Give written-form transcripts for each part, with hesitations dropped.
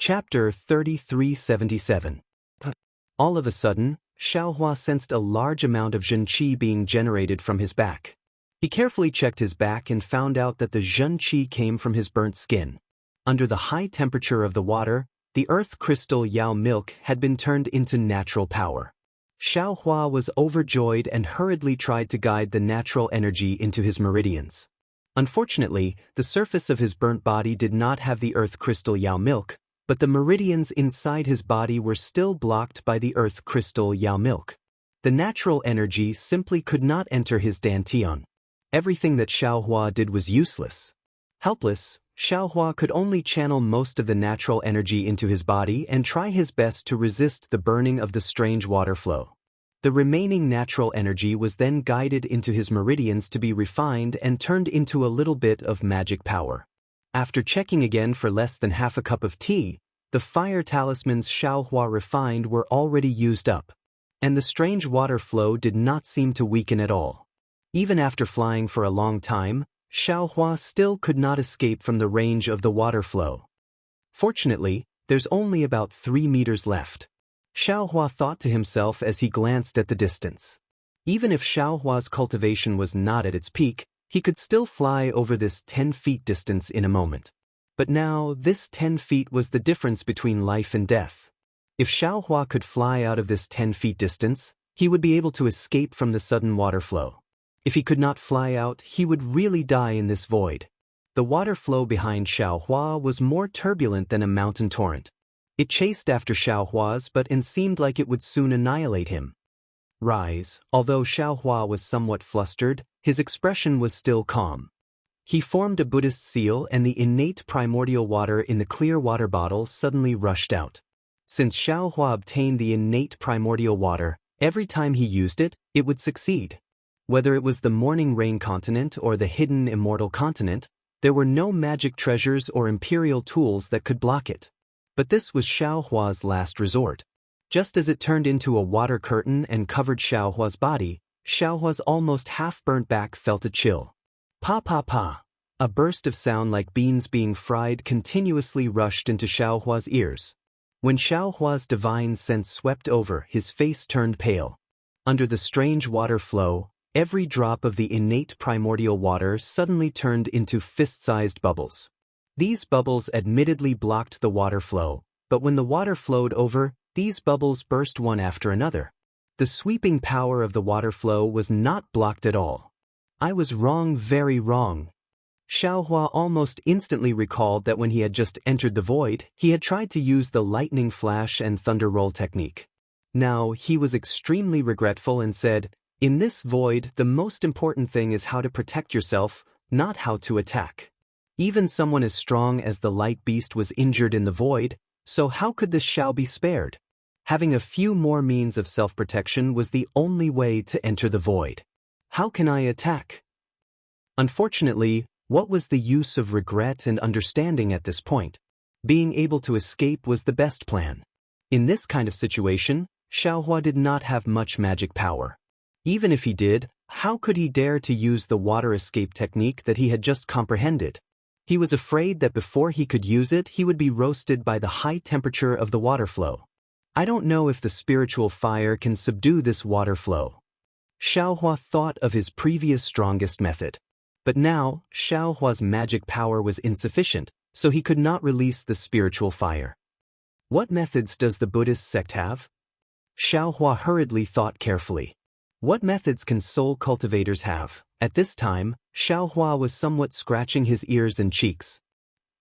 Chapter 3377. All of a sudden, Xiaohua sensed a large amount of Zhen Qi being generated from his back. He carefully checked his back and found out that the Zhen Qi came from his burnt skin. Under the high temperature of the water, the earth crystal Yao milk had been turned into natural power. Xiaohua was overjoyed and hurriedly tried to guide the natural energy into his meridians. Unfortunately, the surface of his burnt body did not have the earth crystal Yao milk, but the meridians inside his body were still blocked by the earth crystal Yao milk. The natural energy simply could not enter his dantian. Everything that Xiaohua did was useless. Helpless, Xiaohua could only channel most of the natural energy into his body and try his best to resist the burning of the strange water flow. The remaining natural energy was then guided into his meridians to be refined and turned into a little bit of magic power. After checking again for less than half a cup of tea, the fire talismans Xiaohua refined were already used up, and the strange water flow did not seem to weaken at all. Even after flying for a long time, Xiaohua still could not escape from the range of the water flow. Fortunately, there's only about 3 meters left. Xiaohua thought to himself as he glanced at the distance. Even if Xiaohua's cultivation was not at its peak, he could still fly over this 10 feet distance in a moment. But now, this 10 feet was the difference between life and death. If Xiaohua could fly out of this 10 feet distance, he would be able to escape from the sudden water flow. If he could not fly out, he would really die in this void. The water flow behind Xiaohua was more turbulent than a mountain torrent. It chased after Xiaohua's and seemed like it would soon annihilate him. Rise, although Xiaohua was somewhat flustered, his expression was still calm. He formed a Buddhist seal and the innate primordial water in the clear water bottle suddenly rushed out. Since Xiaohua obtained the innate primordial water, every time he used it, it would succeed. Whether it was the morning rain continent or the hidden immortal continent, there were no magic treasures or imperial tools that could block it. But this was Xiaohua's last resort. Just as it turned into a water curtain and covered Xiaohua's body, Xiaohua's almost half-burnt back felt a chill. Pa pa pa. A burst of sound like beans being fried continuously rushed into Xiaohua's ears. When Xiaohua's divine sense swept over, his face turned pale. Under the strange water flow, every drop of the innate primordial water suddenly turned into fist-sized bubbles. These bubbles admittedly blocked the water flow, but when the water flowed over, these bubbles burst one after another. The sweeping power of the water flow was not blocked at all. I was wrong, very wrong. Xiaohua almost instantly recalled that when he had just entered the void, he had tried to use the lightning flash and thunder roll technique. Now, he was extremely regretful and said, "In this void, the most important thing is how to protect yourself, not how to attack." Even someone as strong as the light beast was injured in the void, so how could this Xiao be spared? Having a few more means of self-protection was the only way to enter the void. How can I attack? Unfortunately, what was the use of regret and understanding at this point? Being able to escape was the best plan. In this kind of situation, Xiaohua did not have much magic power. Even if he did, how could he dare to use the water escape technique that he had just comprehended? He was afraid that before he could use it, he would be roasted by the high temperature of the water flow. I don't know if the spiritual fire can subdue this water flow. Xiaohua thought of his previous strongest method. But now, Xiaohua's magic power was insufficient, so he could not release the spiritual fire. What methods does the Buddhist sect have? Xiaohua hurriedly thought carefully. What methods can soul cultivators have? At this time, Xiaohua was somewhat scratching his ears and cheeks.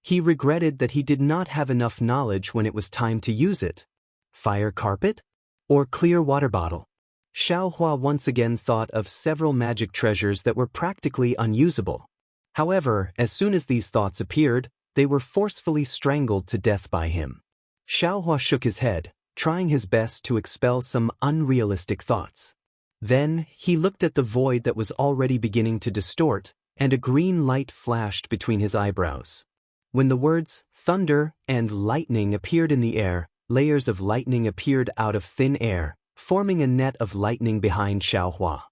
He regretted that he did not have enough knowledge when it was time to use it. Fire carpet? Or clear water bottle? Xiaohua once again thought of several magic treasures that were practically unusable. However, as soon as these thoughts appeared, they were forcefully strangled to death by him. Xiaohua shook his head, trying his best to expel some unrealistic thoughts. Then, he looked at the void that was already beginning to distort, and a green light flashed between his eyebrows. When the words thunder and lightning appeared in the air, layers of lightning appeared out of thin air, forming a net of lightning behind Xiaohua.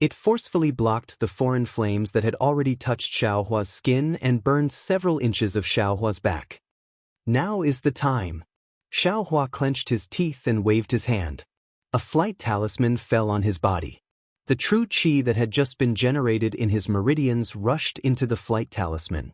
It forcefully blocked the foreign flames that had already touched Xiaohua's skin and burned several inches of Xiaohua's back. Now is the time. Xiaohua clenched his teeth and waved his hand. A flight talisman fell on his body. The true qi that had just been generated in his meridians rushed into the flight talisman.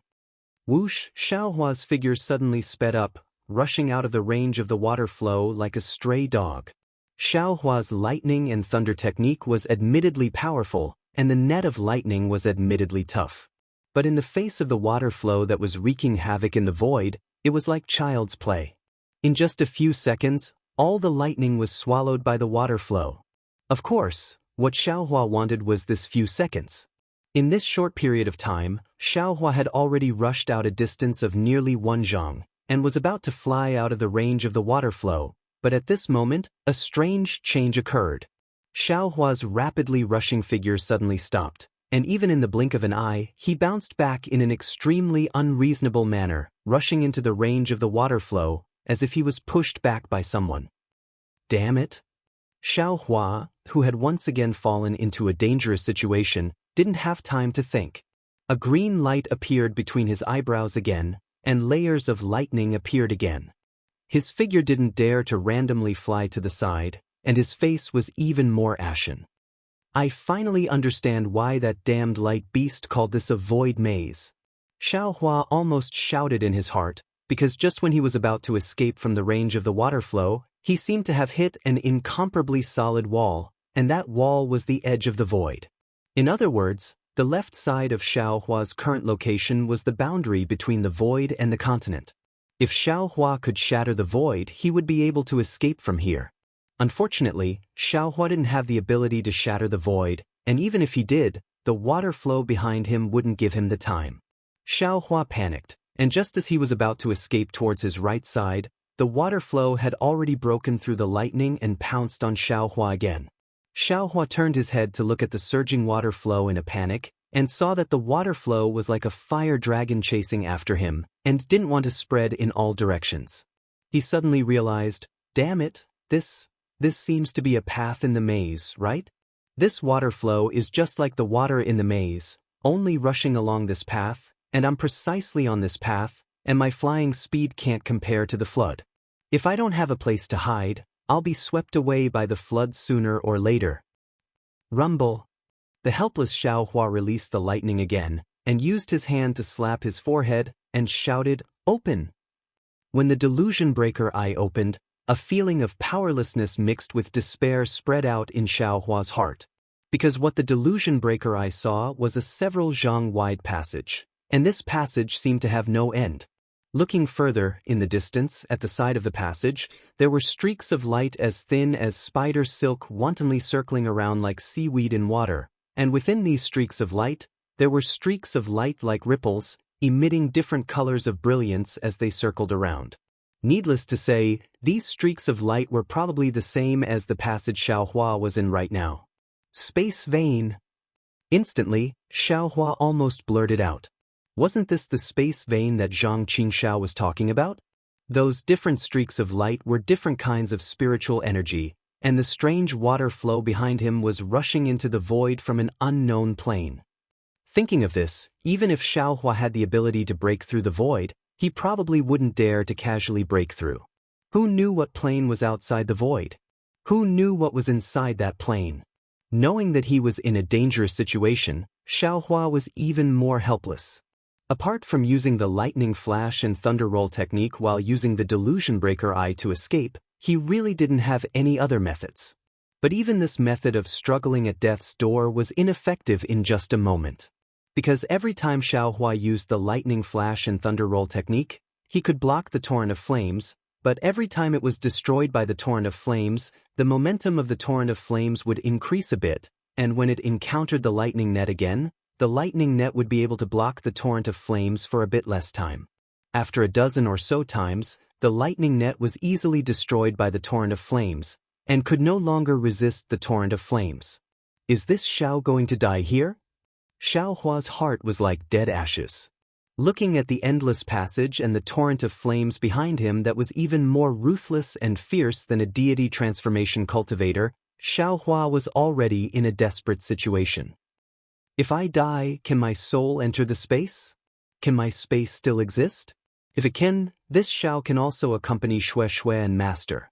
Whoosh! Xiaohua's figure suddenly sped up, rushing out of the range of the water flow like a stray dog. Xiaohua's lightning and thunder technique was admittedly powerful, and the net of lightning was admittedly tough. But in the face of the water flow that was wreaking havoc in the void, it was like child's play. In just a few seconds, all the lightning was swallowed by the water flow. Of course, what Xiaohua wanted was this few seconds. In this short period of time, Xiaohua had already rushed out a distance of nearly 1 zhang, and was about to fly out of the range of the water flow, but at this moment, a strange change occurred. Xiaohua's rapidly rushing figure suddenly stopped, and even in the blink of an eye, he bounced back in an extremely unreasonable manner, rushing into the range of the water flow, as if he was pushed back by someone. Damn it! Xiaohua, who had once again fallen into a dangerous situation, didn't have time to think. A green light appeared between his eyebrows again, and layers of lightning appeared again. His figure didn't dare to randomly fly to the side, and his face was even more ashen. I finally understand why that damned light beast called this a void maze. Xiaohua almost shouted in his heart, because just when he was about to escape from the range of the water flow, he seemed to have hit an incomparably solid wall, and that wall was the edge of the void. In other words, the left side of Xiaohua's current location was the boundary between the void and the continent. If Xiaohua could shatter the void, he would be able to escape from here. Unfortunately, Xiaohua didn't have the ability to shatter the void, and even if he did, the water flow behind him wouldn't give him the time. Xiaohua panicked, and just as he was about to escape towards his right side, the water flow had already broken through the lightning and pounced on Xiaohua again. Xiaohua turned his head to look at the surging water flow in a panic, and saw that the water flow was like a fire dragon chasing after him, and didn't want to spread in all directions. He suddenly realized, damn it, this seems to be a path in the maze, right? This water flow is just like the water in the maze, only rushing along this path, and I'm precisely on this path, and my flying speed can't compare to the flood. If I don't have a place to hide, I'll be swept away by the flood sooner or later. Rumble. The helpless Xiaohua released the lightning again, and used his hand to slap his forehead, and shouted, "Open!" When the delusion breaker eye opened, a feeling of powerlessness mixed with despair spread out in Xiaohua's heart. Because what the delusion breaker eye saw was a several zhang-wide passage, and this passage seemed to have no end. Looking further, in the distance, at the side of the passage, there were streaks of light as thin as spider silk wantonly circling around like seaweed in water, and within these streaks of light, there were streaks of light like ripples, emitting different colors of brilliance as they circled around. Needless to say, these streaks of light were probably the same as the passage Xiaohua was in right now. Space vein! Instantly, Xiaohua almost blurted out. Wasn't this the space vein that Zhang Qingxiao was talking about? Those different streaks of light were different kinds of spiritual energy, and the strange water flow behind him was rushing into the void from an unknown plane. Thinking of this, even if Xiaohua had the ability to break through the void, he probably wouldn't dare to casually break through. Who knew what plane was outside the void? Who knew what was inside that plane? Knowing that he was in a dangerous situation, Xiaohua was even more helpless. Apart from using the lightning flash and thunder roll technique while using the delusion breaker eye to escape, he really didn't have any other methods. But even this method of struggling at death's door was ineffective in just a moment. Because every time Xiaohua used the lightning flash and thunder roll technique, he could block the torrent of flames, but every time it was destroyed by the torrent of flames, the momentum of the torrent of flames would increase a bit, and when it encountered the lightning net again, the lightning net would be able to block the torrent of flames for a bit less time. After a dozen or so times, the lightning net was easily destroyed by the torrent of flames, and could no longer resist the torrent of flames. Is this Xiao going to die here? Xiaohua's heart was like dead ashes. Looking at the endless passage and the torrent of flames behind him that was even more ruthless and fierce than a deity transformation cultivator, Xiaohua was already in a desperate situation. If I die, can my soul enter the space? Can my space still exist? If it can, this Xiao can also accompany Xue Xue and Master.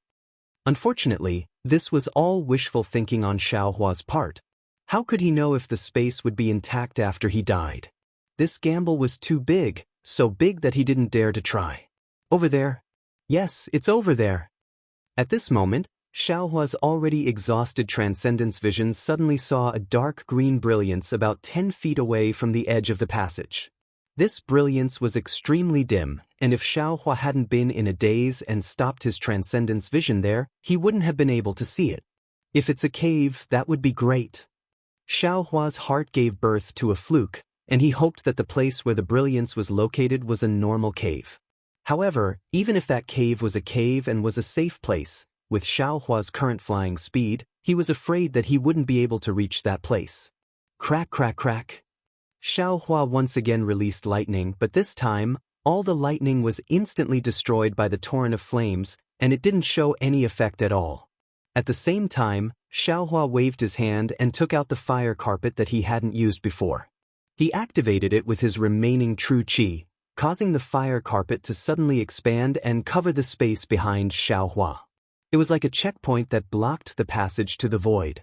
Unfortunately, this was all wishful thinking on Xiaohua's part. How could he know if the space would be intact after he died? This gamble was too big, so big that he didn't dare to try. Over there? Yes, it's over there. At this moment, Xiaohua's already exhausted transcendence vision suddenly saw a dark green brilliance about 10 feet away from the edge of the passage. This brilliance was extremely dim, and if Xiaohua hadn't been in a daze and stopped his transcendence vision there, he wouldn't have been able to see it. If it's a cave, that would be great. Xiaohua's heart gave birth to a fluke, and he hoped that the place where the brilliance was located was a normal cave. However, even if that cave was a cave and was a safe place, with Xiaohua's current flying speed, he was afraid that he wouldn't be able to reach that place. Crack, crack, crack. Xiaohua once again released lightning, but this time, all the lightning was instantly destroyed by the torrent of flames, and it didn't show any effect at all. At the same time, Xiaohua waved his hand and took out the fire carpet that he hadn't used before. He activated it with his remaining true qi, causing the fire carpet to suddenly expand and cover the space behind Xiaohua. It was like a checkpoint that blocked the passage to the void.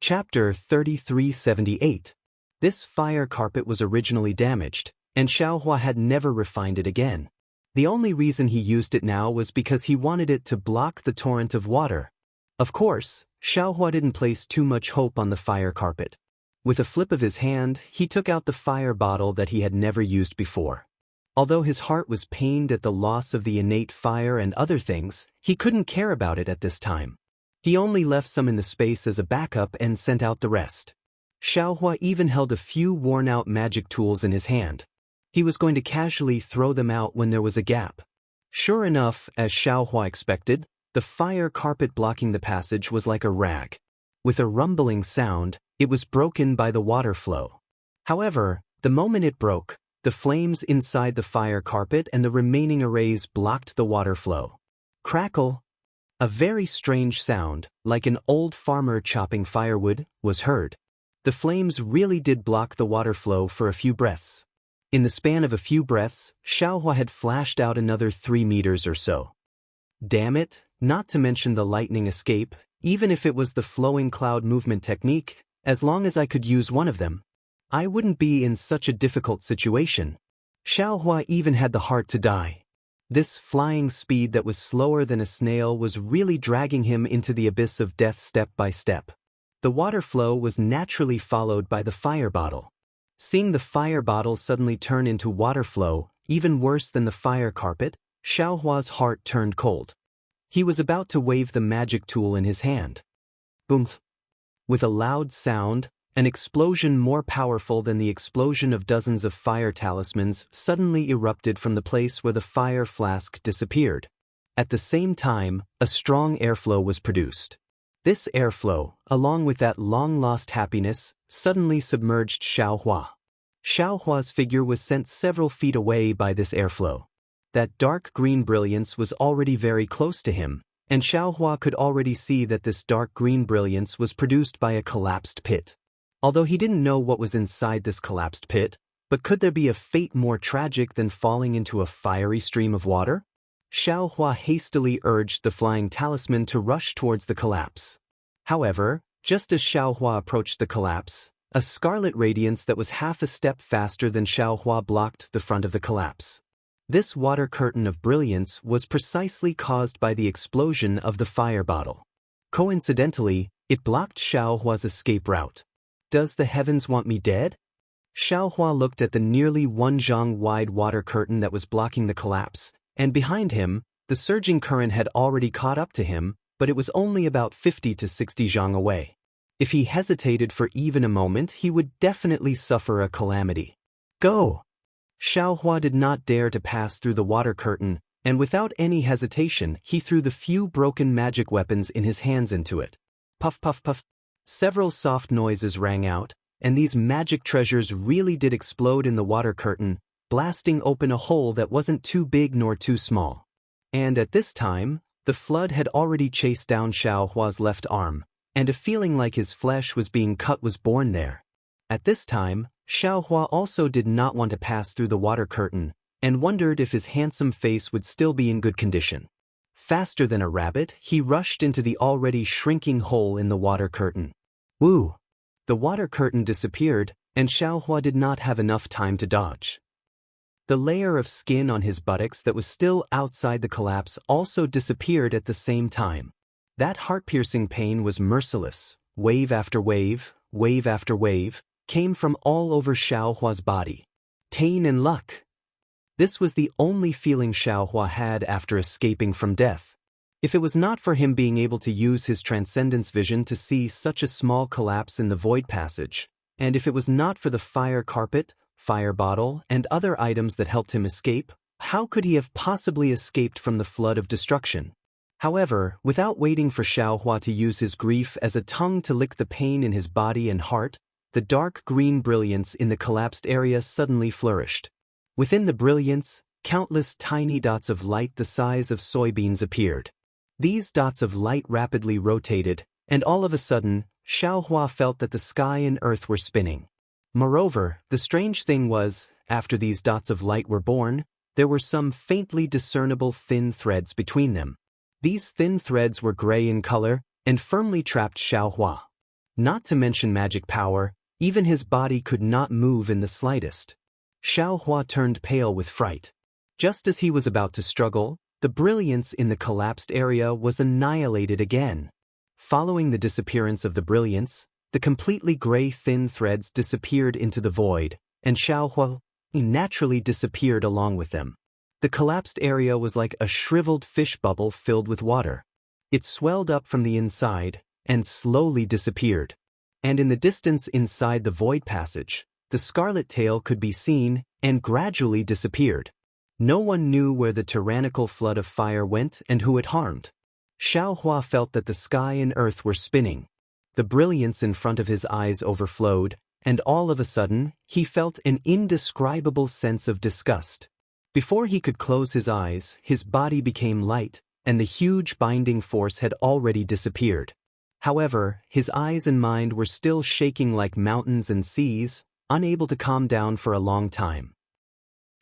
Chapter 3378. This fire carpet was originally damaged, and Xiaohua had never refined it again. The only reason he used it now was because he wanted it to block the torrent of water. Of course, Xiaohua didn't place too much hope on the fire carpet. With a flip of his hand, he took out the fire bottle that he had never used before. Although his heart was pained at the loss of the innate fire and other things, he couldn't care about it at this time. He only left some in the space as a backup and sent out the rest. Xiaohua even held a few worn-out magic tools in his hand. He was going to casually throw them out when there was a gap. Sure enough, as Xiaohua expected, the fire carpet blocking the passage was like a rag. With a rumbling sound, it was broken by the water flow. However, the moment it broke, the flames inside the fire carpet and the remaining arrays blocked the water flow. Crackle! A very strange sound, like an old farmer chopping firewood, was heard. The flames really did block the water flow for a few breaths. In the span of a few breaths, Xiaohua had flashed out another 3 meters or so. Damn it, not to mention the lightning escape, even if it was the flowing cloud movement technique, as long as I could use one of them, I wouldn't be in such a difficult situation. Xiaohua even had the heart to die. This flying speed that was slower than a snail was really dragging him into the abyss of death step by step. The water flow was naturally followed by the fire bottle. Seeing the fire bottle suddenly turn into water flow, even worse than the fire carpet, Xiaohua's heart turned cold. He was about to wave the magic tool in his hand. Boom! With a loud sound, an explosion more powerful than the explosion of dozens of fire talismans suddenly erupted from the place where the fire flask disappeared. At the same time, a strong airflow was produced. This airflow, along with that long-lost happiness, suddenly submerged Xiaohua. Xiaohua's figure was sent several feet away by this airflow. That dark green brilliance was already very close to him, and Xiaohua could already see that this dark green brilliance was produced by a collapsed pit. Although he didn't know what was inside this collapsed pit, but could there be a fate more tragic than falling into a fiery stream of water? Xiaohua hastily urged the flying talisman to rush towards the collapse. However, just as Xiaohua approached the collapse, a scarlet radiance that was half a step faster than Xiaohua blocked the front of the collapse. This water curtain of brilliance was precisely caused by the explosion of the fire bottle. Coincidentally, it blocked Xiaohua's escape route. Does the heavens want me dead? Xiaohua looked at the nearly 1 zhang wide water curtain that was blocking the collapse, and behind him, the surging current had already caught up to him, but it was only about 50 to 60 zhang away. If he hesitated for even a moment, he would definitely suffer a calamity. Go! Xiaohua did not dare to pass through the water curtain, and without any hesitation, he threw the few broken magic weapons in his hands into it. Puff, puff, puff. Several soft noises rang out, and these magic treasures really did explode in the water curtain, blasting open a hole that wasn't too big nor too small. And at this time, the flood had already chased down Xiaohua's left arm, and a feeling like his flesh was being cut was born there. At this time, Xiaohua also did not want to pass through the water curtain, and wondered if his handsome face would still be in good condition. Faster than a rabbit, he rushed into the already shrinking hole in the water curtain. Woo! The water curtain disappeared, and Xiaohua did not have enough time to dodge. The layer of skin on his buttocks that was still outside the collapse also disappeared at the same time. That heart-piercing pain was merciless. Wave after wave, wave after wave, came from all over Xiaohua's body. Pain and luck. This was the only feeling Xiaohua had after escaping from death. If it was not for him being able to use his transcendence vision to see such a small collapse in the void passage, and if it was not for the fire carpet, fire bottle, and other items that helped him escape, how could he have possibly escaped from the flood of destruction? However, without waiting for Xiaohua to use his grief as a tongue to lick the pain in his body and heart, the dark green brilliance in the collapsed area suddenly flourished. Within the brilliance, countless tiny dots of light the size of soybeans appeared. These dots of light rapidly rotated, and all of a sudden, Xiaohua felt that the sky and earth were spinning. Moreover, the strange thing was, after these dots of light were born, there were some faintly discernible thin threads between them. These thin threads were gray in color and firmly trapped Xiaohua. Not to mention magic power, even his body could not move in the slightest. Xiaohua turned pale with fright. Just as he was about to struggle, the brilliance in the collapsed area was annihilated again. Following the disappearance of the brilliance, the completely gray thin threads disappeared into the void, and Xiaohua naturally disappeared along with them. The collapsed area was like a shriveled fish bubble filled with water. It swelled up from the inside and slowly disappeared. And in the distance inside the void passage, the scarlet tail could be seen and gradually disappeared. No one knew where the tyrannical flood of fire went and who it harmed. Xiaohua felt that the sky and earth were spinning. The brilliance in front of his eyes overflowed, and all of a sudden, he felt an indescribable sense of disgust. Before he could close his eyes, his body became light, and the huge binding force had already disappeared. However, his eyes and mind were still shaking like mountains and seas, unable to calm down for a long time.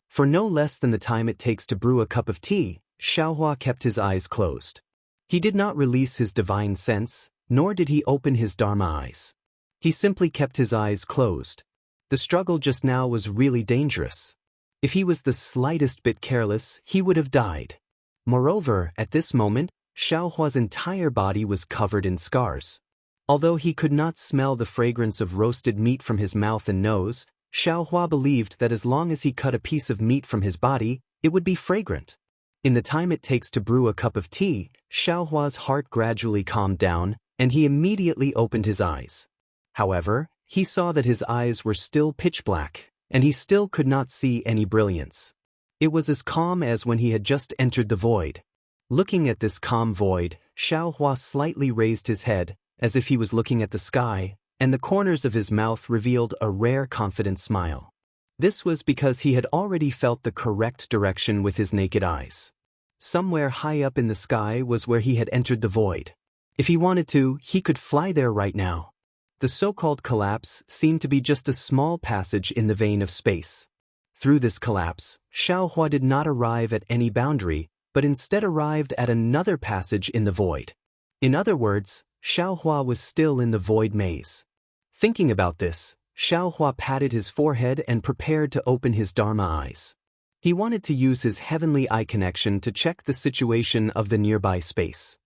For no less than the time it takes to brew a cup of tea, Xiaohua kept his eyes closed. He did not release his divine sense, nor did he open his Dharma eyes. He simply kept his eyes closed. The struggle just now was really dangerous. If he was the slightest bit careless, he would have died. Moreover, at this moment, Xiaohua's entire body was covered in scars. Although he could not smell the fragrance of roasted meat from his mouth and nose, Xiaohua believed that as long as he cut a piece of meat from his body, it would be fragrant. In the time it takes to brew a cup of tea, Xiaohua's heart gradually calmed down, and he immediately opened his eyes. However, he saw that his eyes were still pitch black, and he still could not see any brilliance. It was as calm as when he had just entered the void. Looking at this calm void, Xiaohua slightly raised his head, as if he was looking at the sky, and the corners of his mouth revealed a rare confident smile. This was because he had already felt the correct direction with his naked eyes. Somewhere high up in the sky was where he had entered the void. If he wanted to, he could fly there right now. The so-called collapse seemed to be just a small passage in the vein of space. Through this collapse, Xiaohua did not arrive at any boundary, but instead arrived at another passage in the void. In other words, Xiaohua was still in the void maze. Thinking about this, Xiaohua patted his forehead and prepared to open his Dharma eyes. He wanted to use his heavenly eye connection to check the situation of the nearby space.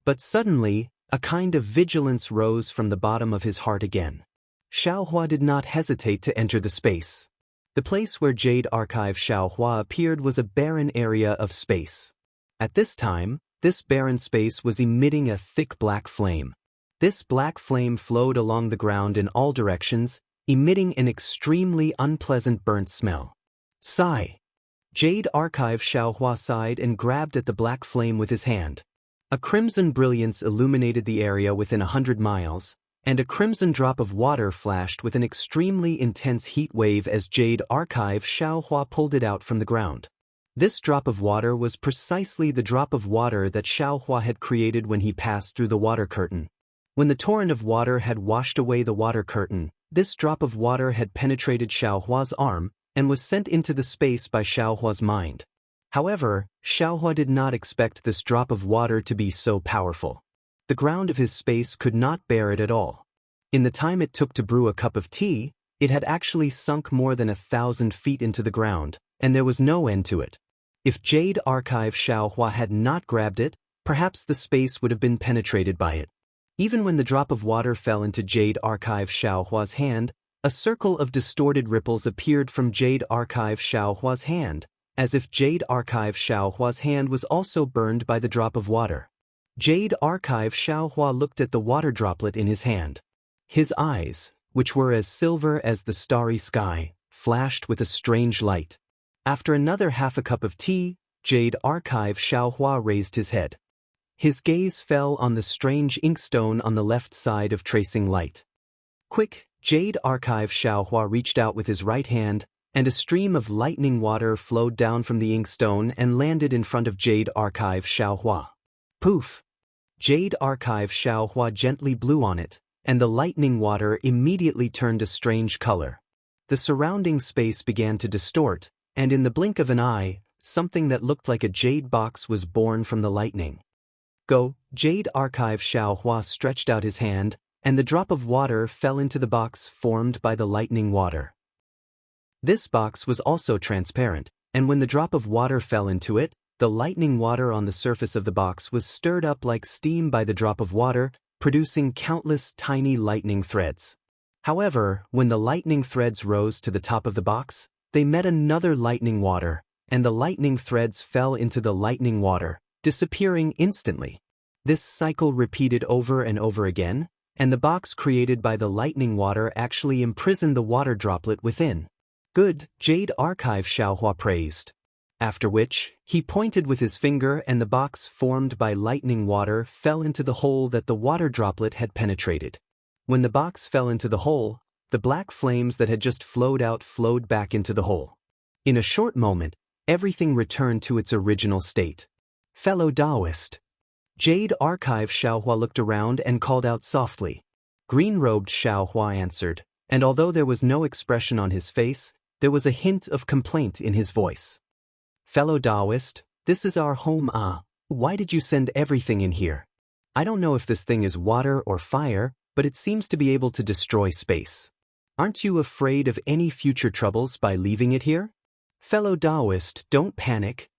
But suddenly, a kind of vigilance rose from the bottom of his heart again. Xiaohua did not hesitate to enter the space. The place where Jade Archive Xiaohua appeared was a barren area of space. At this time, this barren space was emitting a thick black flame. This black flame flowed along the ground in all directions, emitting an extremely unpleasant burnt smell. Sigh. Jade Archive Xiaohua sighed and grabbed at the black flame with his hand. A crimson brilliance illuminated the area within 100 miles, and a crimson drop of water flashed with an extremely intense heat wave as Jade Archive Xiaohua pulled it out from the ground. This drop of water was precisely the drop of water that Xiaohua had created when he passed through the water curtain. When the torrent of water had washed away the water curtain, This drop of water had penetrated Xiaohua's arm and was sent into the space by Xiaohua's mind. However, Xiaohua did not expect this drop of water to be so powerful. The ground of his space could not bear it at all. In the time it took to brew a cup of tea, it had actually sunk more than 1,000 feet into the ground, and there was no end to it. If Jade Archive Xiaohua had not grabbed it, perhaps the space would have been penetrated by it. Even when the drop of water fell into Jade Archive Xiaohua's hand, a circle of distorted ripples appeared from Jade Archive Xiaohua's hand, as if Jade Archive Xiaohua's hand was also burned by the drop of water. Jade Archive Xiaohua looked at the water droplet in his hand. His eyes, which were as silver as the starry sky, flashed with a strange light. After another half a cup of tea, Jade Archive Xiaohua raised his head. His gaze fell on the strange inkstone on the left side of tracing light. Quick, Jade Archive Xiaohua reached out with his right hand, and a stream of lightning water flowed down from the inkstone and landed in front of Jade Archive Xiaohua. Poof! Jade Archive Xiaohua gently blew on it, and the lightning water immediately turned a strange color. The surrounding space began to distort, and in the blink of an eye, something that looked like a jade box was born from the lightning. Go, Jade Archive Xiaohua stretched out his hand, and the drop of water fell into the box formed by the lightning water. This box was also transparent, and when the drop of water fell into it, the lightning water on the surface of the box was stirred up like steam by the drop of water, producing countless tiny lightning threads. However, when the lightning threads rose to the top of the box, they met another lightning water, and the lightning threads fell into the lightning water, disappearing instantly. This cycle repeated over and over again, and the box created by the lightning water actually imprisoned the water droplet within. Good, Jade Archive Xiaohua praised. After which, he pointed with his finger and the box formed by lightning water fell into the hole that the water droplet had penetrated. When the box fell into the hole, the black flames that had just flowed out flowed back into the hole. In a short moment, everything returned to its original state. Fellow Taoist. Jade Archive Xiaohua looked around and called out softly. Green-robed Xiaohua answered, and although there was no expression on his face, there was a hint of complaint in his voice. Fellow Taoist, this is our home. Why did you send everything in here? I don't know if this thing is water or fire, but it seems to be able to destroy space. Aren't you afraid of any future troubles by leaving it here? Fellow Taoist, don't panic.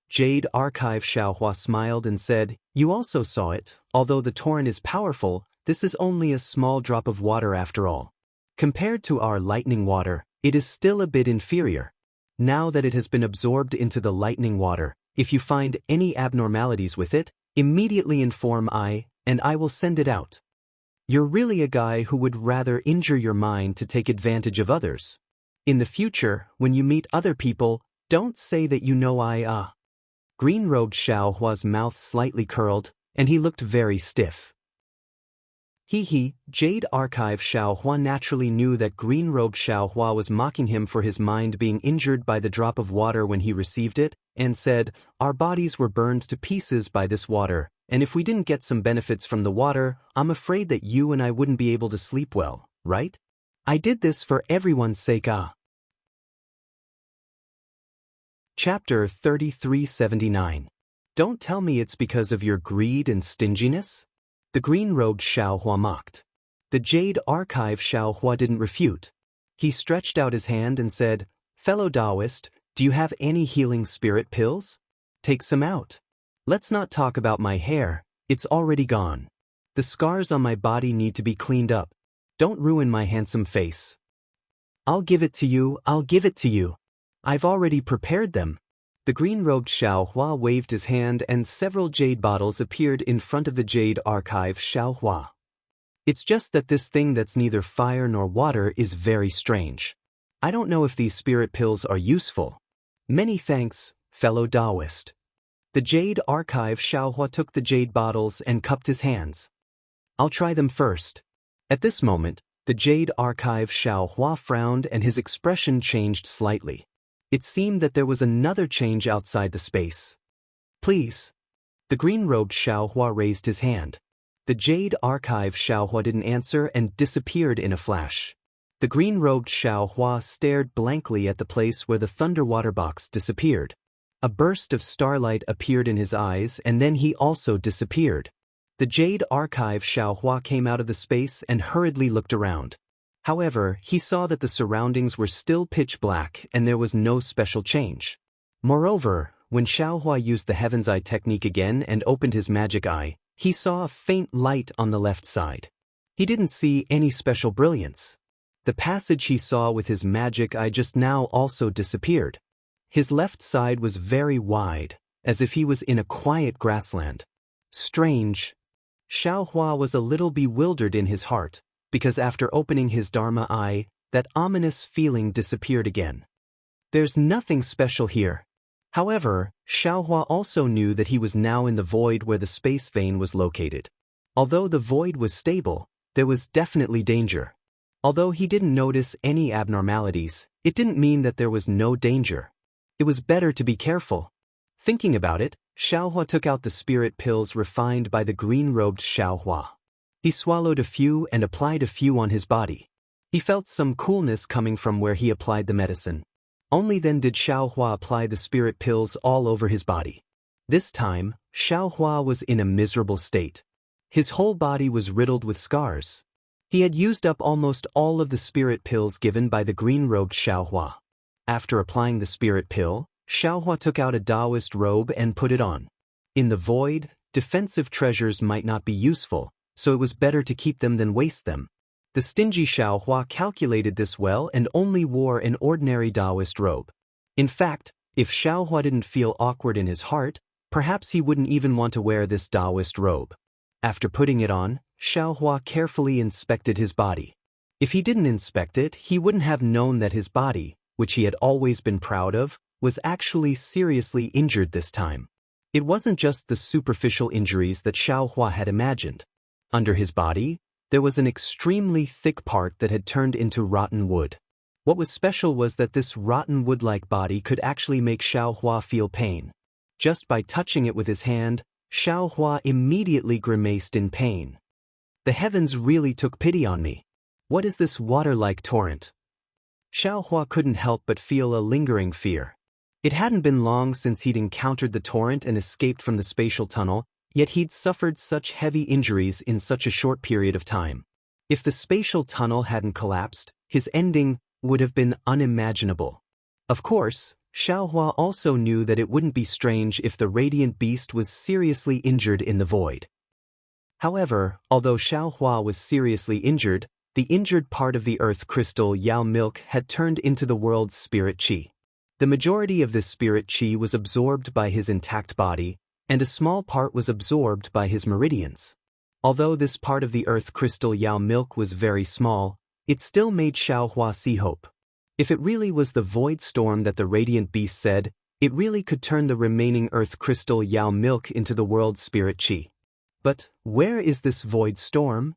Jade Archive Xiaohua smiled and said, you also saw it, although the torrent is powerful, this is only a small drop of water after all. Compared to our lightning water, it is still a bit inferior. Now that it has been absorbed into the lightning water, if you find any abnormalities with it, immediately inform I, and I will send it out. You're really a guy who would rather injure your mind to take advantage of others. In the future, when you meet other people, don't say that you know I. Green-robed Xiaohua's mouth slightly curled, and he looked very stiff. Jade Archive Xiaohua naturally knew that green-robed Xiaohua was mocking him for his mind being injured by the drop of water when he received it, and said, our bodies were burned to pieces by this water, and if we didn't get some benefits from the water, I'm afraid that you and I wouldn't be able to sleep well, right? I did this for everyone's sake. Chapter 3379. Don't tell me it's because of your greed and stinginess? The green-robed Xiaohua mocked. The Jade Archive Xiaohua didn't refute. He stretched out his hand and said, fellow Taoist, do you have any healing spirit pills? Take some out. Let's not talk about my hair, it's already gone. The scars on my body need to be cleaned up. Don't ruin my handsome face. I'll give it to you, I'll give it to you. I've already prepared them. The green-robed Xiaohua waved his hand and several jade bottles appeared in front of the Jade Archive Xiaohua. It's just that this thing that's neither fire nor water is very strange. I don't know if these spirit pills are useful. Many thanks, fellow Taoist. The Jade Archive Xiaohua took the jade bottles and cupped his hands. I'll try them first. At this moment, the Jade Archive Xiaohua frowned and his expression changed slightly. It seemed that there was another change outside the space. Please. The green-robed Xiaohua raised his hand. The Jade Archive Xiaohua didn't answer and disappeared in a flash. The green-robed Xiao Hua stared blankly at the place where the thunder water box disappeared. A burst of starlight appeared in his eyes and then he also disappeared. The jade archive Xiao Hua came out of the space and hurriedly looked around. However, he saw that the surroundings were still pitch black and there was no special change. Moreover, when Xiao Hua used the Heaven's Eye technique again and opened his magic eye, he saw a faint light on the left side. He didn't see any special brilliance. The passage he saw with his magic eye just now also disappeared. His left side was very wide, as if he was in a quiet grassland. Strange. Xiao Hua was a little bewildered in his heart, because after opening his Dharma eye, that ominous feeling disappeared again. There's nothing special here. However, Xiao Hua also knew that he was now in the void where the space vein was located. Although the void was stable, there was definitely danger. Although he didn't notice any abnormalities, it didn't mean that there was no danger. It was better to be careful. Thinking about it, Xiao Hua took out the spirit pills refined by the green-robed Xiao Hua. He swallowed a few and applied a few on his body. He felt some coolness coming from where he applied the medicine. Only then did Xiao Hua apply the spirit pills all over his body. This time, Xiao Hua was in a miserable state. His whole body was riddled with scars. He had used up almost all of the spirit pills given by the green-robed Xiao Hua. After applying the spirit pill, Xiao Hua took out a Taoist robe and put it on. In the void, defensive treasures might not be useful, so it was better to keep them than waste them. The stingy Xiao Hua calculated this well and only wore an ordinary Taoist robe. In fact, if Xiao Hua didn't feel awkward in his heart, perhaps he wouldn't even want to wear this Taoist robe. After putting it on, Xiao Hua carefully inspected his body. If he didn't inspect it, he wouldn't have known that his body, which he had always been proud of, was actually seriously injured this time. It wasn't just the superficial injuries that Xiao Hua had imagined. Under his body, there was an extremely thick part that had turned into rotten wood. What was special was that this rotten wood-like body could actually make Xiao Hua feel pain. Just by touching it with his hand, Xiao Hua immediately grimaced in pain. The heavens really took pity on me. What is this water-like torrent? Xiao Hua couldn't help but feel a lingering fear. It hadn't been long since he'd encountered the torrent and escaped from the spatial tunnel, yet he'd suffered such heavy injuries in such a short period of time. If the spatial tunnel hadn't collapsed, his ending would have been unimaginable. Of course, Xiao Hua also knew that it wouldn't be strange if the radiant beast was seriously injured in the void. However, although Xiao Hua was seriously injured, the injured part of the earth crystal Yao milk had turned into the world's spirit qi. The majority of this spirit qi was absorbed by his intact body, and a small part was absorbed by his meridians. Although this part of the earth crystal Yao milk was very small, it still made Xiao Hua see hope. If it really was the void storm that the radiant beast said, it really could turn the remaining earth crystal Yao milk into the world's spirit qi. But where is this void storm?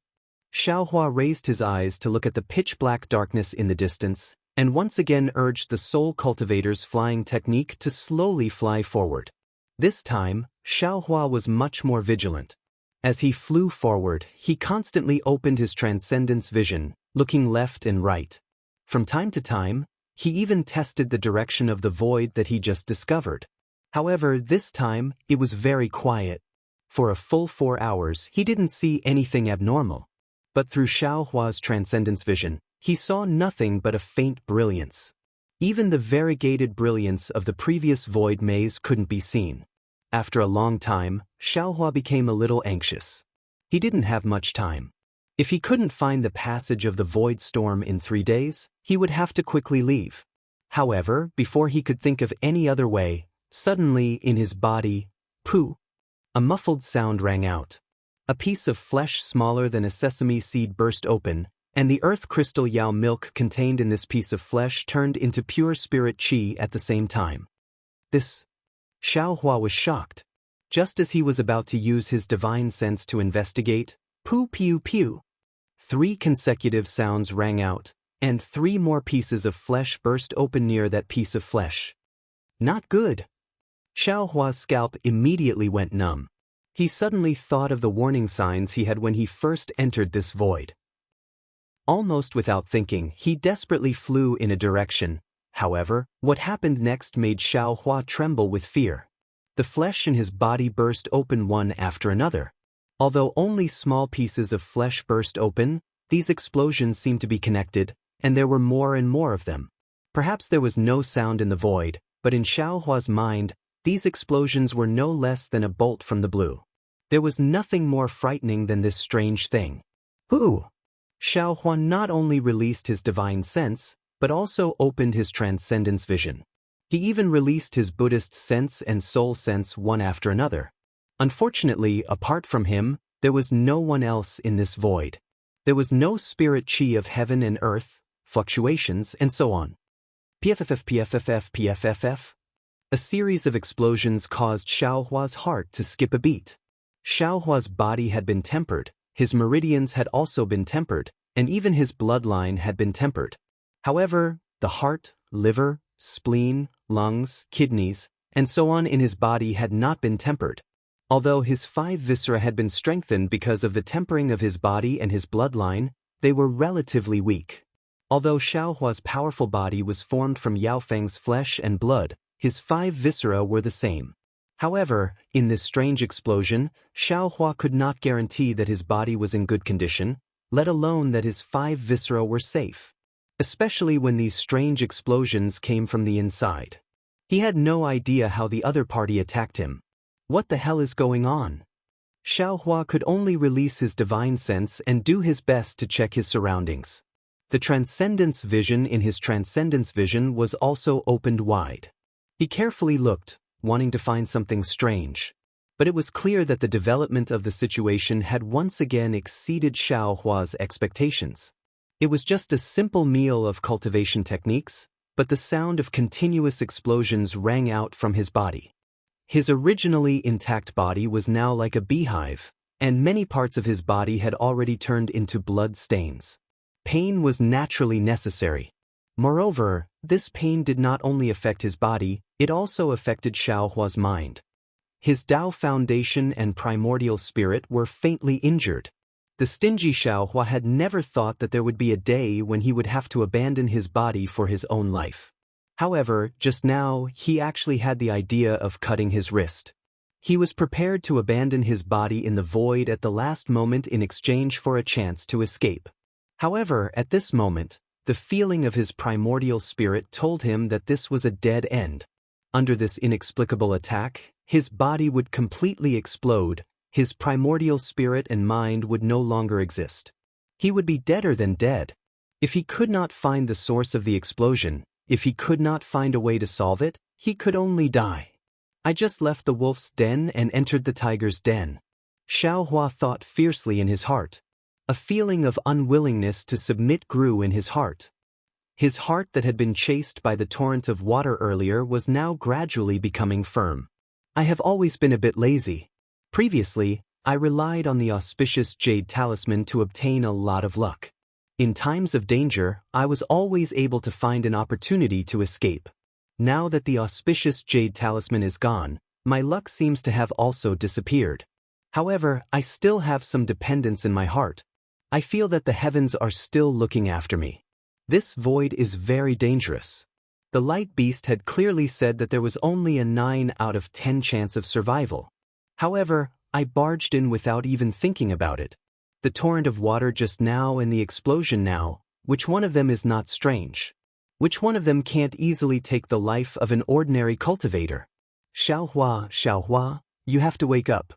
Xiao Hua raised his eyes to look at the pitch-black darkness in the distance, and once again urged the soul cultivator's flying technique to slowly fly forward. This time, Xiao Hua was much more vigilant. As he flew forward, he constantly opened his transcendence vision, looking left and right. From time to time, he even tested the direction of the void that he just discovered. However, this time, it was very quiet. For a full 4 hours, he didn't see anything abnormal. But through Xiao Hua's transcendence vision, he saw nothing but a faint brilliance. Even the variegated brilliance of the previous void maze couldn't be seen. After a long time, Xiao Hua became a little anxious. He didn't have much time. If he couldn't find the passage of the void storm in 3 days, he would have to quickly leave. However, before he could think of any other way, suddenly in his body, pooh! A muffled sound rang out. A piece of flesh smaller than a sesame seed burst open, and the earth crystal Yao milk contained in this piece of flesh turned into pure spirit qi at the same time. Xiao Hua was shocked. Just as he was about to use his divine sense to investigate, poo pew pew. 3 consecutive sounds rang out, and 3 more pieces of flesh burst open near that piece of flesh. Not good. Xiao Hua's scalp immediately went numb. He suddenly thought of the warning signs he had when he first entered this void. Almost without thinking, he desperately flew in a direction. However, what happened next made Xiao Hua tremble with fear. The flesh in his body burst open one after another. Although only small pieces of flesh burst open, these explosions seemed to be connected, and there were more and more of them. Perhaps there was no sound in the void, but in Xiao Hua's mind, these explosions were no less than a bolt from the blue. There was nothing more frightening than this strange thing. Who? Xiao Hua not only released his divine sense, but also opened his transcendence vision. He even released his Buddhist sense and soul sense one after another. Unfortunately, apart from him, there was no one else in this void. There was no spirit chi of heaven and earth, fluctuations, and so on. PFFF. A series of explosions caused Xiao Hua's heart to skip a beat. Xiao Hua's body had been tempered, his meridians had also been tempered, and even his bloodline had been tempered. However, the heart, liver, spleen, lungs, kidneys, and so on in his body had not been tempered. Although his 5 viscera had been strengthened because of the tempering of his body and his bloodline, they were relatively weak. Although Xiao Hua's powerful body was formed from Yao Feng's flesh and blood, his 5 viscera were the same. However, in this strange explosion, Xiao Hua could not guarantee that his body was in good condition, let alone that his 5 viscera were safe. Especially when these strange explosions came from the inside. He had no idea how the other party attacked him. What the hell is going on? Xiao Hua could only release his divine sense and do his best to check his surroundings. The transcendence vision in his transcendence vision was also opened wide. He carefully looked, wanting to find something strange. But it was clear that the development of the situation had once again exceeded Xiao Hua's expectations. It was just a simple meal of cultivation techniques, but the sound of continuous explosions rang out from his body. His originally intact body was now like a beehive, and many parts of his body had already turned into blood stains. Pain was naturally necessary. Moreover, this pain did not only affect his body, it also affected Xiao Hua's mind. His Tao foundation and primordial spirit were faintly injured. The stingy Xiao Hua had never thought that there would be a day when he would have to abandon his body for his own life. However, just now, he actually had the idea of cutting his wrist. He was prepared to abandon his body in the void at the last moment in exchange for a chance to escape. However, at this moment, the feeling of his primordial spirit told him that this was a dead end. Under this inexplicable attack, his body would completely explode, his primordial spirit and mind would no longer exist. He would be deader than dead. If he could not find the source of the explosion, if he could not find a way to solve it, he could only die. I just left the wolf's den and entered the tiger's den. Xiao Hua thought fiercely in his heart. A feeling of unwillingness to submit grew in his heart. His heart that had been chased by the torrent of water earlier was now gradually becoming firm. I have always been a bit lazy. Previously, I relied on the auspicious jade talisman to obtain a lot of luck. In times of danger, I was always able to find an opportunity to escape. Now that the auspicious jade talisman is gone, my luck seems to have also disappeared. However, I still have some dependence in my heart. I feel that the heavens are still looking after me. This void is very dangerous. The light beast had clearly said that there was only a 9 out of 10 chance of survival. However, I barged in without even thinking about it. The torrent of water just now and the explosion now, which one of them is not strange? Which one of them can't easily take the life of an ordinary cultivator? Xiao Hua, you have to wake up.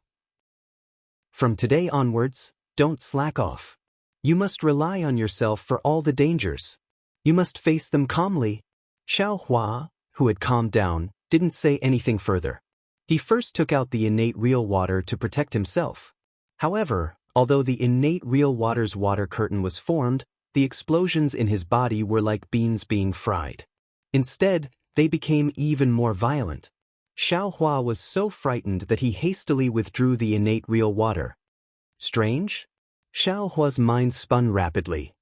From today onwards, don't slack off. You must rely on yourself for all the dangers. You must face them calmly. Xiao Hua, who had calmed down, didn't say anything further. He first took out the innate real water to protect himself. However, although the innate real water's water curtain was formed, the explosions in his body were like beans being fried. Instead, they became even more violent. Xiao Hua was so frightened that he hastily withdrew the innate real water. Strange? Xiao Hua's mind spun rapidly.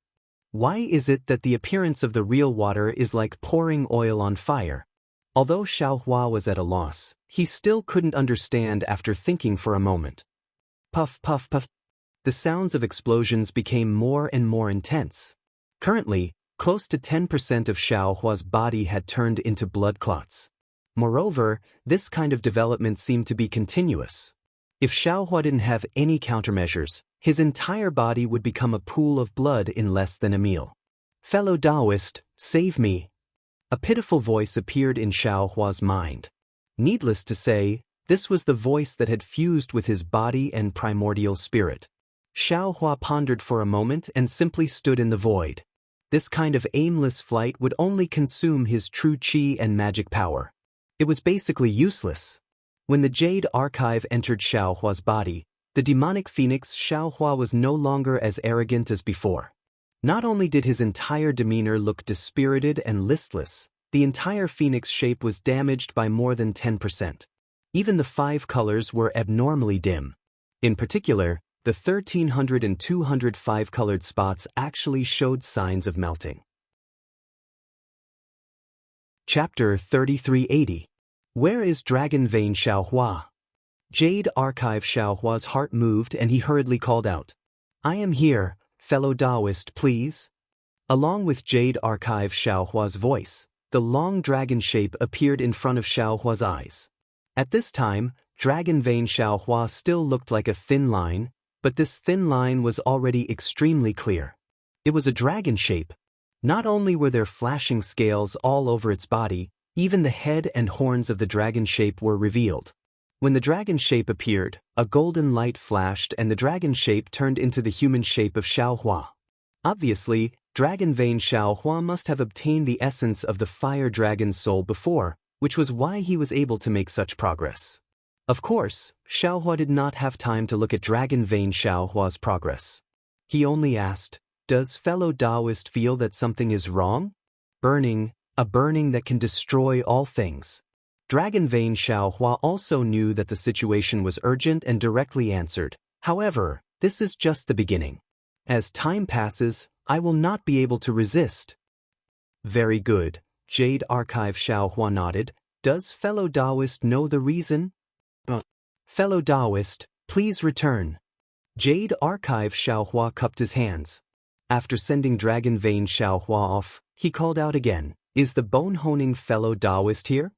Why is it that the appearance of the real water is like pouring oil on fire? Although Xiao Hua was at a loss, he still couldn't understand after thinking for a moment. Puff, puff, puff. The sounds of explosions became more and more intense. Currently, close to 10% of Xiao Hua's body had turned into blood clots. Moreover, this kind of development seemed to be continuous. If Xiao Hua didn't have any countermeasures, his entire body would become a pool of blood in less than a meal. "Fellow Taoist, save me!" A pitiful voice appeared in Xiao Hua's mind. Needless to say, this was the voice that had fused with his body and primordial spirit. Xiao Hua pondered for a moment and simply stood in the void. This kind of aimless flight would only consume his true qi and magic power. It was basically useless. When the Jade Archive entered Xiao Hua's body, the demonic phoenix Xiao Hua was no longer as arrogant as before. Not only did his entire demeanor look dispirited and listless, the entire phoenix shape was damaged by more than 10%. Even the 5 colors were abnormally dim. In particular, the 1300 and 205 colored spots actually showed signs of melting. Chapter 3380. Where is Dragon Vein Xiaohua? Jade Archive Xiaohua's heart moved and he hurriedly called out, "I am here, fellow Taoist, please." Along with Jade Archive Xiaohua's voice, the long dragon shape appeared in front of Xiaohua's eyes. At this time, Dragon Vein Xiaohua still looked like a thin line, but this thin line was already extremely clear. It was a dragon shape. Not only were there flashing scales all over its body, even the head and horns of the dragon shape were revealed. When the dragon shape appeared, a golden light flashed and the dragon shape turned into the human shape of Xiaohua. Obviously, Dragon Vein Xiaohua must have obtained the essence of the fire dragon's soul before, which was why he was able to make such progress. Of course, Xiaohua did not have time to look at Dragon Vein Xiaohua's progress. He only asked, "Does fellow Taoist feel that something is wrong?" Burning, a burning that can destroy all things. Dragon Vein Xiaohua also knew that the situation was urgent and directly answered, "However, this is just the beginning. As time passes, I will not be able to resist." "Very good," Jade Archive Xiaohua nodded. "Does fellow Taoist know the reason?" "Fellow Taoist, please return." Jade Archive Xiaohua cupped his hands. After sending Dragon Vein Xiaohua off, he called out again, "Is the bone-honing fellow Taoist here?"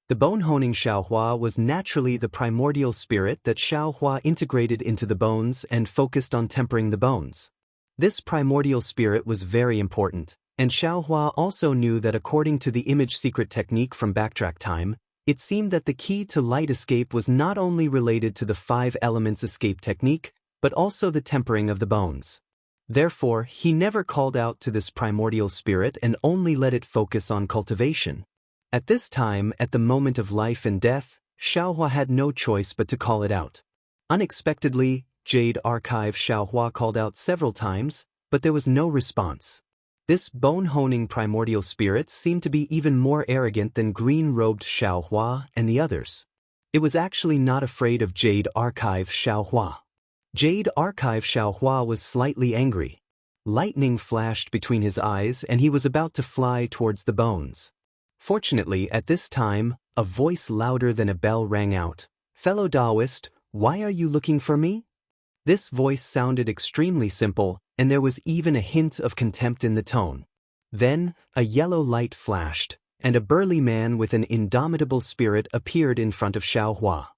The bone-honing Xiaohua was naturally the primordial spirit that Xiaohua integrated into the bones and focused on tempering the bones. This primordial spirit was very important, and Xiaohua also knew that according to the image secret technique from Backtrack Time, it seemed that the key to light escape was not only related to the 5 elements escape technique, but also the tempering of the bones. Therefore, he never called out to this primordial spirit and only let it focus on cultivation. At this time, at the moment of life and death, Xiaohua had no choice but to call it out. Unexpectedly, Jade Archive Xiaohua called out several times, but there was no response. This bone-honing primordial spirit seemed to be even more arrogant than green-robed Xiaohua and the others. It was actually not afraid of Jade Archive Xiaohua. Jade Archive Xiaohua was slightly angry. Lightning flashed between his eyes and he was about to fly towards the bones. Fortunately, at this time, a voice louder than a bell rang out, "Fellow Taoist, why are you looking for me?" This voice sounded extremely simple, and there was even a hint of contempt in the tone. Then, a yellow light flashed, and a burly man with an indomitable spirit appeared in front of Xiaohua.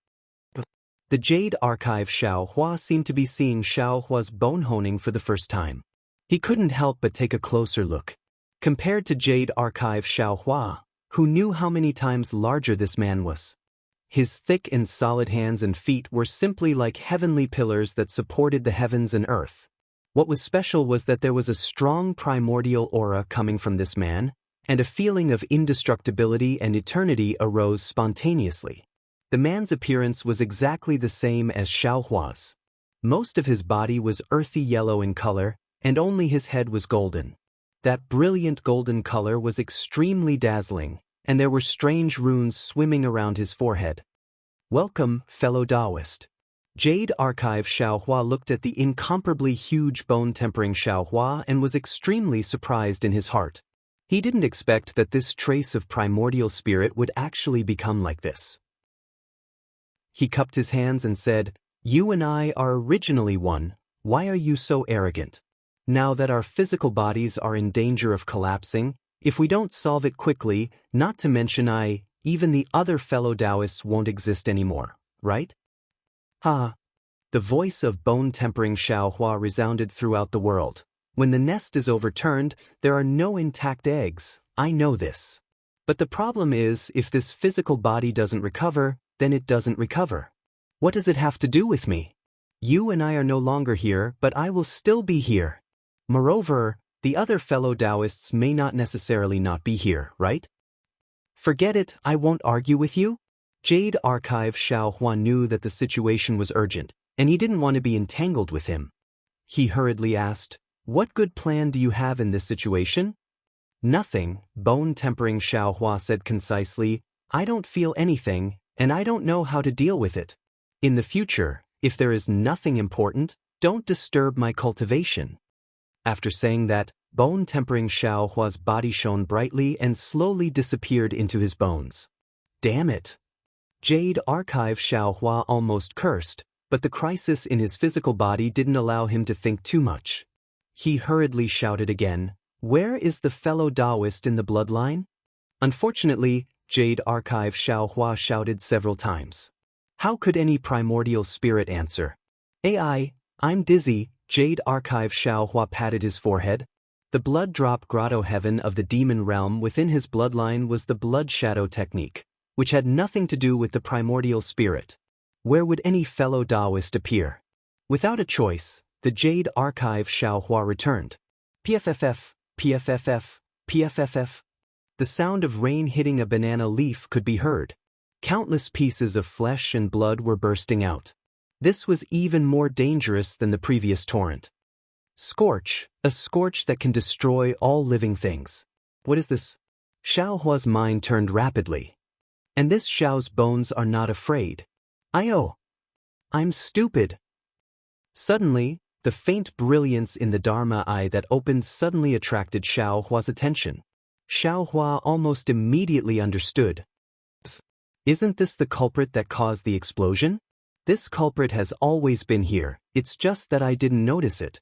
The Jade Archive Xiaohua seemed to be seeing Xiaohua's bone-honing for the first time. He couldn't help but take a closer look. Compared to Jade Archive Xiaohua, who knew how many times larger this man was. His thick and solid hands and feet were simply like heavenly pillars that supported the heavens and earth. What was special was that there was a strong primordial aura coming from this man, and a feeling of indestructibility and eternity arose spontaneously. The man's appearance was exactly the same as Xiaohua's. Most of his body was earthy yellow in color, and only his head was golden. That brilliant golden color was extremely dazzling, and there were strange runes swimming around his forehead. "Welcome, fellow Taoist." Jade Archive Xiaohua looked at the incomparably huge bone-tempering Xiaohua and was extremely surprised in his heart. He didn't expect that this trace of primordial spirit would actually become like this. He cupped his hands and said, "You and I are originally one. Why are you so arrogant?" Now that our physical bodies are in danger of collapsing, if we don't solve it quickly, not to mention even the other fellow Taoists won't exist anymore, right? Ha! The voice of bone-tempering Xiaohua resounded throughout the world. When the nest is overturned, there are no intact eggs, I know this. But the problem is, if this physical body doesn't recover, then it doesn't recover. What does it have to do with me? You and I are no longer here, but I will still be here. Moreover, the other fellow Taoists may not necessarily not be here, right? Forget it, I won't argue with you. Jade Archive Xiaohua knew that the situation was urgent, and he didn't want to be entangled with him. He hurriedly asked, "What good plan do you have in this situation?" "Nothing," bone-tempering Xiaohua said concisely. "I don't feel anything, and I don't know how to deal with it. In the future, if there is nothing important, don't disturb my cultivation." After saying that, bone-tempering Xiaohua's body shone brightly and slowly disappeared into his bones. Damn it! Jade Archive Xiaohua almost cursed, but the crisis in his physical body didn't allow him to think too much. He hurriedly shouted again, "Where is the fellow Taoist in the bloodline?" Unfortunately, Jade Archive Xiaohua shouted several times. How could any primordial spirit answer? I'm dizzy." Jade Archive Xiaohua patted his forehead. The blood drop grotto heaven of the demon realm within his bloodline was the blood shadow technique, which had nothing to do with the primordial spirit. Where would any fellow Taoist appear? Without a choice, the Jade Archive Xiaohua returned. PFFF, PFFF, PFFF. The sound of rain hitting a banana leaf could be heard. Countless pieces of flesh and blood were bursting out. This was even more dangerous than the previous torrent. Scorch, a scorch that can destroy all living things. What is this? Xiaohua's mind turned rapidly. And this Xiao's bones are not afraid. I'm stupid. Suddenly, the faint brilliance in the Dharma eye that opened suddenly attracted Xiaohua's attention. Xiaohua almost immediately understood. Isn't this the culprit that caused the explosion? This culprit has always been here, it's just that I didn't notice it.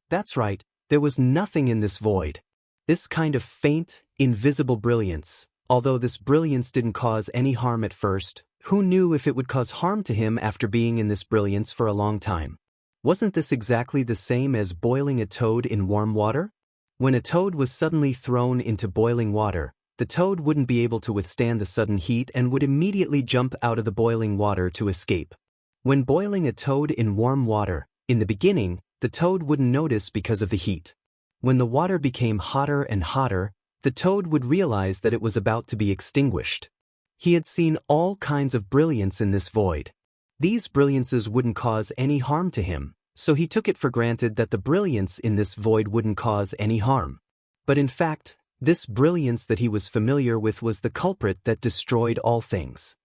That's right, there was nothing in this void. This kind of faint, invisible brilliance, although this brilliance didn't cause any harm at first, who knew if it would cause harm to him after being in this brilliance for a long time? Wasn't this exactly the same as boiling a toad in warm water? When a toad was suddenly thrown into boiling water, the toad wouldn't be able to withstand the sudden heat and would immediately jump out of the boiling water to escape. When boiling a toad in warm water, in the beginning, the toad wouldn't notice because of the heat. When the water became hotter and hotter, the toad would realize that it was about to be extinguished. He had seen all kinds of brilliance in this void. These brilliances wouldn't cause any harm to him, so he took it for granted that the brilliance in this void wouldn't cause any harm. But in fact, this brilliance that he was familiar with was the culprit that destroyed all things.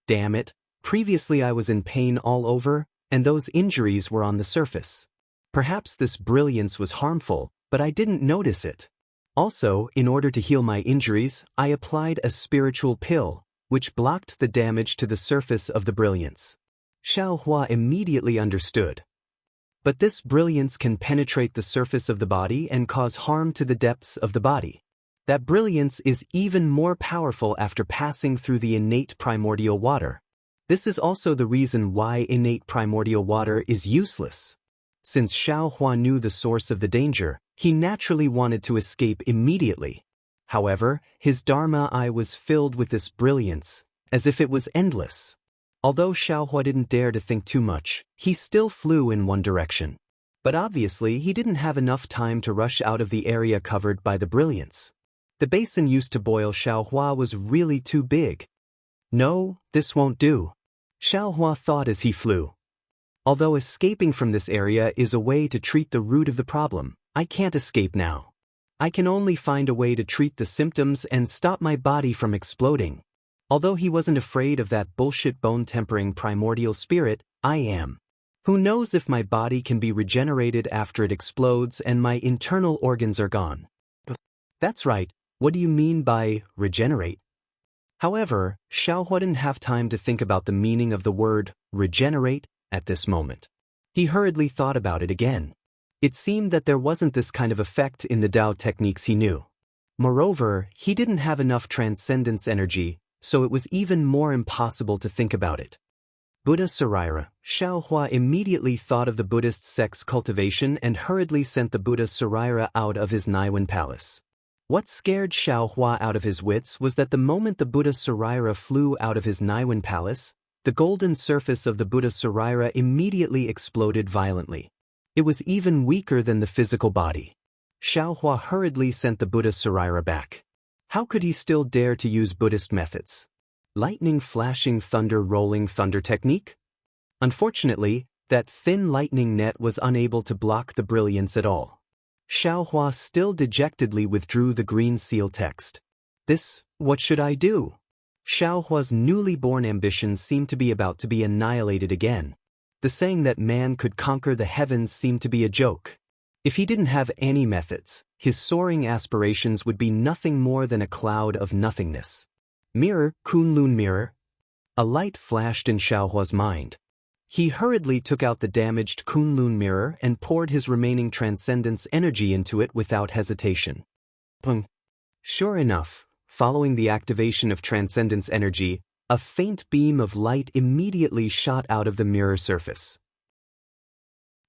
Damn it, previously I was in pain all over, and those injuries were on the surface. Perhaps this brilliance was harmful, but I didn't notice it. Also, in order to heal my injuries, I applied a spiritual pill, which blocked the damage to the surface of the brilliance. Xiaohua immediately understood. But this brilliance can penetrate the surface of the body and cause harm to the depths of the body. That brilliance is even more powerful after passing through the innate primordial water. This is also the reason why innate primordial water is useless. Since Xiaohua knew the source of the danger, he naturally wanted to escape immediately. However, his Dharma eye was filled with this brilliance, as if it was endless. Although Xiaohua didn't dare to think too much, he still flew in one direction. But obviously he didn't have enough time to rush out of the area covered by the brilliance. The basin used to boil Xiaohua was really too big. No, this won't do, Xiaohua thought as he flew. Although escaping from this area is a way to treat the root of the problem, I can't escape now. I can only find a way to treat the symptoms and stop my body from exploding. Although he wasn't afraid of that bullshit bone-tempering primordial spirit, I am. Who knows if my body can be regenerated after it explodes and my internal organs are gone? That's right. What do you mean by regenerate? However, Xiaohua didn't have time to think about the meaning of the word regenerate at this moment. He hurriedly thought about it again. It seemed that there wasn't this kind of effect in the Tao techniques he knew. Moreover, he didn't have enough transcendence energy, so it was even more impossible to think about it. Buddha Sarira. Xiaohua immediately thought of the Buddhist sect's cultivation and hurriedly sent the Buddha Sarira out of his Naiwan palace. What scared Xiaohua out of his wits was that the moment the Buddha Sarira flew out of his Naiwan palace, the golden surface of the Buddha Sarira immediately exploded violently. It was even weaker than the physical body. Xiaohua hurriedly sent the Buddha Sarira back. How could he still dare to use Buddhist methods? Lightning flashing thunder rolling thunder technique? Unfortunately, that thin lightning net was unable to block the brilliance at all. Xiaohua still dejectedly withdrew the green seal text. What should I do? Xiaohua's newly born ambitions seemed to be about to be annihilated again. The saying that man could conquer the heavens seemed to be a joke. If he didn't have any methods, his soaring aspirations would be nothing more than a cloud of nothingness. Mirror, Kunlun mirror. A light flashed in Xiaohua's mind. He hurriedly took out the damaged Kunlun mirror and poured his remaining transcendence energy into it without hesitation. Pung. Sure enough, following the activation of transcendence energy, a faint beam of light immediately shot out of the mirror surface.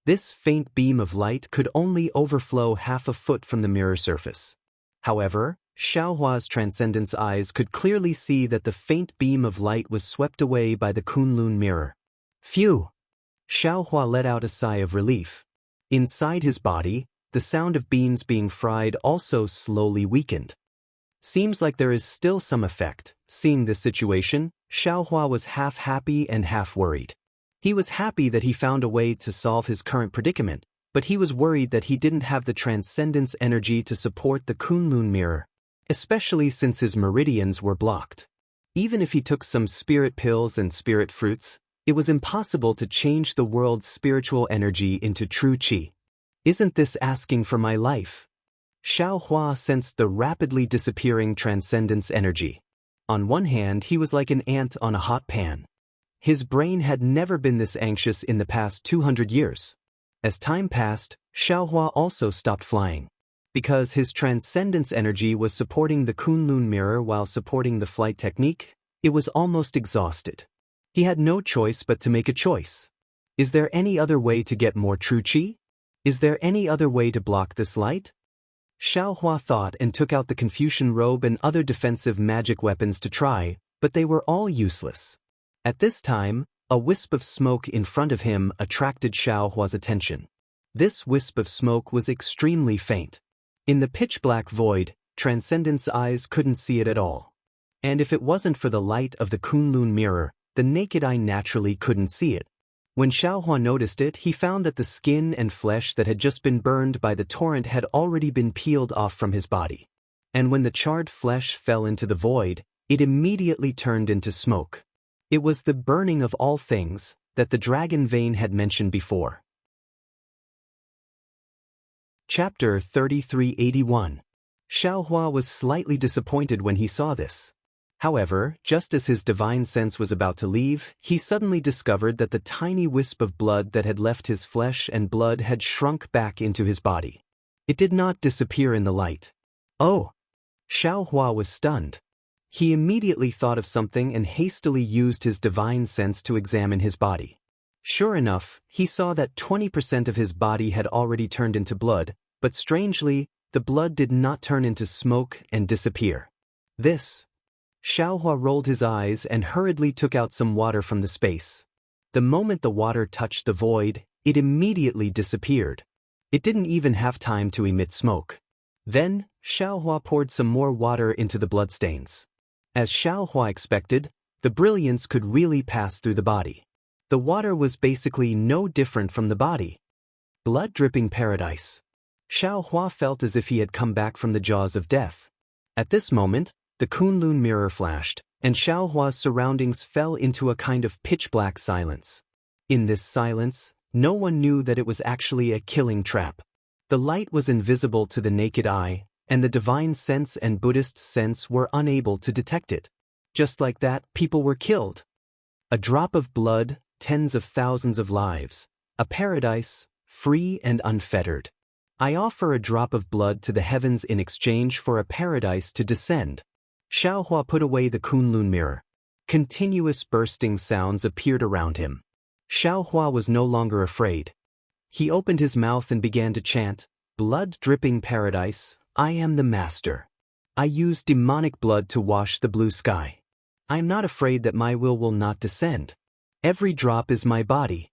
This faint beam of light could only overflow half a foot from the mirror surface. However, Xiaohua's transcendence eyes could clearly see that the faint beam of light was swept away by the Kunlun mirror. Phew! Xiaohua let out a sigh of relief. Inside his body, the sound of beans being fried also slowly weakened. Seems like there is still some effect. Seeing this situation, Xiaohua was half happy and half worried. He was happy that he found a way to solve his current predicament, but he was worried that he didn't have the transcendence energy to support the Kunlun mirror, especially since his meridians were blocked. Even if he took some spirit pills and spirit fruits, it was impossible to change the world's spiritual energy into true qi. Isn't this asking for my life? Xiaohua sensed the rapidly disappearing transcendence energy. On one hand, he was like an ant on a hot pan. His brain had never been this anxious in the past 200 years. As time passed, Xiaohua also stopped flying. Because his transcendence energy was supporting the Kunlun mirror while supporting the flight technique, it was almost exhausted. He had no choice but to make a choice. Is there any other way to get more true qi? Is there any other way to block this light? Xiaohua thought and took out the Confucian robe and other defensive magic weapons to try, but they were all useless. At this time, a wisp of smoke in front of him attracted Xiaohua's attention. This wisp of smoke was extremely faint. In the pitch-black void, Transcendence eyes couldn't see it at all. And if it wasn't for the light of the Kunlun mirror, the naked eye naturally couldn't see it. When Xiaohua noticed it, he found that the skin and flesh that had just been burned by the torrent had already been peeled off from his body. And when the charred flesh fell into the void, it immediately turned into smoke. It was the burning of all things that the dragon vein had mentioned before. Chapter 3381. Xiaohua was slightly disappointed when he saw this. However, just as his divine sense was about to leave, he suddenly discovered that the tiny wisp of blood that had left his flesh and blood had shrunk back into his body. It did not disappear in the light. Oh! Xiaohua was stunned. He immediately thought of something and hastily used his divine sense to examine his body. Sure enough, he saw that 20% of his body had already turned into blood, but strangely, the blood did not turn into smoke and disappear. Xiaohua rolled his eyes and hurriedly took out some water from the space. The moment the water touched the void, it immediately disappeared. It didn't even have time to emit smoke. Then, Xiaohua poured some more water into the bloodstains. As Xiaohua expected, the brilliance could really pass through the body. The water was basically no different from the body. Blood-dripping paradise. Xiaohua felt as if he had come back from the jaws of death. At this moment, the Kunlun mirror flashed, and Xiaohua's surroundings fell into a kind of pitch-black silence. In this silence, no one knew that it was actually a killing trap. The light was invisible to the naked eye, and the divine sense and Buddhist sense were unable to detect it. Just like that, people were killed. A drop of blood, tens of thousands of lives. A paradise, free and unfettered. I offer a drop of blood to the heavens in exchange for a paradise to descend. Xiaohua put away the Kunlun mirror. Continuous bursting sounds appeared around him. Xiaohua was no longer afraid. He opened his mouth and began to chant, "Blood-dripping paradise, I am the master. I use demonic blood to wash the blue sky. I am not afraid that my will not descend. Every drop is my body."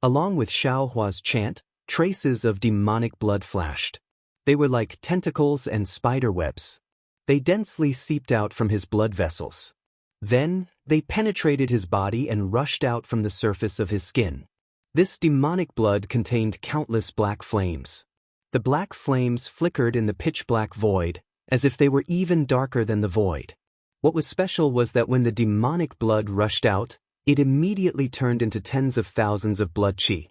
Along with Xiaohua's chant, traces of demonic blood flashed. They were like tentacles and spider webs. They densely seeped out from his blood vessels. Then, they penetrated his body and rushed out from the surface of his skin. This demonic blood contained countless black flames. The black flames flickered in the pitch-black void, as if they were even darker than the void. What was special was that when the demonic blood rushed out, it immediately turned into tens of thousands of blood qi.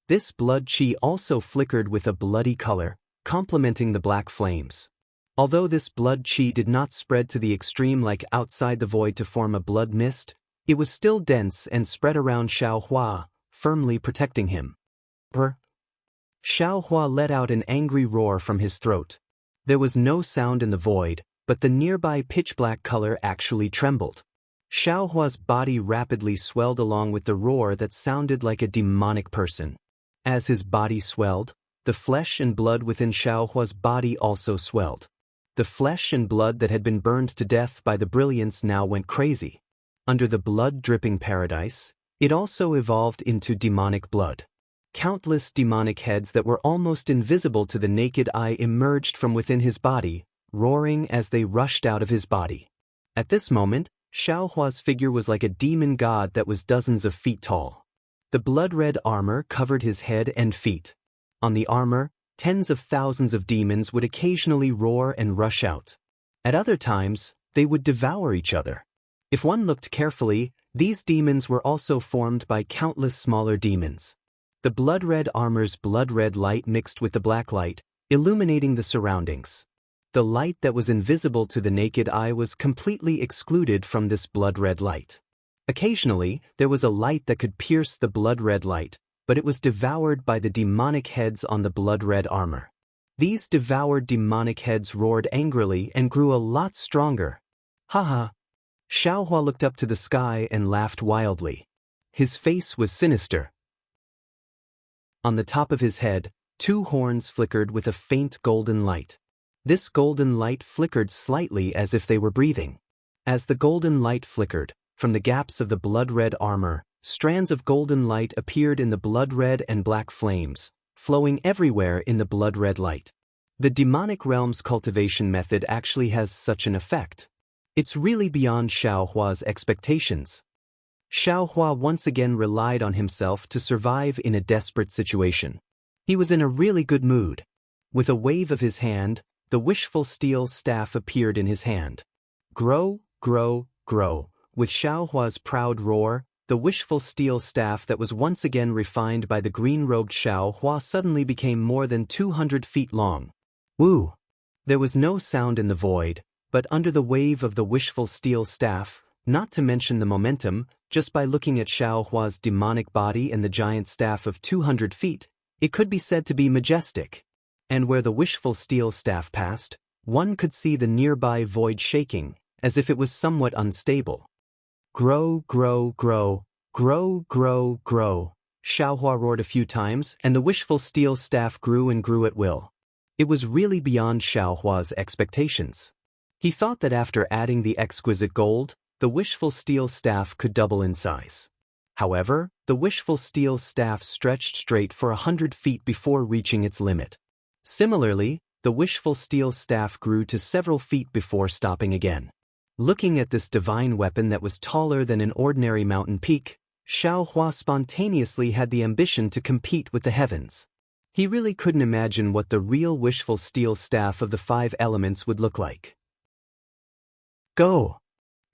This blood qi also flickered with a bloody color, complementing the black flames. Although this blood qi did not spread to the extreme like outside the void to form a blood mist, it was still dense and spread around Xiaohua, firmly protecting him. Brr. Xiaohua let out an angry roar from his throat. There was no sound in the void, but the nearby pitch-black color actually trembled. Xiaohua's body rapidly swelled along with the roar that sounded like a demonic person. As his body swelled, the flesh and blood within Xiaohua's body also swelled. The flesh and blood that had been burned to death by the brilliance now went crazy. Under the blood-dripping paradise, it also evolved into demonic blood. Countless demonic heads that were almost invisible to the naked eye emerged from within his body, roaring as they rushed out of his body. At this moment, Xiaohua's figure was like a demon god that was dozens of feet tall. The blood-red armor covered his head and feet. On the armor, tens of thousands of demons would occasionally roar and rush out. At other times, they would devour each other. If one looked carefully, these demons were also formed by countless smaller demons. The blood-red armor's blood-red light mixed with the black light, illuminating the surroundings. The light that was invisible to the naked eye was completely excluded from this blood-red light. Occasionally, there was a light that could pierce the blood-red light, but it was devoured by the demonic heads on the blood-red armor. These devoured demonic heads roared angrily and grew a lot stronger. Haha! Xiaohua looked up to the sky and laughed wildly. His face was sinister. On the top of his head, two horns flickered with a faint golden light. This golden light flickered slightly as if they were breathing. As the golden light flickered, from the gaps of the blood-red armor, strands of golden light appeared in the blood-red and black flames, flowing everywhere in the blood-red light. The demonic realm's cultivation method actually has such an effect. It's really beyond Xiaohua's expectations. Xiaohua once again relied on himself to survive in a desperate situation. He was in a really good mood. With a wave of his hand, the wishful steel staff appeared in his hand. Grow, grow, grow. With Xiaohua's proud roar, the wishful steel staff that was once again refined by the green-robed Xiaohua suddenly became more than 200 feet long. Woo! There was no sound in the void, but under the wave of the wishful steel staff, not to mention the momentum, just by looking at Xiaohua's demonic body and the giant staff of 200 feet, it could be said to be majestic. And where the wishful steel staff passed, one could see the nearby void shaking, as if it was somewhat unstable. Grow, grow, grow, grow, grow, grow. Xiaohua roared a few times, and the wishful steel staff grew and grew at will. It was really beyond Xiaohua's expectations. He thought that after adding the exquisite gold, the wishful steel staff could double in size. However, the wishful steel staff stretched straight for 100 feet before reaching its limit. Similarly, the wishful steel staff grew to several feet before stopping again. Looking at this divine weapon that was taller than an ordinary mountain peak, Xiaohua spontaneously had the ambition to compete with the heavens. He really couldn't imagine what the real wishful steel staff of the 5 elements would look like. Go!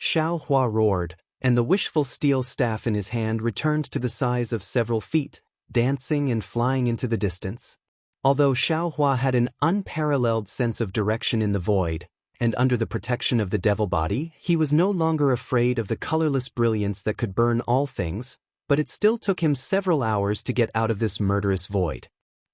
Xiaohua roared, and the wishful steel staff in his hand returned to the size of several feet, dancing and flying into the distance. Although Xiaohua had an unparalleled sense of direction in the void, and under the protection of the devil body, he was no longer afraid of the colorless brilliance that could burn all things, but it still took him several hours to get out of this murderous void.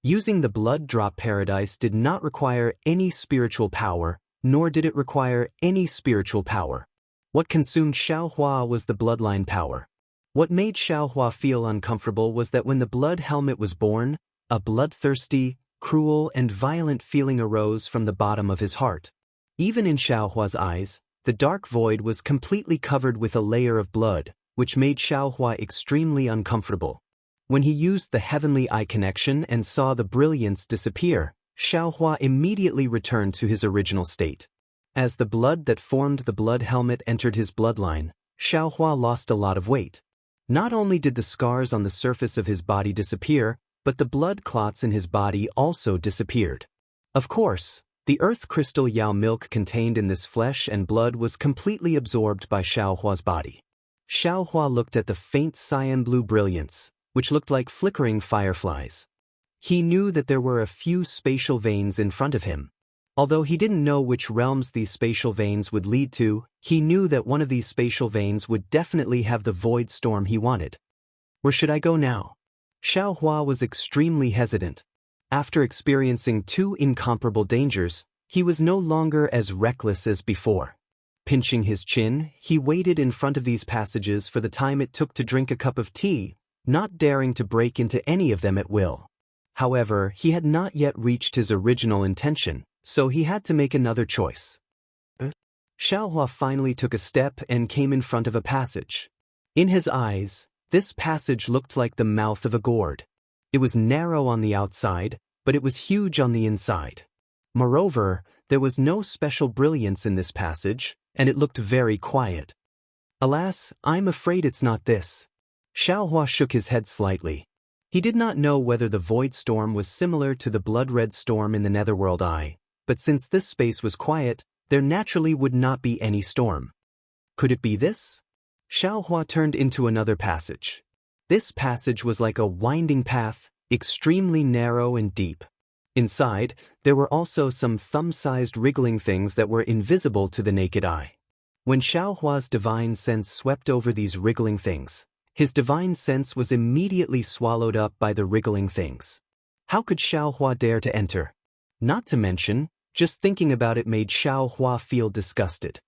Using the blood drop paradise did not require any spiritual power, nor did it require any spiritual power. What consumed Xiaohua was the bloodline power. What made Xiaohua feel uncomfortable was that when the blood helmet was born, a bloodthirsty, cruel and violent feeling arose from the bottom of his heart. Even in Xiaohua's eyes, the dark void was completely covered with a layer of blood, which made Xiaohua extremely uncomfortable. When he used the heavenly eye connection and saw the brilliance disappear, Xiaohua immediately returned to his original state. As the blood that formed the blood helmet entered his bloodline, Xiaohua lost a lot of weight. Not only did the scars on the surface of his body disappear, but the blood clots in his body also disappeared. Of course, the earth crystal Yao milk contained in this flesh and blood was completely absorbed by Xiaohua's body. Xiaohua looked at the faint cyan-blue brilliance, which looked like flickering fireflies. He knew that there were a few spatial veins in front of him. Although he didn't know which realms these spatial veins would lead to, he knew that one of these spatial veins would definitely have the void storm he wanted. Where should I go now? Xiaohua was extremely hesitant. After experiencing two incomparable dangers, he was no longer as reckless as before. Pinching his chin, he waited in front of these passages for the time it took to drink a cup of tea, not daring to break into any of them at will. However, he had not yet reached his original intention, so he had to make another choice. Xiaohua finally took a step and came in front of a passage. In his eyes, this passage looked like the mouth of a gourd. It was narrow on the outside, but it was huge on the inside. Moreover, there was no special brilliance in this passage, and it looked very quiet. Alas, I'm afraid it's not this. Xiaohua shook his head slightly. He did not know whether the void storm was similar to the blood-red storm in the Netherworld Eye, but since this space was quiet, there naturally would not be any storm. Could it be this? Xiaohua turned into another passage. This passage was like a winding path, extremely narrow and deep. Inside, there were also some thumb-sized wriggling things that were invisible to the naked eye. When Xiaohua's divine sense swept over these wriggling things, his divine sense was immediately swallowed up by the wriggling things. How could Xiaohua dare to enter? Not to mention, just thinking about it made Xiaohua feel disgusted.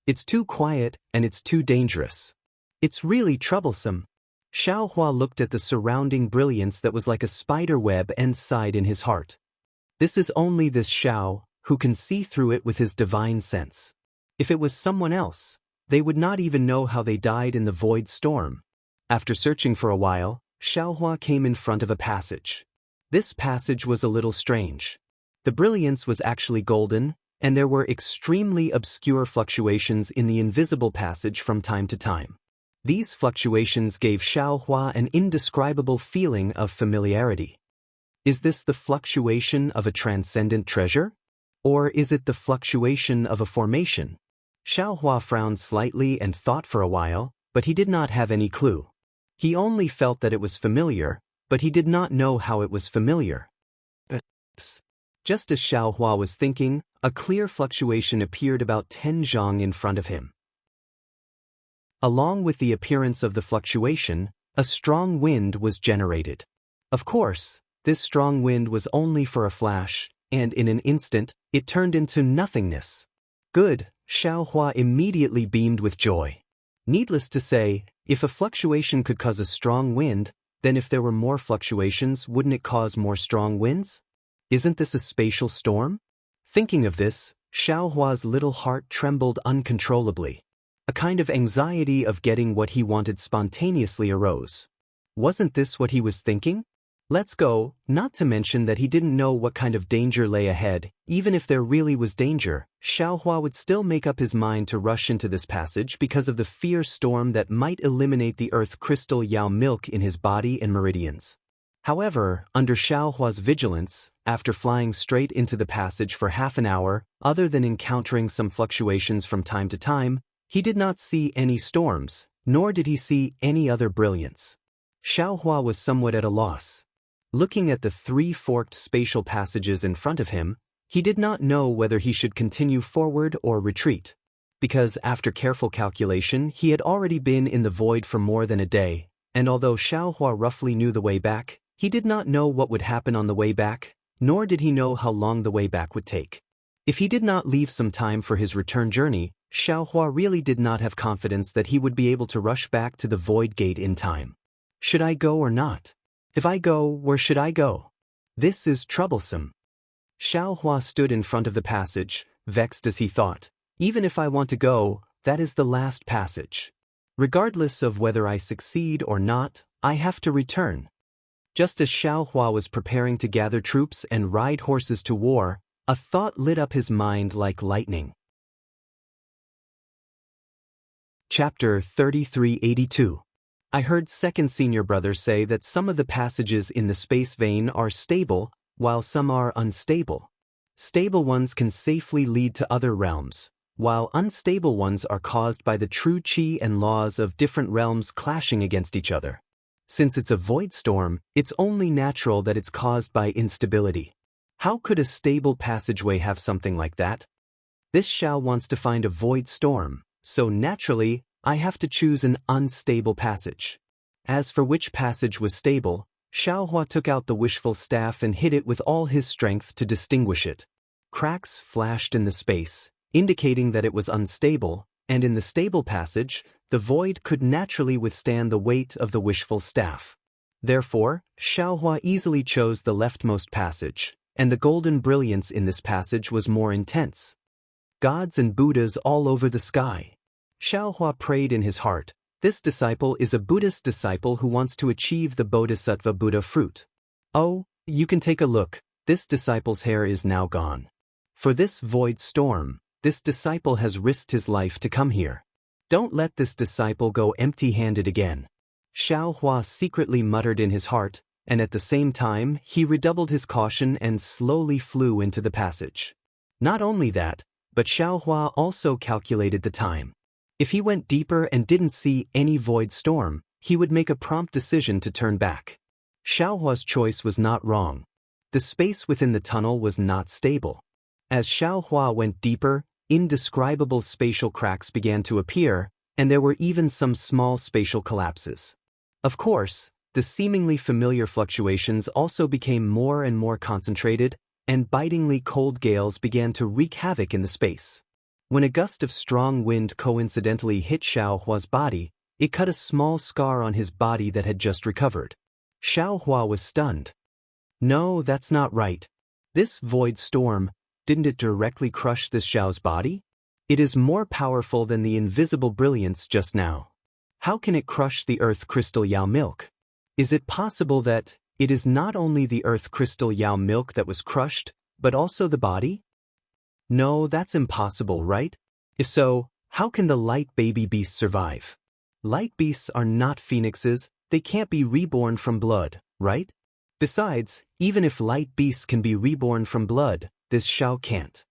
It's too quiet and it's too dangerous. It's really troublesome. Xiaohua looked at the surrounding brilliance that was like a spider web and sighed in his heart. This is only this Xiao, who can see through it with his divine sense. If it was someone else, they would not even know how they died in the void storm. After searching for a while, Xiaohua came in front of a passage. This passage was a little strange. The brilliance was actually golden, and there were extremely obscure fluctuations in the invisible passage from time to time. These fluctuations gave Xiaohua an indescribable feeling of familiarity. Is this the fluctuation of a transcendent treasure? Or is it the fluctuation of a formation? Xiaohua frowned slightly and thought for a while, but he did not have any clue. He only felt that it was familiar, but he did not know how it was familiar. Just as Xiaohua was thinking, a clear fluctuation appeared about 10 zhang in front of him. Along with the appearance of the fluctuation, a strong wind was generated. Of course, this strong wind was only for a flash, and in an instant, it turned into nothingness. Good, Xiaohua immediately beamed with joy. Needless to say, if a fluctuation could cause a strong wind, then if there were more fluctuations, wouldn't it cause more strong winds? Isn't this a spatial storm? Thinking of this, Xiaohua's little heart trembled uncontrollably. A kind of anxiety of getting what he wanted spontaneously arose. Wasn't this what he was thinking? Let's go, not to mention that he didn't know what kind of danger lay ahead. Even if there really was danger, Xiaohua would still make up his mind to rush into this passage because of the fierce storm that might eliminate the earth crystal Yao milk in his body and meridians. However, under Xiaohua's vigilance, after flying straight into the passage for half an hour, other than encountering some fluctuations from time to time, he did not see any storms, nor did he see any other brilliance. Xiaohua was somewhat at a loss. Looking at the three forked spatial passages in front of him, he did not know whether he should continue forward or retreat. Because after careful calculation, he had already been in the void for more than a day, and although Xiaohua roughly knew the way back, He did not know what would happen on the way back, nor did he know how long the way back would take. If he did not leave some time for his return journey, Xiaohua really did not have confidence that he would be able to rush back to the Void Gate in time. Should I go or not? If I go, where should I go? This is troublesome. Xiaohua stood in front of the passage, vexed as he thought. Even if I want to go, that is the last passage. Regardless of whether I succeed or not, I have to return. Just as Xiaohua was preparing to gather troops and ride horses to war, a thought lit up his mind like lightning. Chapter 3382. I heard second senior brother say that some of the passages in the space vein are stable, while some are unstable. Stable ones can safely lead to other realms, while unstable ones are caused by the true qi and laws of different realms clashing against each other. Since it's a void storm, it's only natural that it's caused by instability. How could a stable passageway have something like that? This Xiao wants to find a void storm, so naturally, I have to choose an unstable passage. As for which passage was stable, Xiaohua took out the wishful staff and hit it with all his strength to distinguish it. Cracks flashed in the space, indicating that it was unstable, and in the stable passage, the void could naturally withstand the weight of the wishful staff. Therefore, Xiaohua easily chose the leftmost passage, and the golden brilliance in this passage was more intense. Gods and Buddhas all over the sky. Xiaohua prayed in his heart, this disciple is a Buddhist disciple who wants to achieve the Bodhisattva Buddha fruit. Oh, you can take a look, this disciple's hair is now gone. For this void storm, this disciple has risked his life to come here. Don't let this disciple go empty-handed again. Xiaohua secretly muttered in his heart, and at the same time he redoubled his caution and slowly flew into the passage. Not only that, but Xiaohua also calculated the time. If he went deeper and didn't see any void storm, he would make a prompt decision to turn back. Xiaohua's choice was not wrong. The space within the tunnel was not stable. As Xiaohua went deeper, indescribable spatial cracks began to appear, and there were even some small spatial collapses. Of course, the seemingly familiar fluctuations also became more and more concentrated, and bitingly cold gales began to wreak havoc in the space. When a gust of strong wind coincidentally hit Xiaohua's body, it cut a small scar on his body that had just recovered. Xiaohua was stunned. No, that's not right. This void storm, didn't it directly crush this Xiao's body? It is more powerful than the invisible brilliance just now. How can it crush the earth crystal Yao milk? Is it possible that it is not only the earth crystal Yao milk that was crushed, but also the body? No, that's impossible, right? If so, how can the light baby beasts survive? Light beasts are not phoenixes, they can't be reborn from blood, right? Besides, even if light beasts can be reborn from blood, this Xiao can't.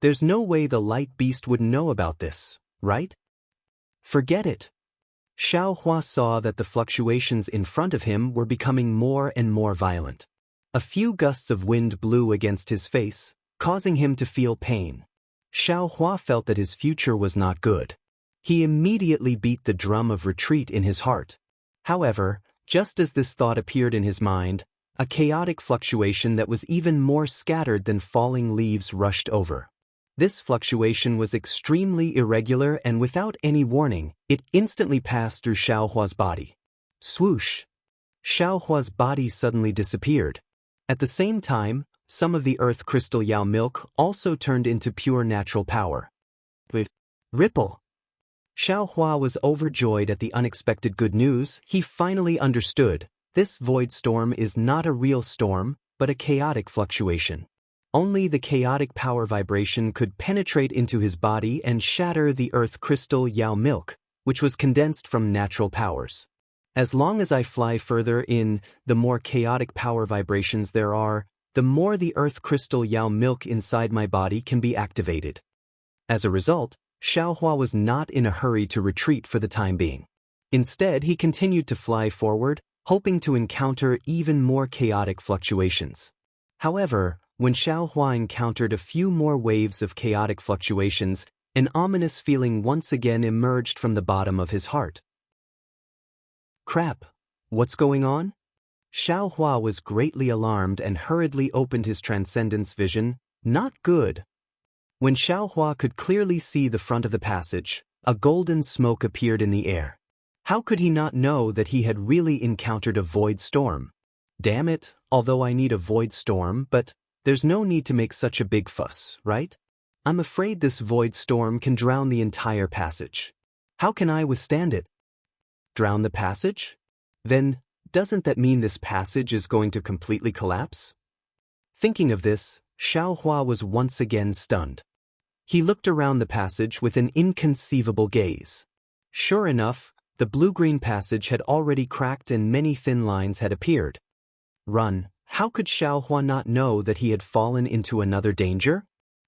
There's no way the light beast would know about this, right? Forget it. Xiaohua saw that the fluctuations in front of him were becoming more and more violent. A few gusts of wind blew against his face, causing him to feel pain. Xiaohua felt that his future was not good. He immediately beat the drum of retreat in his heart. However, just as this thought appeared in his mind, a chaotic fluctuation that was even more scattered than falling leaves rushed over. This fluctuation was extremely irregular and without any warning, it instantly passed through Xiaohua's body. Swoosh! Xiaohua's body suddenly disappeared. At the same time, some of the earth crystal Yao milk also turned into pure natural power. With ripple! Xiaohua was overjoyed at the unexpected good news. He finally understood. This void storm is not a real storm, but a chaotic fluctuation. Only the chaotic power vibration could penetrate into his body and shatter the earth crystal Yao milk, which was condensed from natural powers. As long as I fly further in, the more chaotic power vibrations there are, the more the earth crystal Yao milk inside my body can be activated. As a result, Xiaohua was not in a hurry to retreat for the time being. Instead, he continued to fly forward, hoping to encounter even more chaotic fluctuations. However, when Xiaohua encountered a few more waves of chaotic fluctuations, an ominous feeling once again emerged from the bottom of his heart. Crap! What's going on? Xiao Hua was greatly alarmed and hurriedly opened his transcendence vision. Not good. When Xiao Hua could clearly see the front of the passage, a golden smoke appeared in the air. How could he not know that he had really encountered a void storm? Damn it, although I need a void storm, but there's no need to make such a big fuss, right? I'm afraid this void storm can drown the entire passage. How can I withstand it? Drown the passage? Then, doesn't that mean this passage is going to completely collapse? Thinking of this, Xiao Hua was once again stunned. He looked around the passage with an inconceivable gaze. Sure enough, the blue-green passage had already cracked and many thin lines had appeared. Run! How could Xiao Hua not know that he had fallen into another danger?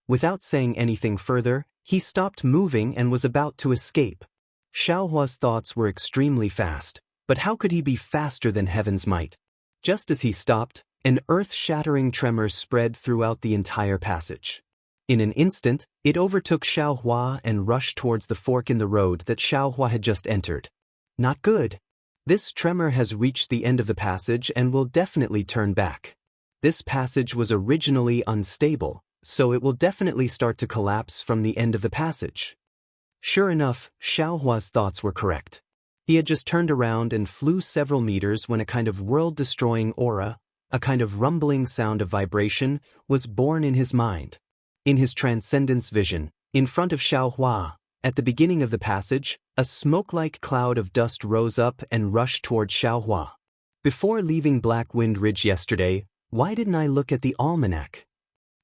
Without saying anything further, he stopped moving and was about to escape. Xiao Hua's thoughts were extremely fast, but how could he be faster than heaven's might? Just as he stopped, an earth-shattering tremor spread throughout the entire passage. In an instant, it overtook Xiao Hua and rushed towards the fork in the road that Xiao Hua had just entered. Not good. This tremor has reached the end of the passage and will definitely turn back. This passage was originally unstable, so it will definitely start to collapse from the end of the passage. Sure enough, Xiao Hua's thoughts were correct. He had just turned around and flew several meters when a kind of world-destroying aura, a kind of rumbling sound of vibration, was born in his mind. In his transcendence vision, in front of Xiao Hua, at the beginning of the passage, a smoke-like cloud of dust rose up and rushed toward Xiao Hua. Before leaving Black Wind Ridge yesterday, why didn't I look at the almanac?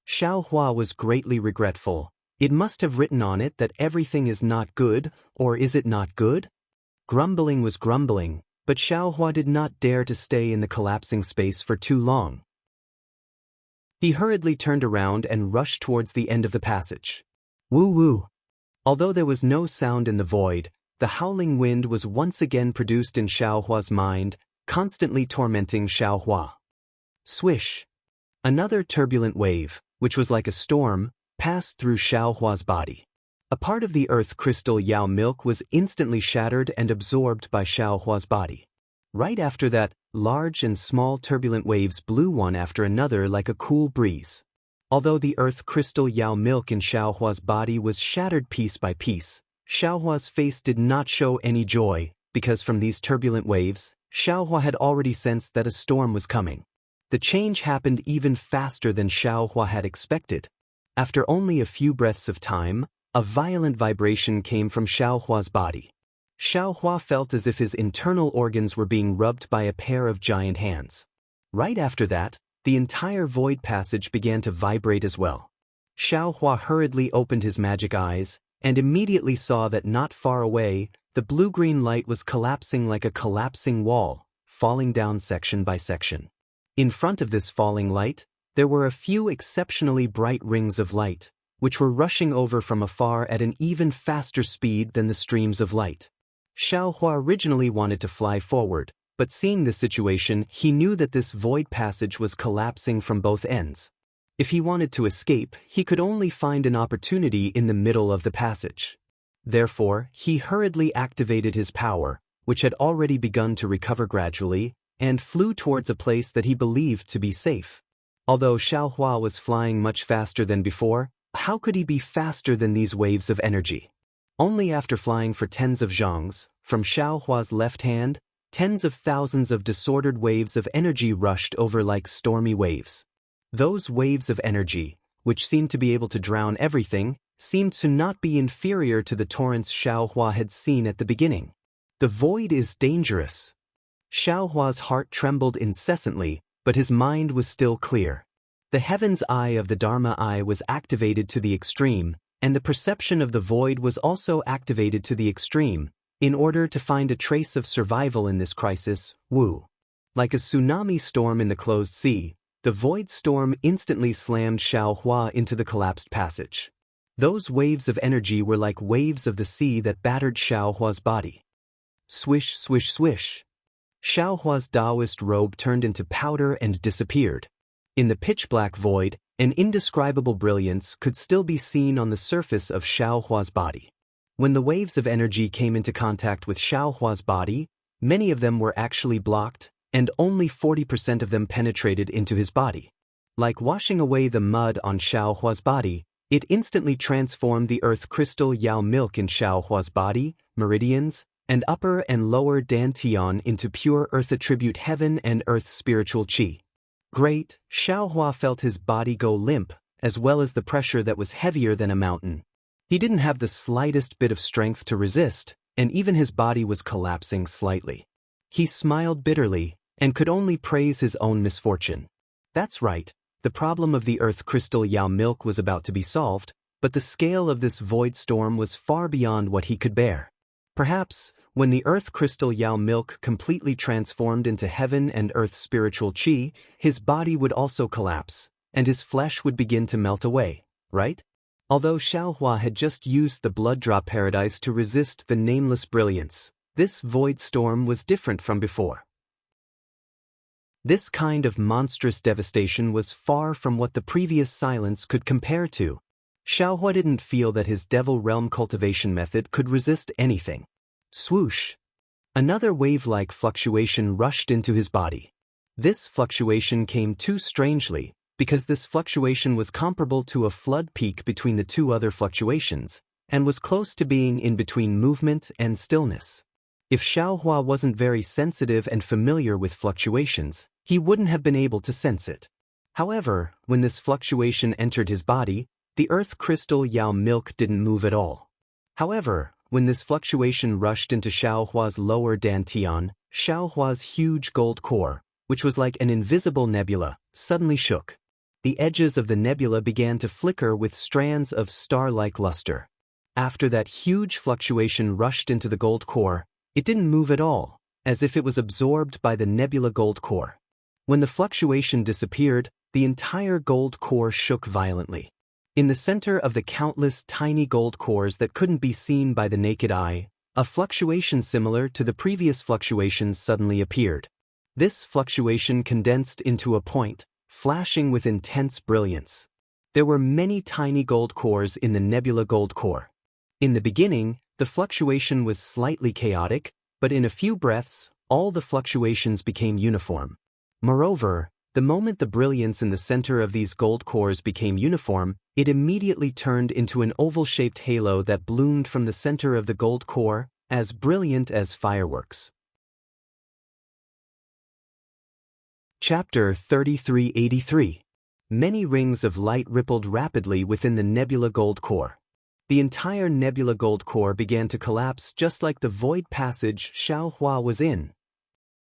Xiao Hua was greatly regretful. It must have written on it that everything is not good, or is it not good? Grumbling was grumbling, but Xiao Hua did not dare to stay in the collapsing space for too long. He hurriedly turned around and rushed towards the end of the passage. Woo-woo! Although there was no sound in the void, the howling wind was once again produced in Xiao Hua's mind, constantly tormenting Xiao Hua. Swish! Another turbulent wave, which was like a storm, passed through Xiao Hua's body. A part of the earth crystal Yao milk was instantly shattered and absorbed by Xiao Hua's body. Right after that, large and small turbulent waves blew one after another like a cool breeze. Although the earth crystal Yao milk in Xiao Hua's body was shattered piece by piece, Xiao Hua's face did not show any joy, because from these turbulent waves, Xiao Hua had already sensed that a storm was coming. The change happened even faster than Xiao Hua had expected. After only a few breaths of time, a violent vibration came from Xiao Hua's body. Xiao Hua felt as if his internal organs were being rubbed by a pair of giant hands. Right after that, the entire void passage began to vibrate as well. Xiao Hua hurriedly opened his magic eyes, and immediately saw that not far away, the blue-green light was collapsing like a collapsing wall, falling down section by section. In front of this falling light, there were a few exceptionally bright rings of light, which were rushing over from afar at an even faster speed than the streams of light. Xiao Hua originally wanted to fly forward, but seeing the situation, he knew that this void passage was collapsing from both ends. If he wanted to escape, he could only find an opportunity in the middle of the passage. Therefore, he hurriedly activated his power, which had already begun to recover gradually, and flew towards a place that he believed to be safe. Although Xiao Hua was flying much faster than before, how could he be faster than these waves of energy? Only after flying for tens of zhongs, from Xiao Hua's left hand, tens of thousands of disordered waves of energy rushed over like stormy waves. Those waves of energy, which seemed to be able to drown everything, seemed to not be inferior to the torrents Xiao Hua had seen at the beginning. The void is dangerous. Xiao Hua's heart trembled incessantly, but his mind was still clear. The heaven's eye of the Dharma eye was activated to the extreme, and the perception of the void was also activated to the extreme, in order to find a trace of survival in this crisis. Woo! Like a tsunami storm in the closed sea, the void storm instantly slammed Xiao Hua into the collapsed passage. Those waves of energy were like waves of the sea that battered Xiao Hua's body. Swish, swish, swish. Xiao Hua's Taoist robe turned into powder and disappeared. In the pitch-black void, an indescribable brilliance could still be seen on the surface of Xiao Hua's body. When the waves of energy came into contact with Xiao Hua's body, many of them were actually blocked, and only 40% of them penetrated into his body. Like washing away the mud on Xiaohua's body, it instantly transformed the earth crystal Yao milk in Xiaohua's body, meridians, and upper and lower dantian into pure earth attribute heaven and earth spiritual qi. Great, Xiaohua felt his body go limp, as well as the pressure that was heavier than a mountain. He didn't have the slightest bit of strength to resist, and even his body was collapsing slightly. He smiled bitterly, and could only praise his own misfortune. That's right, the problem of the earth crystal Yao milk was about to be solved, but the scale of this void storm was far beyond what he could bear. Perhaps, when the earth crystal Yao milk completely transformed into heaven and earth spiritual qi, his body would also collapse, and his flesh would begin to melt away, right? Although Xiaohua had just used the blood drop paradise to resist the nameless brilliance, this void storm was different from before. This kind of monstrous devastation was far from what the previous silence could compare to. Xiaohua didn't feel that his devil realm cultivation method could resist anything. Swoosh! Another wave-like fluctuation rushed into his body. This fluctuation came too strangely, because this fluctuation was comparable to a flood peak between the two other fluctuations, and was close to being in between movement and stillness. If Xiaohua wasn't very sensitive and familiar with fluctuations, he wouldn't have been able to sense it. However, when this fluctuation entered his body, the earth crystal Yao milk didn't move at all. However, when this fluctuation rushed into Xiaohua's lower dantian, Xiaohua's huge gold core, which was like an invisible nebula, suddenly shook. The edges of the nebula began to flicker with strands of star-like luster. After that huge fluctuation rushed into the gold core, it didn't move at all, as if it was absorbed by the nebula gold core. When the fluctuation disappeared, the entire gold core shook violently. In the center of the countless tiny gold cores that couldn't be seen by the naked eye, a fluctuation similar to the previous fluctuations suddenly appeared. This fluctuation condensed into a point, flashing with intense brilliance. There were many tiny gold cores in the nebula gold core. In the beginning, the fluctuation was slightly chaotic, but in a few breaths, all the fluctuations became uniform. Moreover, the moment the brilliance in the center of these gold cores became uniform, it immediately turned into an oval-shaped halo that bloomed from the center of the gold core, as brilliant as fireworks. Chapter 3383. Many rings of light rippled rapidly within the nebula gold core. The entire nebula gold core began to collapse just like the void passage Xiaohua was in.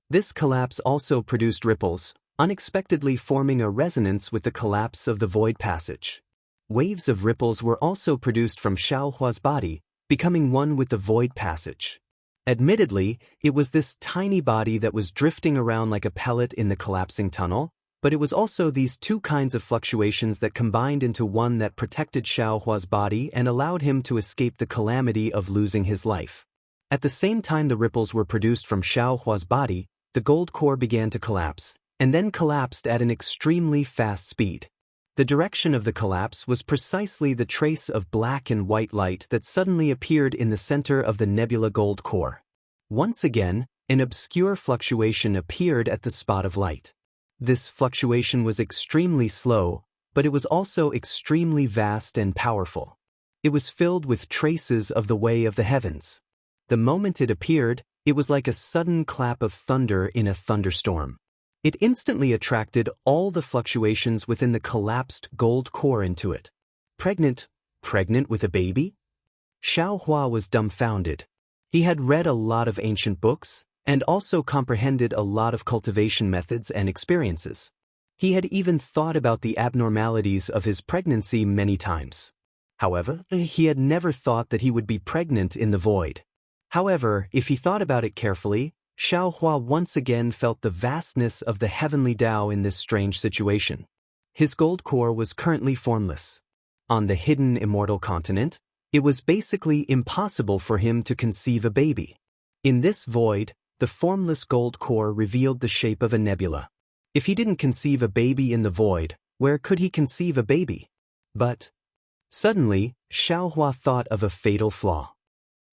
This collapse also produced ripples, unexpectedly forming a resonance with the collapse of the void passage. Waves of ripples were also produced from Xiaohua's body, becoming one with the void passage. Admittedly, it was this tiny body that was drifting around like a pellet in the collapsing tunnel, but it was also these two kinds of fluctuations that combined into one that protected Xiaohua's body and allowed him to escape the calamity of losing his life. At the same time the ripples were produced from Xiaohua's body, the gold core began to collapse, and then collapsed at an extremely fast speed. The direction of the collapse was precisely the trace of black and white light that suddenly appeared in the center of the nebula gold core. Once again, an obscure fluctuation appeared at the spot of light. This fluctuation was extremely slow, but it was also extremely vast and powerful. It was filled with traces of the way of the heavens. The moment it appeared, it was like a sudden clap of thunder in a thunderstorm. It instantly attracted all the fluctuations within the collapsed gold core into it. Pregnant with a baby? Xiaohua was dumbfounded. He had read a lot of ancient books, and also comprehended a lot of cultivation methods and experiences. He had even thought about the abnormalities of his pregnancy many times. However, he had never thought that he would be pregnant in the void. However, if he thought about it carefully, Xiaohua once again felt the vastness of the heavenly Tao in this strange situation. His gold core was currently formless. On the hidden immortal continent, it was basically impossible for him to conceive a baby. In this void, the formless gold core revealed the shape of a nebula. If he didn't conceive a baby in the void, where could he conceive a baby? But suddenly, Xiaohua thought of a fatal flaw.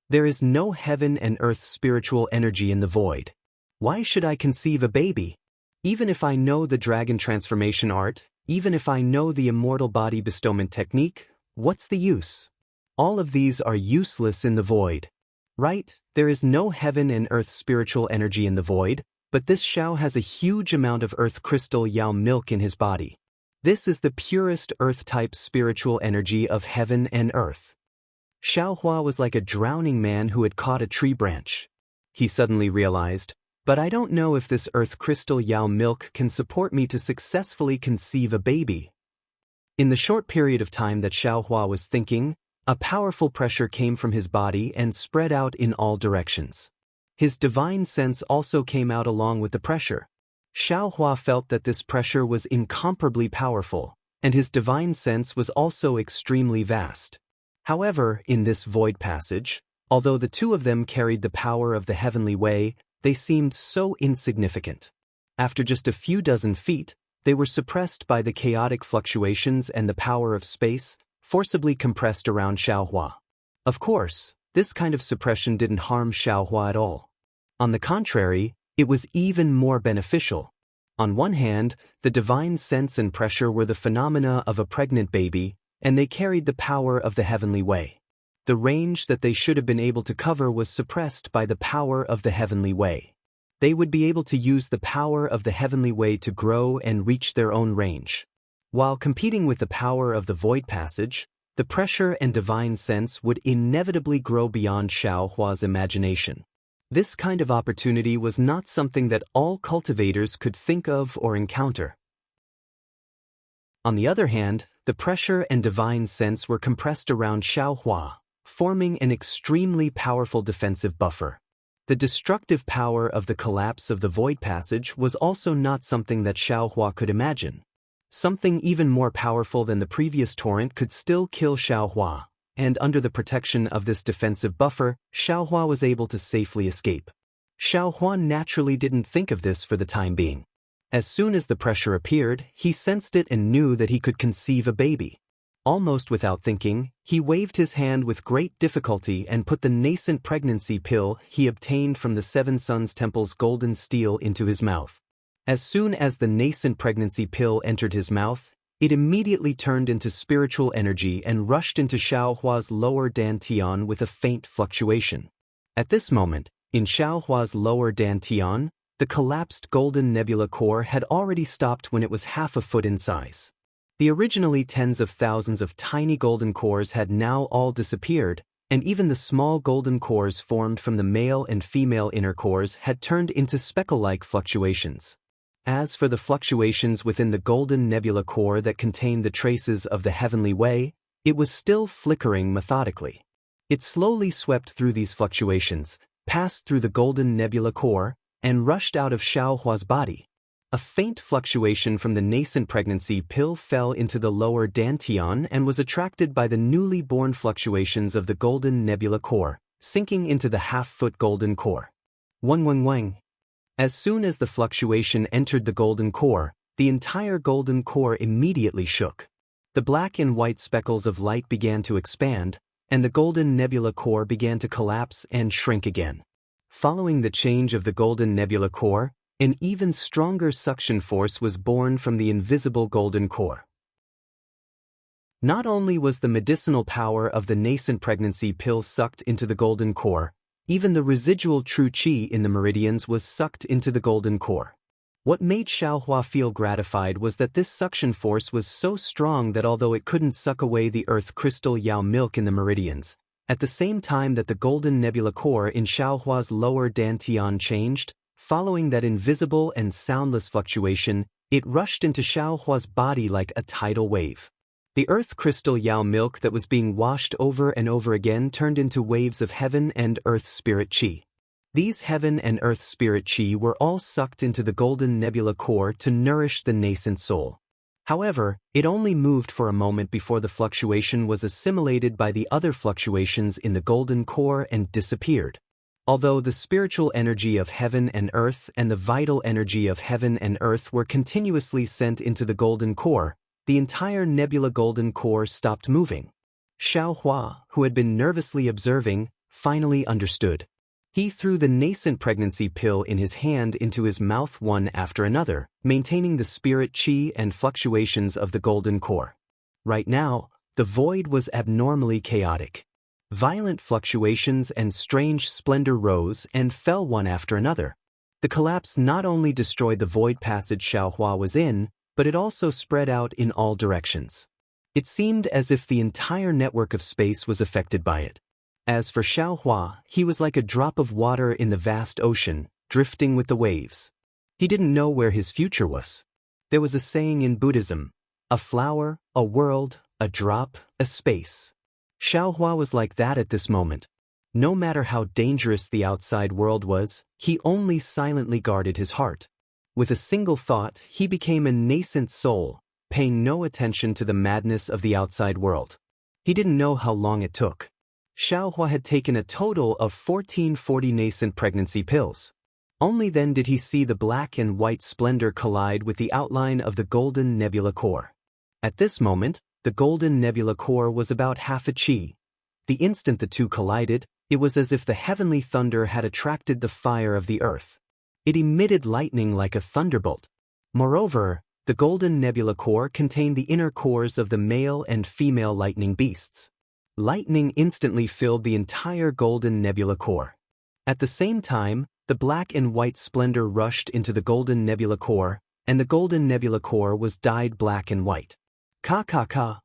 There is no heaven and earth spiritual energy in the void. Why should I conceive a baby? Even if I know the dragon transformation art, even if I know the immortal body bestowment technique, what's the use? All of these are useless in the void. Right? There is no heaven and earth spiritual energy in the void, but this Xiao has a huge amount of earth crystal Yao milk in his body. This is the purest earth-type spiritual energy of heaven and earth. Xiaohua was like a drowning man who had caught a tree branch. He suddenly realized, but I don't know if this earth crystal Yao milk can support me to successfully conceive a baby. In the short period of time that Xiaohua was thinking, a powerful pressure came from his body and spread out in all directions. His divine sense also came out along with the pressure. Xiaohua felt that this pressure was incomparably powerful, and his divine sense was also extremely vast. However, in this void passage, although the two of them carried the power of the heavenly way, they seemed so insignificant. After just a few dozen feet, they were suppressed by the chaotic fluctuations and the power of space, forcibly compressed around Xiaohua. Of course, this kind of suppression didn't harm Xiaohua at all. On the contrary, it was even more beneficial. On one hand, the divine sense and pressure were the phenomena of a pregnant baby, and they carried the power of the heavenly way. The range that they should have been able to cover was suppressed by the power of the heavenly way. They would be able to use the power of the heavenly way to grow and reach their own range. While competing with the power of the void passage, the pressure and divine sense would inevitably grow beyond Xiaohua's imagination. This kind of opportunity was not something that all cultivators could think of or encounter. On the other hand, the pressure and divine sense were compressed around Xiaohua, forming an extremely powerful defensive buffer. The destructive power of the collapse of the void passage was also not something that Xiaohua could imagine. Something even more powerful than the previous torrent could still kill Xiaohua, and under the protection of this defensive buffer, Xiaohua was able to safely escape. Xiaohua naturally didn't think of this for the time being. As soon as the pressure appeared, he sensed it and knew that he could conceive a baby. Almost without thinking, he waved his hand with great difficulty and put the nascent pregnancy pill he obtained from the Seven Suns Temple's golden steel into his mouth. As soon as the nascent pregnancy pill entered his mouth, it immediately turned into spiritual energy and rushed into Xiaohua's lower dantian with a faint fluctuation. At this moment, in Xiaohua's lower dantian, the collapsed golden nebula core had already stopped when it was half a foot in size. The originally tens of thousands of tiny golden cores had now all disappeared, and even the small golden cores formed from the male and female inner cores had turned into speckle-like fluctuations. As for the fluctuations within the golden nebula core that contained the traces of the heavenly way, it was still flickering methodically. It slowly swept through these fluctuations, passed through the golden nebula core, and rushed out of Xiaohua's body. A faint fluctuation from the nascent pregnancy pill fell into the lower dantian and was attracted by the newly born fluctuations of the golden nebula core, sinking into the half-foot golden core. Wang. As soon as the fluctuation entered the golden core, the entire golden core immediately shook. The black and white speckles of light began to expand, and the golden nebula core began to collapse and shrink again. Following the change of the golden nebula core, an even stronger suction force was born from the invisible golden core. Not only was the medicinal power of the nascent pregnancy pill sucked into the golden core, even the residual true qi in the meridians was sucked into the golden core. What made Xiaohua feel gratified was that this suction force was so strong that although it couldn't suck away the earth crystal Yao milk in the meridians, at the same time that the golden nebula core in Xiaohua's lower dantian changed, following that invisible and soundless fluctuation, it rushed into Xiaohua's body like a tidal wave. The earth crystal Yao milk that was being washed over and over again turned into waves of heaven and earth spirit qi. These heaven and earth spirit qi were all sucked into the golden nebula core to nourish the nascent soul. However, it only moved for a moment before the fluctuation was assimilated by the other fluctuations in the golden core and disappeared. Although the spiritual energy of heaven and earth and the vital energy of heaven and earth were continuously sent into the golden core, the entire nebula golden core stopped moving. Xiaohua, who had been nervously observing, finally understood. He threw the nascent pregnancy pill in his hand into his mouth one after another, maintaining the spirit chi and fluctuations of the golden core. Right now, the void was abnormally chaotic. Violent fluctuations and strange splendor rose and fell one after another. The collapse not only destroyed the void passage Xiaohua was in, but it also spread out in all directions. It seemed as if the entire network of space was affected by it. As for Xiaohua, he was like a drop of water in the vast ocean, drifting with the waves. He didn't know where his future was. There was a saying in Buddhism: a flower, a world, a drop, a space. Xiaohua was like that at this moment. No matter how dangerous the outside world was, he only silently guarded his heart. With a single thought, he became a nascent soul, paying no attention to the madness of the outside world. He didn't know how long it took. Xiaohua had taken a total of 1440 nascent pregnancy pills. Only then did he see the black and white splendor collide with the outline of the golden nebula core. At this moment, the golden nebula core was about half a chi. The instant the two collided, it was as if the heavenly thunder had attracted the fire of the earth. It emitted lightning like a thunderbolt. Moreover, the golden nebula core contained the inner cores of the male and female lightning beasts. Lightning instantly filled the entire golden nebula core. At the same time, the black and white splendor rushed into the golden nebula core, and the golden nebula core was dyed black and white. Ka.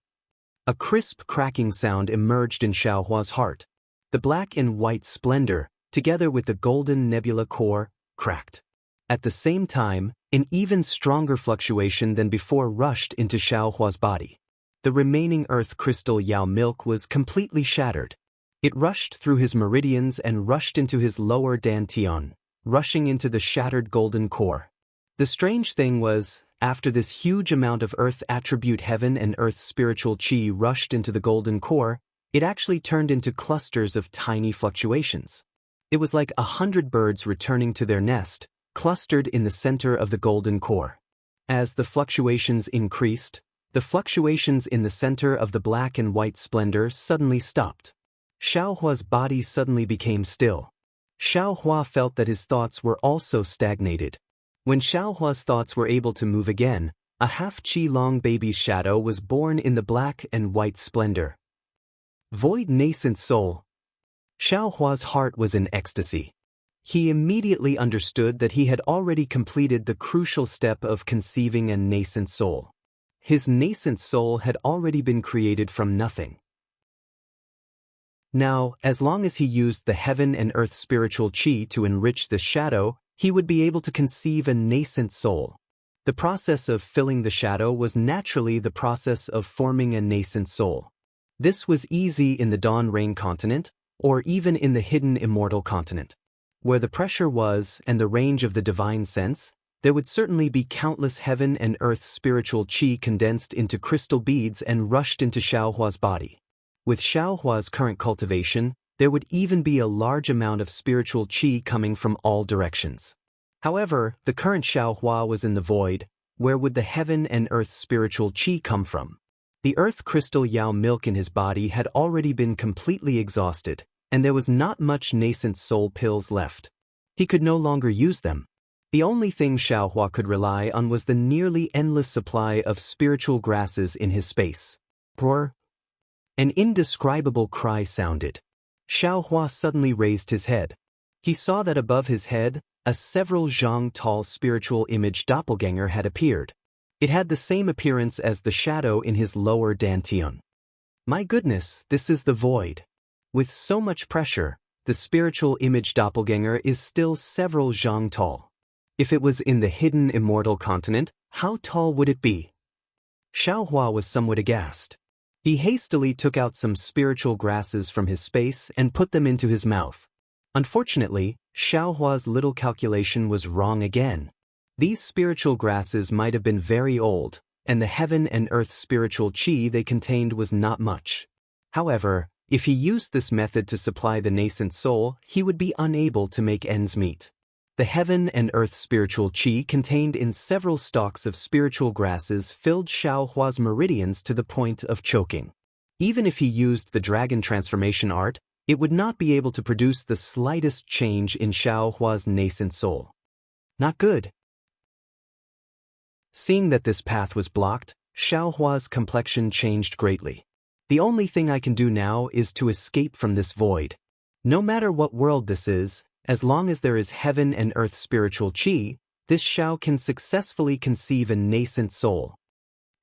A crisp cracking sound emerged in Xiaohua's heart. The black and white splendor, together with the golden nebula core, cracked. At the same time, an even stronger fluctuation than before rushed into Xiaohua's body. The remaining earth crystal Yao milk was completely shattered. It rushed through his meridians and rushed into his lower dantian, rushing into the shattered golden core. The strange thing was, after this huge amount of earth attribute heaven and earth spiritual chi rushed into the golden core, it actually turned into clusters of tiny fluctuations. It was like 100 birds returning to their nest, clustered in the center of the golden core. As the fluctuations increased, the fluctuations in the center of the black and white splendor suddenly stopped. Xiaohua's body suddenly became still. Xiaohua felt that his thoughts were also stagnated. When Xiaohua's thoughts were able to move again, a half-chi-long baby's shadow was born in the black and white splendor. Void nascent soul. Xiaohua's heart was in ecstasy. He immediately understood that he had already completed the crucial step of conceiving a nascent soul. His nascent soul had already been created from nothing. Now, as long as he used the heaven and earth spiritual chi to enrich the shadow, he would be able to conceive a nascent soul. The process of filling the shadow was naturally the process of forming a nascent soul. This was easy in the Dawn Rain continent, or even in the hidden immortal continent. Where the pressure was and the range of the divine sense, there would certainly be countless heaven and earth spiritual chi condensed into crystal beads and rushed into Xiaohua's body. With Xiaohua's current cultivation, there would even be a large amount of spiritual chi coming from all directions. However, the current Xiaohua was in the void. Where would the heaven and earth spiritual chi come from? The earth crystal Yao milk in his body had already been completely exhausted, and there was not much nascent soul pills left. He could no longer use them. The only thing Xiaohua could rely on was the nearly endless supply of spiritual grasses in his space. Brr! An indescribable cry sounded. Xiaohua suddenly raised his head. He saw that above his head, a several zhang tall spiritual image doppelganger had appeared. It had the same appearance as the shadow in his lower dantian. My goodness, this is the void. With so much pressure, the spiritual image doppelganger is still several zhang tall. If it was in the hidden immortal continent, how tall would it be? Xiaohua was somewhat aghast. He hastily took out some spiritual grasses from his space and put them into his mouth. Unfortunately, Xiaohua's little calculation was wrong again. These spiritual grasses might have been very old, and the heaven and earth spiritual chi they contained was not much. However, if he used this method to supply the nascent soul, he would be unable to make ends meet. The heaven and earth spiritual chi contained in several stalks of spiritual grasses filled Xiaohua's meridians to the point of choking. Even if he used the dragon transformation art, It would not be able to produce the slightest change in Xiaohua's nascent soul. Not good. Seeing that this path was blocked, Xiaohua's complexion changed greatly. The only thing I can do now is to escape from this void. No matter what world this is, as long as there is heaven and earth spiritual qi, this Xiao can successfully conceive a nascent soul.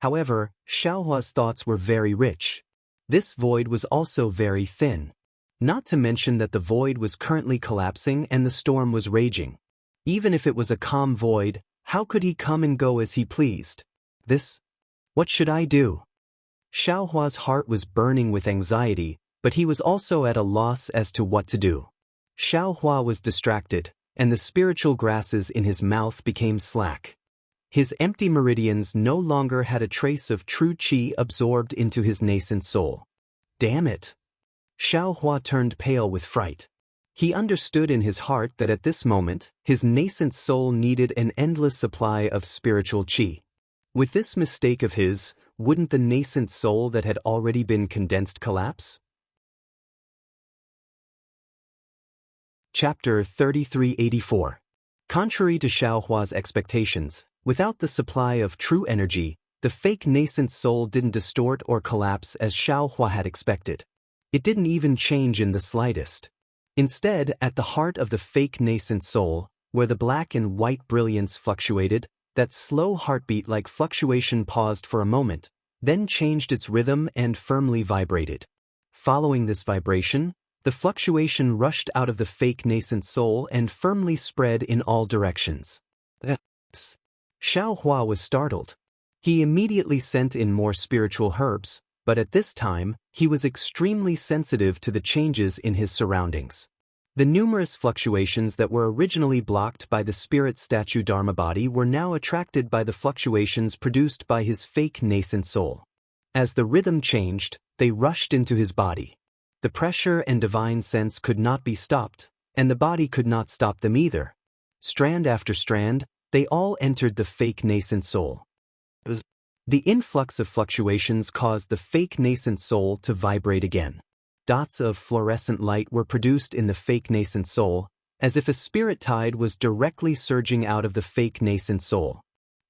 However, Xiaohua's thoughts were very rich. This void was also very thin. Not to mention that the void was currently collapsing and the storm was raging. Even if it was a calm void, how could he come and go as he pleased? What should I do? Xiaohua's heart was burning with anxiety, but he was also at a loss as to what to do. Xiaohua was distracted, and the spiritual grasses in his mouth became slack. His empty meridians no longer had a trace of true qi absorbed into his nascent soul. Damn it! Xiaohua turned pale with fright. He understood in his heart that at this moment, his nascent soul needed an endless supply of spiritual qi. With this mistake of his, wouldn't the nascent soul that had already been condensed collapse? Chapter 3384. Contrary to Xiaohua's expectations, without the supply of true energy, the fake nascent soul didn't distort or collapse as Xiaohua had expected. It didn't even change in the slightest. Instead, at the heart of the fake nascent soul, where the black and white brilliance fluctuated, that slow heartbeat-like fluctuation paused for a moment, then changed its rhythm and firmly vibrated. Following this vibration, the fluctuation rushed out of the fake nascent soul and firmly spread in all directions. Xiaohua was startled. He immediately sent in more spiritual herbs, but at this time, he was extremely sensitive to the changes in his surroundings. The numerous fluctuations that were originally blocked by the spirit statue Dharma body were now attracted by the fluctuations produced by his fake nascent soul. As the rhythm changed, they rushed into his body. The pressure and divine sense could not be stopped, and the body could not stop them either. Strand after strand, they all entered the fake nascent soul. The influx of fluctuations caused the fake nascent soul to vibrate again. Dots of fluorescent light were produced in the fake nascent soul, as if a spirit tide was directly surging out of the fake nascent soul.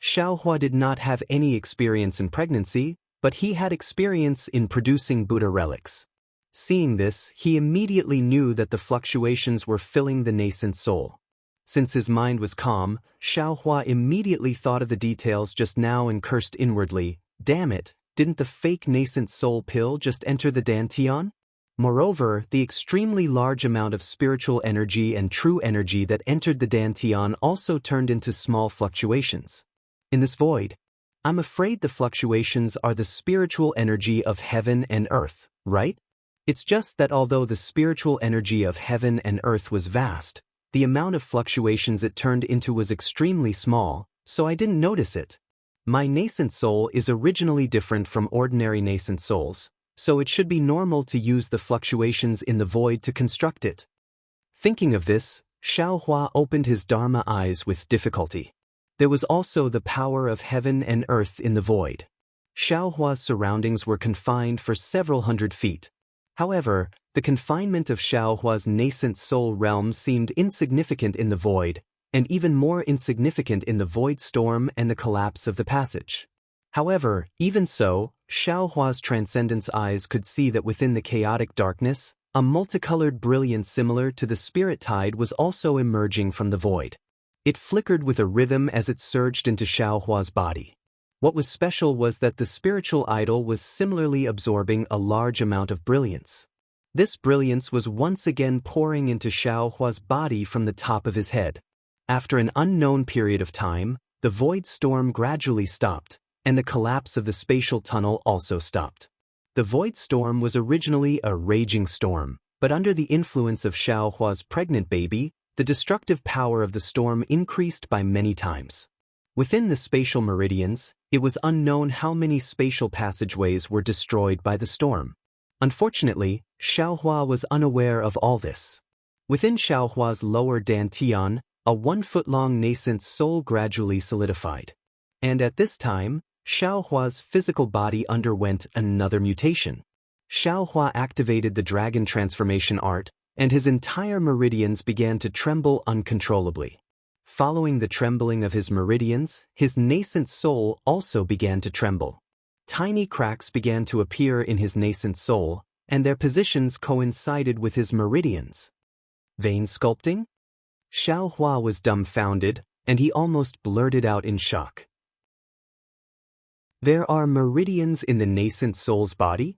Xiaohua did not have any experience in pregnancy, but he had experience in producing Buddha relics. Seeing this, he immediately knew that the fluctuations were filling the nascent soul. Since his mind was calm, Xiaohua immediately thought of the details just now and cursed inwardly, "Damn it, didn't the fake nascent soul pill just enter the dantian?" Moreover, the extremely large amount of spiritual energy and true energy that entered the dantian also turned into small fluctuations. In this void, I'm afraid the fluctuations are the spiritual energy of heaven and earth, right? It's just that although the spiritual energy of heaven and earth was vast, the amount of fluctuations it turned into was extremely small, so I didn't notice it. My nascent soul is originally different from ordinary nascent souls, so it should be normal to use the fluctuations in the void to construct it. Thinking of this, Xiaohua opened his Dharma eyes with difficulty. There was also the power of heaven and earth in the void. Xiaohua's surroundings were confined for several hundred feet. However, the confinement of Xiaohua's nascent soul realm seemed insignificant in the void, and even more insignificant in the void storm and the collapse of the passage. However, even so, Xiaohua's transcendence eyes could see that within the chaotic darkness, a multicolored brilliance similar to the spirit tide was also emerging from the void. It flickered with a rhythm as it surged into Xiaohua's body. What was special was that the spiritual idol was similarly absorbing a large amount of brilliance. This brilliance was once again pouring into Xiaohua's body from the top of his head. After an unknown period of time, the void storm gradually stopped, and the collapse of the spatial tunnel also stopped. The void storm was originally a raging storm, but under the influence of Xiaohua's pregnant baby, the destructive power of the storm increased by many times. Within the spatial meridians, it was unknown how many spatial passageways were destroyed by the storm. Unfortunately, Xiaohua was unaware of all this. Within Xiaohua's lower dantian, a 1-foot-long nascent soul gradually solidified. And at this time, Xiaohua's physical body underwent another mutation. Xiaohua activated the dragon transformation art, and his entire meridians began to tremble uncontrollably. Following the trembling of his meridians, his nascent soul also began to tremble. Tiny cracks began to appear in his nascent soul, and their positions coincided with his meridians. Vein sculpting? Xiaohua was dumbfounded, and he almost blurted out in shock. There are meridians in the nascent soul's body?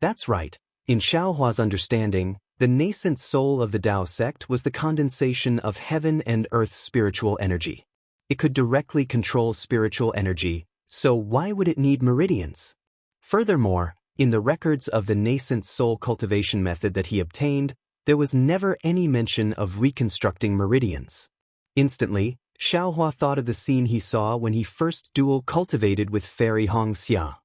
That's right. In Xiaohua's understanding, the nascent soul of the Tao sect was the condensation of heaven and earth's spiritual energy. It could directly control spiritual energy, so why would it need meridians? Furthermore, in the records of the nascent soul cultivation method that he obtained, there was never any mention of reconstructing meridians. Instantly, Xiaohua thought of the scene he saw when he first dual cultivated with Fairy Hongxia.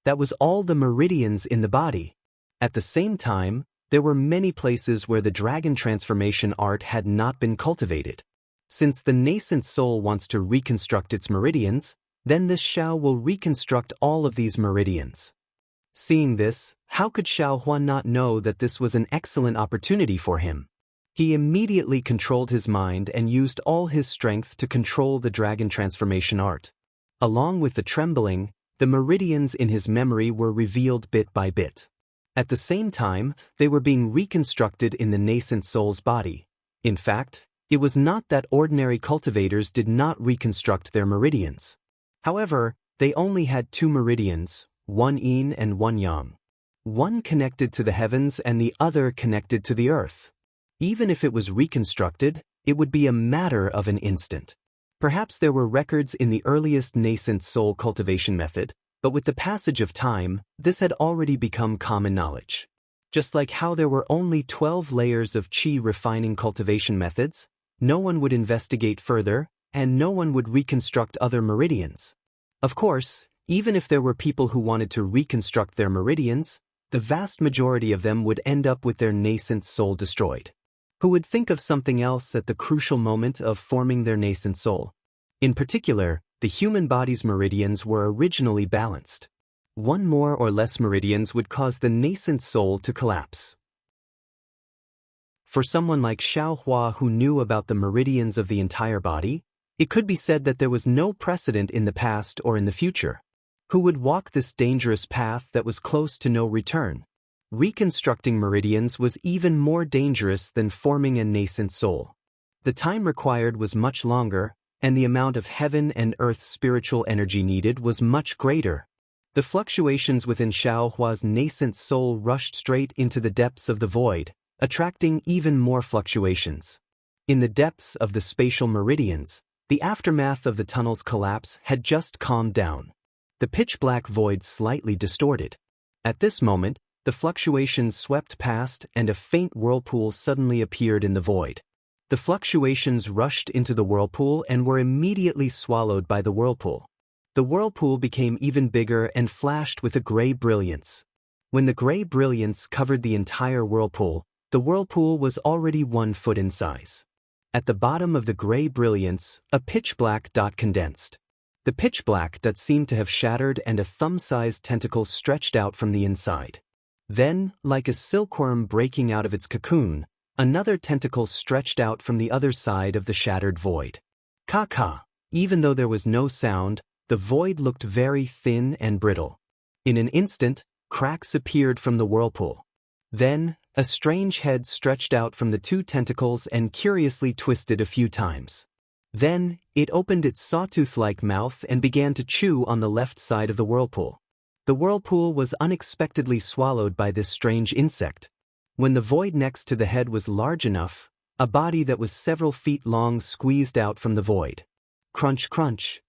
That was all the meridians in the body. At the same time, there were many places where the dragon transformation art had not been cultivated. Since the nascent soul wants to reconstruct its meridians, then this Xiao will reconstruct all of these meridians. Seeing this, how could Xiaohua not know that this was an excellent opportunity for him? He immediately controlled his mind and used all his strength to control the dragon transformation art. Along with the trembling, the meridians in his memory were revealed bit by bit. At the same time, they were being reconstructed in the nascent soul's body. In fact, it was not that ordinary cultivators did not reconstruct their meridians. However, they only had two meridians, one yin and one yang. One connected to the heavens and the other connected to the earth. Even if it was reconstructed, it would be a matter of an instant. Perhaps there were records in the earliest nascent soul cultivation method, but with the passage of time, this had already become common knowledge. Just like how there were only 12 layers of qi refining cultivation methods, no one would investigate further, and no one would reconstruct other meridians. Of course, even if there were people who wanted to reconstruct their meridians, the vast majority of them would end up with their nascent soul destroyed. Who would think of something else at the crucial moment of forming their nascent soul? In particular, the human body's meridians were originally balanced. One more or less meridians would cause the nascent soul to collapse. For someone like Xiaohua who knew about the meridians of the entire body, it could be said that there was no precedent in the past or in the future. Who would walk this dangerous path that was close to no return? Reconstructing meridians was even more dangerous than forming a nascent soul. The time required was much longer, and the amount of heaven and earth's spiritual energy needed was much greater. The fluctuations within Xiaohua's nascent soul rushed straight into the depths of the void, attracting even more fluctuations. In the depths of the spatial meridians, the aftermath of the tunnel's collapse had just calmed down. The pitch-black void slightly distorted. At this moment, the fluctuations swept past and a faint whirlpool suddenly appeared in the void. The fluctuations rushed into the whirlpool and were immediately swallowed by the whirlpool. The whirlpool became even bigger and flashed with a gray brilliance. When the gray brilliance covered the entire whirlpool, the whirlpool was already 1 foot in size. At the bottom of the gray brilliance, a pitch-black dot condensed. The pitch-black dot seemed to have shattered and a thumb-sized tentacle stretched out from the inside. Then, like a silkworm breaking out of its cocoon, another tentacle stretched out from the other side of the shattered void. Ka-ka! Even though there was no sound, the void looked very thin and brittle. In an instant, cracks appeared from the whirlpool. Then, a strange head stretched out from the two tentacles and curiously twisted a few times. Then, it opened its sawtooth-like mouth and began to chew on the left side of the whirlpool. The whirlpool was unexpectedly swallowed by this strange insect. When the void next to the head was large enough, a body that was several feet long squeezed out from the void. Crunch, crunch.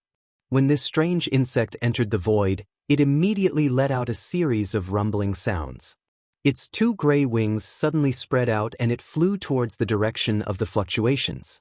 When this strange insect entered the void, it immediately let out a series of rumbling sounds. Its two gray wings suddenly spread out and it flew towards the direction of the fluctuations.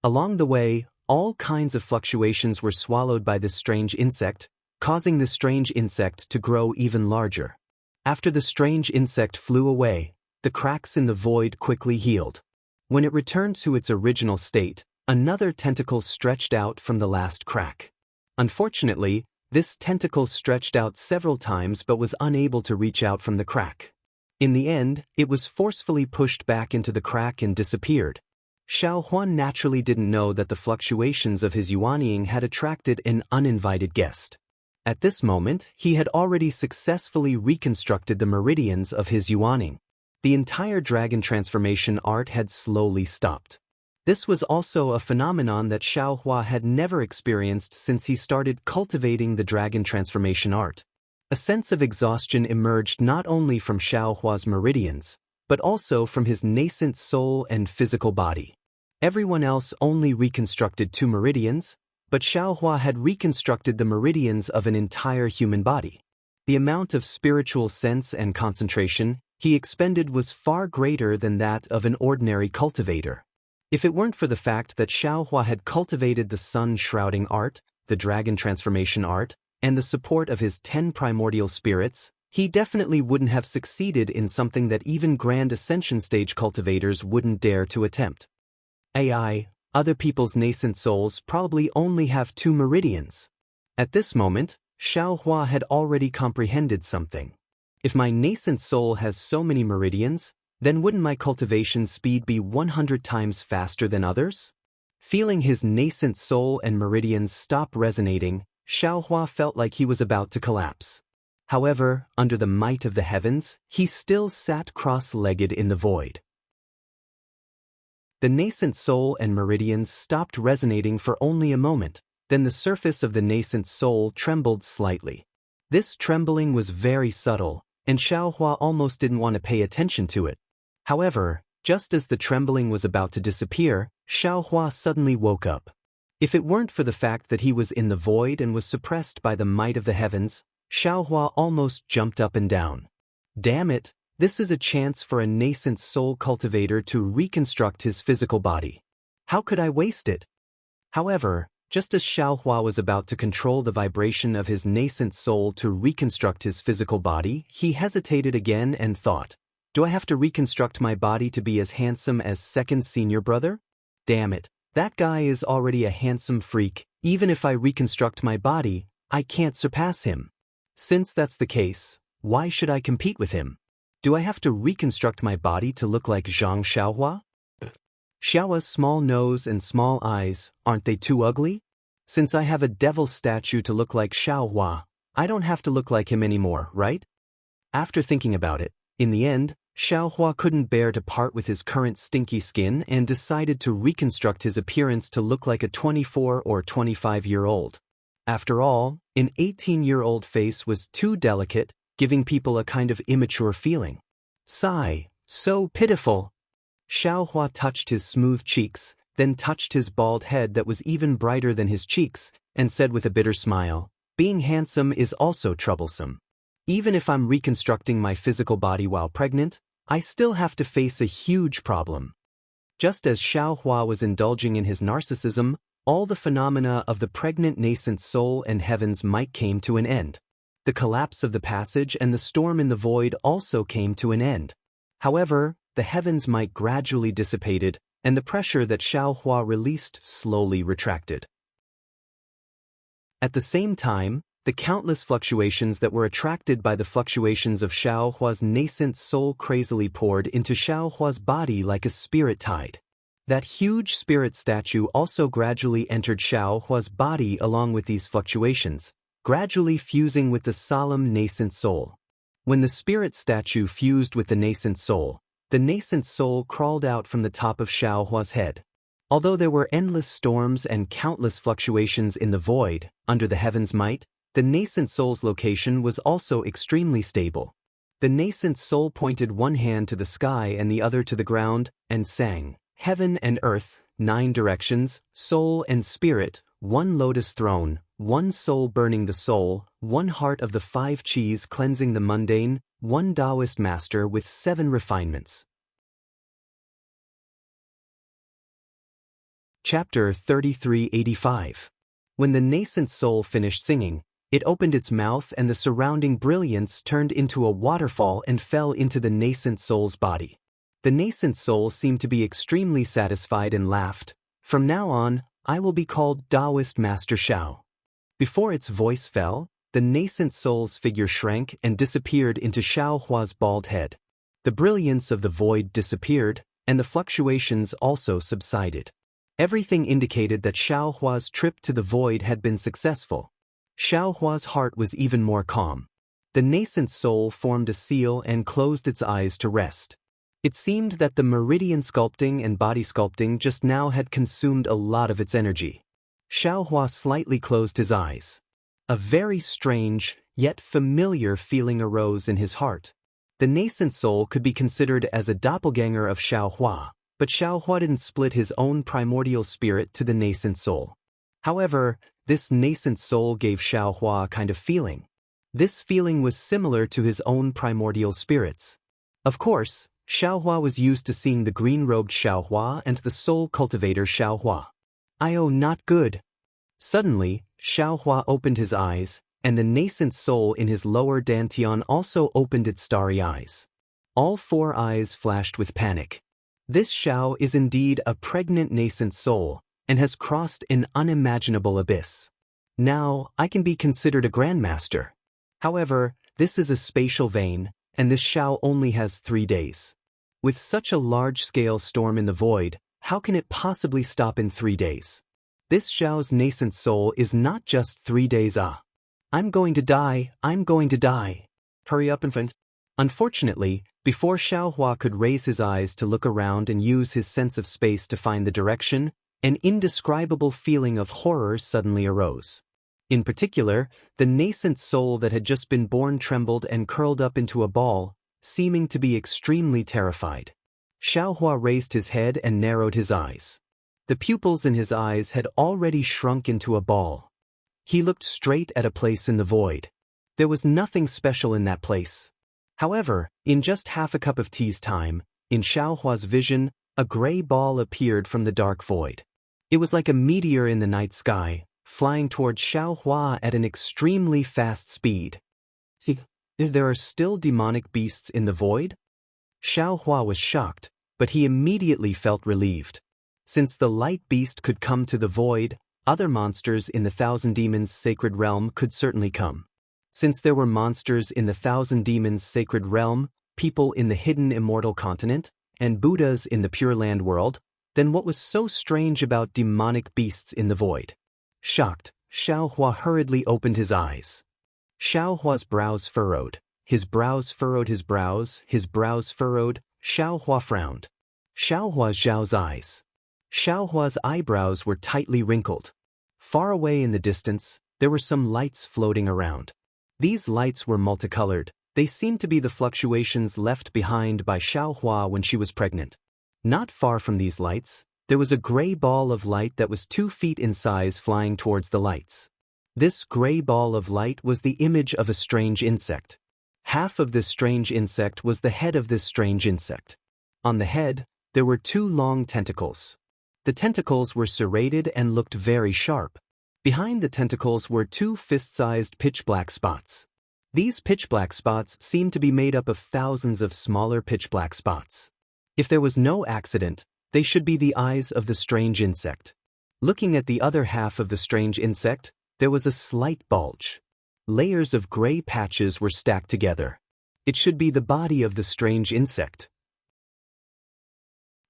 Along the way, all kinds of fluctuations were swallowed by this strange insect, causing the strange insect to grow even larger. After the strange insect flew away, the cracks in the void quickly healed. When it returned to its original state, another tentacle stretched out from the last crack. Unfortunately, This tentacle stretched out several times but was unable to reach out from the crack. In the end, it was forcefully pushed back into the crack and disappeared. Xiao Huan naturally didn't know that the fluctuations of his yuanying had attracted an uninvited guest. At this moment, he had already successfully reconstructed the meridians of his yuanying. The entire dragon transformation art had slowly stopped. This was also a phenomenon that Xiao Hua had never experienced since he started cultivating the dragon transformation art. A sense of exhaustion emerged not only from Xiao Hua's meridians, but also from his nascent soul and physical body. Everyone else only reconstructed 2 meridians, but Xiao Hua had reconstructed the meridians of an entire human body. The amount of spiritual sense and concentration he expended was far greater than that of an ordinary cultivator. If it weren't for the fact that Xiao Hua had cultivated the sun-shrouding art, the dragon transformation art, and the support of his 10 primordial spirits, he definitely wouldn't have succeeded in something that even grand ascension stage cultivators wouldn't dare to attempt. AI, other people's nascent souls probably only have 2 meridians. At this moment, Xiao Hua had already comprehended something. If my nascent soul has so many meridians, then wouldn't my cultivation speed be 100 times faster than others? Feeling his nascent soul and meridians stop resonating, Xiao Hua felt like he was about to collapse. However, under the might of the heavens, he still sat cross-legged in the void. The nascent soul and meridians stopped resonating for only a moment, then the surface of the nascent soul trembled slightly. This trembling was very subtle, and Xiao Hua almost didn't want to pay attention to it. However, just as the trembling was about to disappear, Xiao Hua suddenly woke up. If it weren't for the fact that he was in the void and was suppressed by the might of the heavens, Xiao Hua almost jumped up and down. Damn it, this is a chance for a nascent soul cultivator to reconstruct his physical body. How could I waste it? However, just as Xiao Hua was about to control the vibration of his nascent soul to reconstruct his physical body, he hesitated again and thought, do I have to reconstruct my body to be as handsome as second senior brother? Damn it, that guy is already a handsome freak. Even if I reconstruct my body, I can't surpass him. Since that's the case, why should I compete with him? Do I have to reconstruct my body to look like Zhang Xiaohua? Xiaohua's small nose and small eyes, aren't they too ugly? Since I have a devil statue to look like Xiaohua, I don't have to look like him anymore, right? After thinking about it, in the end, Xiaohua couldn't bear to part with his current stinky skin and decided to reconstruct his appearance to look like a 24 or 25-year-old. After all, an 18-year-old face was too delicate, giving people a kind of immature feeling. Sigh, so pitiful. Xiaohua touched his smooth cheeks, then touched his bald head that was even brighter than his cheeks, and said with a bitter smile, being handsome is also troublesome. Even if I'm reconstructing my physical body while pregnant, I still have to face a huge problem. Just as Xiaohua was indulging in his narcissism, all the phenomena of the pregnant nascent soul and heaven's might came to an end. The collapse of the passage and the storm in the void also came to an end. However, the heaven's might gradually dissipated, and the pressure that Xiaohua released slowly retracted. At the same time, the countless fluctuations that were attracted by the fluctuations of Xiaohua's nascent soul crazily poured into Xiaohua's body like a spirit tide. That huge spirit statue also gradually entered Xiaohua's body along with these fluctuations, gradually fusing with the solemn nascent soul. When the spirit statue fused with the nascent soul crawled out from the top of Xiaohua's head. Although there were endless storms and countless fluctuations in the void, under the heaven's might, the nascent soul's location was also extremely stable. The nascent soul pointed one hand to the sky and the other to the ground, and sang, Heaven and earth, 9 directions, soul and spirit, 1 lotus throne, 1 soul burning the soul, 1 heart of the 5 qis cleansing the mundane, 1 Taoist master with 7 refinements. Chapter 3385. When the nascent soul finished singing, it opened its mouth and the surrounding brilliance turned into a waterfall and fell into the nascent soul's body. The nascent soul seemed to be extremely satisfied and laughed. From now on, I will be called Taoist Master Xiao. Before its voice fell, the nascent soul's figure shrank and disappeared into Xiao Hua's bald head. The brilliance of the void disappeared, and the fluctuations also subsided. Everything indicated that Xiao Hua's trip to the void had been successful. Xiao Hua's heart was even more calm. The nascent soul formed a seal and closed its eyes to rest. It seemed that the meridian sculpting and body sculpting just now had consumed a lot of its energy. Xiao Hua slightly closed his eyes. A very strange, yet familiar feeling arose in his heart. The nascent soul could be considered as a doppelganger of Xiao Hua, but Xiao Hua didn't split his own primordial spirit to the nascent soul. However, this nascent soul gave Xiao Hua a kind of feeling. This feeling was similar to his own primordial spirits. Of course, Xiao Hua was used to seeing the green-robed Xiao Hua and the soul cultivator Xiao Hua. Not good. Suddenly, Xiao Hua opened his eyes, and the nascent soul in his lower dantian also opened its starry eyes. All four eyes flashed with panic. This Xiao is indeed a pregnant nascent soul, and has crossed an unimaginable abyss. Now, I can be considered a grandmaster. However, this is a spatial vein, and this Xiao only has 3 days. With such a large-scale storm in the void, how can it possibly stop in 3 days? This Xiao's nascent soul is not just 3 days. I'm going to die. Hurry up, infant. Unfortunately, before Xiao Hua could raise his eyes to look around and use his sense of space to find the direction, an indescribable feeling of horror suddenly arose. In particular, the nascent soul that had just been born trembled and curled up into a ball, seeming to be extremely terrified. Xiao Hua raised his head and narrowed his eyes. The pupils in his eyes had already shrunk into a ball. He looked straight at a place in the void. There was nothing special in that place. However, in just half a cup of tea's time, in Xiao Hua's vision, a gray ball appeared from the dark void. It was like a meteor in the night sky, flying toward Xiao Hua at an extremely fast speed. There are still demonic beasts in the void? Xiao Hua was shocked, but he immediately felt relieved. Since the light beast could come to the void, other monsters in the Thousand Demons' sacred realm could certainly come. Since there were monsters in the Thousand Demons' sacred realm, people in the hidden immortal continent, and Buddhas in the Pure Land world, then what was so strange about demonic beasts in the void? Shocked, Xiao Hua hurriedly opened his eyes. Xiao Hua's brows furrowed. His brows furrowed his brows furrowed. Xiao Hua frowned. Xiao Hua's eyes. Xiao Hua's eyebrows were tightly wrinkled. Far away in the distance, there were some lights floating around. These lights were multicolored. They seemed to be the fluctuations left behind by Xiao Hua when she was pregnant. Not far from these lights, there was a gray ball of light that was 2 feet in size flying towards the lights. This gray ball of light was the image of a strange insect. Half of this strange insect was the head of this strange insect. On the head, there were 2 long tentacles. The tentacles were serrated and looked very sharp. Behind the tentacles were 2 fist-sized pitch-black spots. These pitch-black spots seemed to be made up of thousands of smaller pitch-black spots. If there was no accident, they should be the eyes of the strange insect. Looking at the other half of the strange insect, there was a slight bulge. Layers of gray patches were stacked together. It should be the body of the strange insect.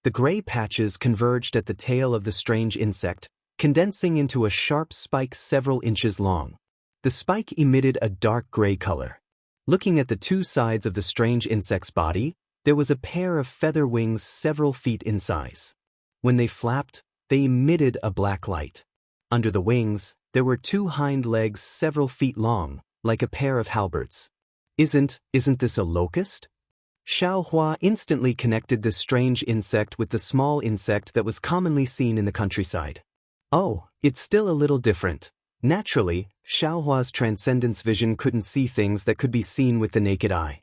The gray patches converged at the tail of the strange insect, condensing into a sharp spike several inches long. The spike emitted a dark gray color. Looking at the 2 sides of the strange insect's body, there was a pair of feather wings several feet in size. When they flapped, they emitted a black light. Under the wings, there were 2 hind legs several feet long, like a pair of halberds. Isn't this a locust? Xiao Hua instantly connected this strange insect with the small insect that was commonly seen in the countryside. Oh, it's still a little different. Naturally, Xiao Hua's transcendence vision couldn't see things that could be seen with the naked eye.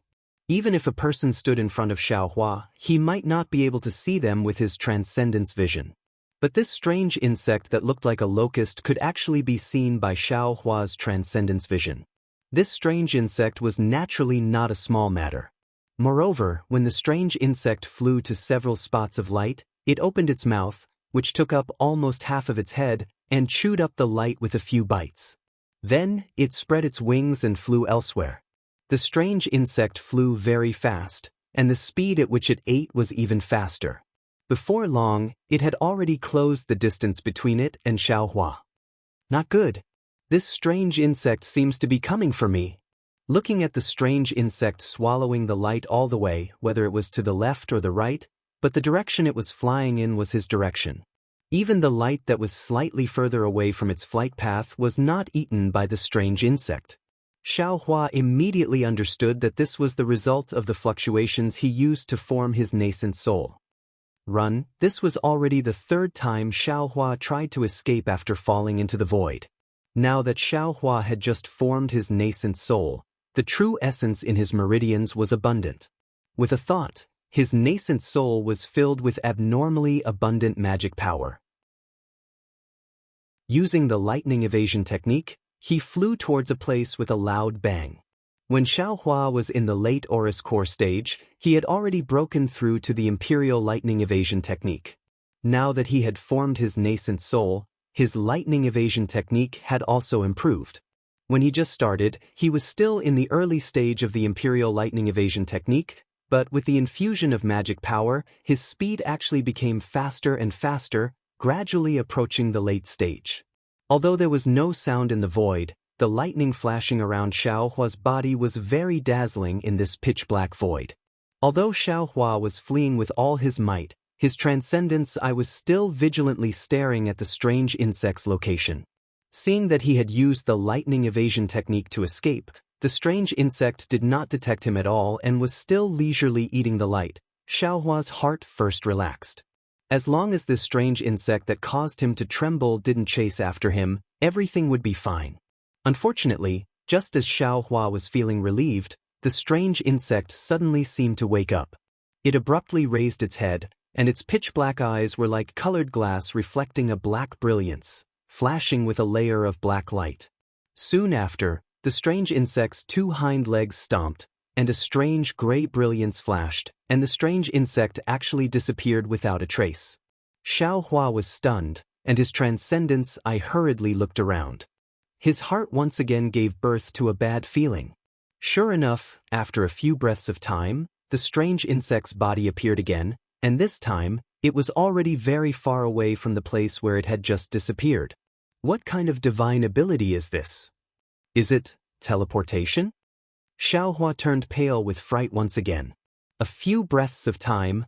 Even if a person stood in front of Xiao Hua, he might not be able to see them with his transcendence vision. But this strange insect that looked like a locust could actually be seen by Xiao Hua's transcendence vision. This strange insect was naturally not a small matter. Moreover, when the strange insect flew to several spots of light, it opened its mouth, which took up almost half of its head, and chewed up the light with a few bites. Then, it spread its wings and flew elsewhere. The strange insect flew very fast, and the speed at which it ate was even faster. Before long, it had already closed the distance between it and Xiaohua. Not good. This strange insect seems to be coming for me. Looking at the strange insect swallowing the light all the way, whether it was to the left or the right, but the direction it was flying in was his direction. Even the light that was slightly further away from its flight path was not eaten by the strange insect. Xiaohua immediately understood that this was the result of the fluctuations he used to form his nascent soul. Run. This was already the third time Xiaohua tried to escape after falling into the void. Now that Xiaohua had just formed his nascent soul, the true essence in his meridians was abundant. With a thought, his nascent soul was filled with abnormally abundant magic power. Using the lightning evasion technique, he flew towards a place with a loud bang. When Xiaohua was in the late Aurus core stage, he had already broken through to the Imperial lightning evasion technique. Now that he had formed his nascent soul, his lightning evasion technique had also improved. When he just started, he was still in the early stage of the Imperial lightning evasion technique, but with the infusion of magic power, his speed actually became faster and faster, gradually approaching the late stage. Although there was no sound in the void, the lightning flashing around Xiaohua's body was very dazzling in this pitch-black void. Although Xiaohua was fleeing with all his might, his transcendence eye was still vigilantly staring at the strange insect's location. Seeing that he had used the lightning evasion technique to escape, the strange insect did not detect him at all and was still leisurely eating the light. Xiaohua's heart first relaxed. As long as this strange insect that caused him to tremble didn't chase after him, everything would be fine. Unfortunately, just as Xiaohua was feeling relieved, the strange insect suddenly seemed to wake up. It abruptly raised its head, and its pitch-black eyes were like colored glass reflecting a black brilliance, flashing with a layer of black light. Soon after, the strange insect's two hind legs stomped, and a strange gray brilliance flashed, and the strange insect actually disappeared without a trace. Xiaohua was stunned, and his transcendence eye hurriedly looked around. His heart once again gave birth to a bad feeling. Sure enough, after a few breaths of time, the strange insect's body appeared again, and this time, it was already very far away from the place where it had just disappeared. What kind of divine ability is this? Is it teleportation? Xiaohua turned pale with fright once again. A few breaths of time,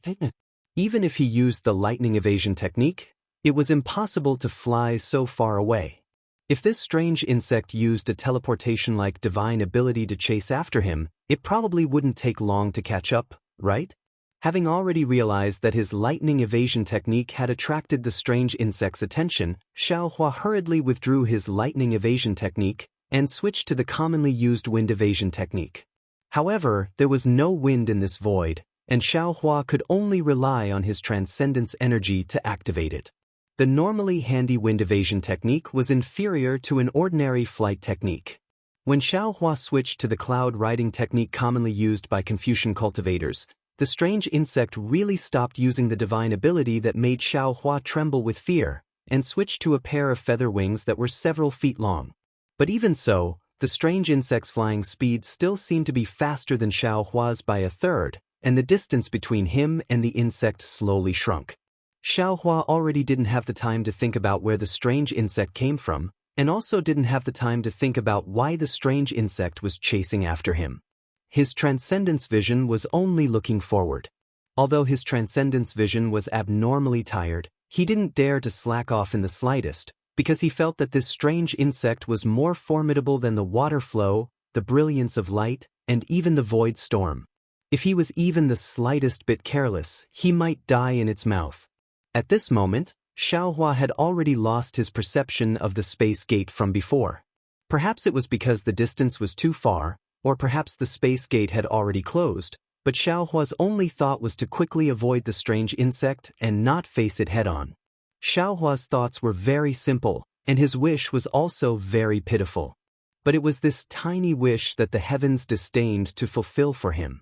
even if he used the lightning evasion technique, it was impossible to fly so far away. If this strange insect used a teleportation-like divine ability to chase after him, it probably wouldn't take long to catch up, right? Having already realized that his lightning evasion technique had attracted the strange insect's attention, Xiaohua hurriedly withdrew his lightning evasion technique and switched to the commonly used wind evasion technique. However, there was no wind in this void, and Xiaohua could only rely on his transcendence energy to activate it. The normally handy wind evasion technique was inferior to an ordinary flight technique. When Xiaohua switched to the cloud riding technique commonly used by Confucian cultivators, the strange insect really stopped using the divine ability that made Xiaohua tremble with fear, and switched to a pair of feather wings that were several feet long. But even so, the strange insect's flying speed still seemed to be faster than Xiaohua's by a third, and the distance between him and the insect slowly shrunk. Xiaohua already didn't have the time to think about where the strange insect came from, and also didn't have the time to think about why the strange insect was chasing after him. His transcendence vision was only looking forward. Although his transcendence vision was abnormally tired, he didn't dare to slack off in the slightest, because he felt that this strange insect was more formidable than the water flow, the brilliance of light, and even the void storm. If he was even the slightest bit careless, he might die in its mouth. At this moment, Xiaohua had already lost his perception of the space gate from before. Perhaps it was because the distance was too far, or perhaps the space gate had already closed, but Xiaohua's only thought was to quickly avoid the strange insect and not face it head-on. Xiaohua's thoughts were very simple, and his wish was also very pitiful. But it was this tiny wish that the heavens disdained to fulfill for him.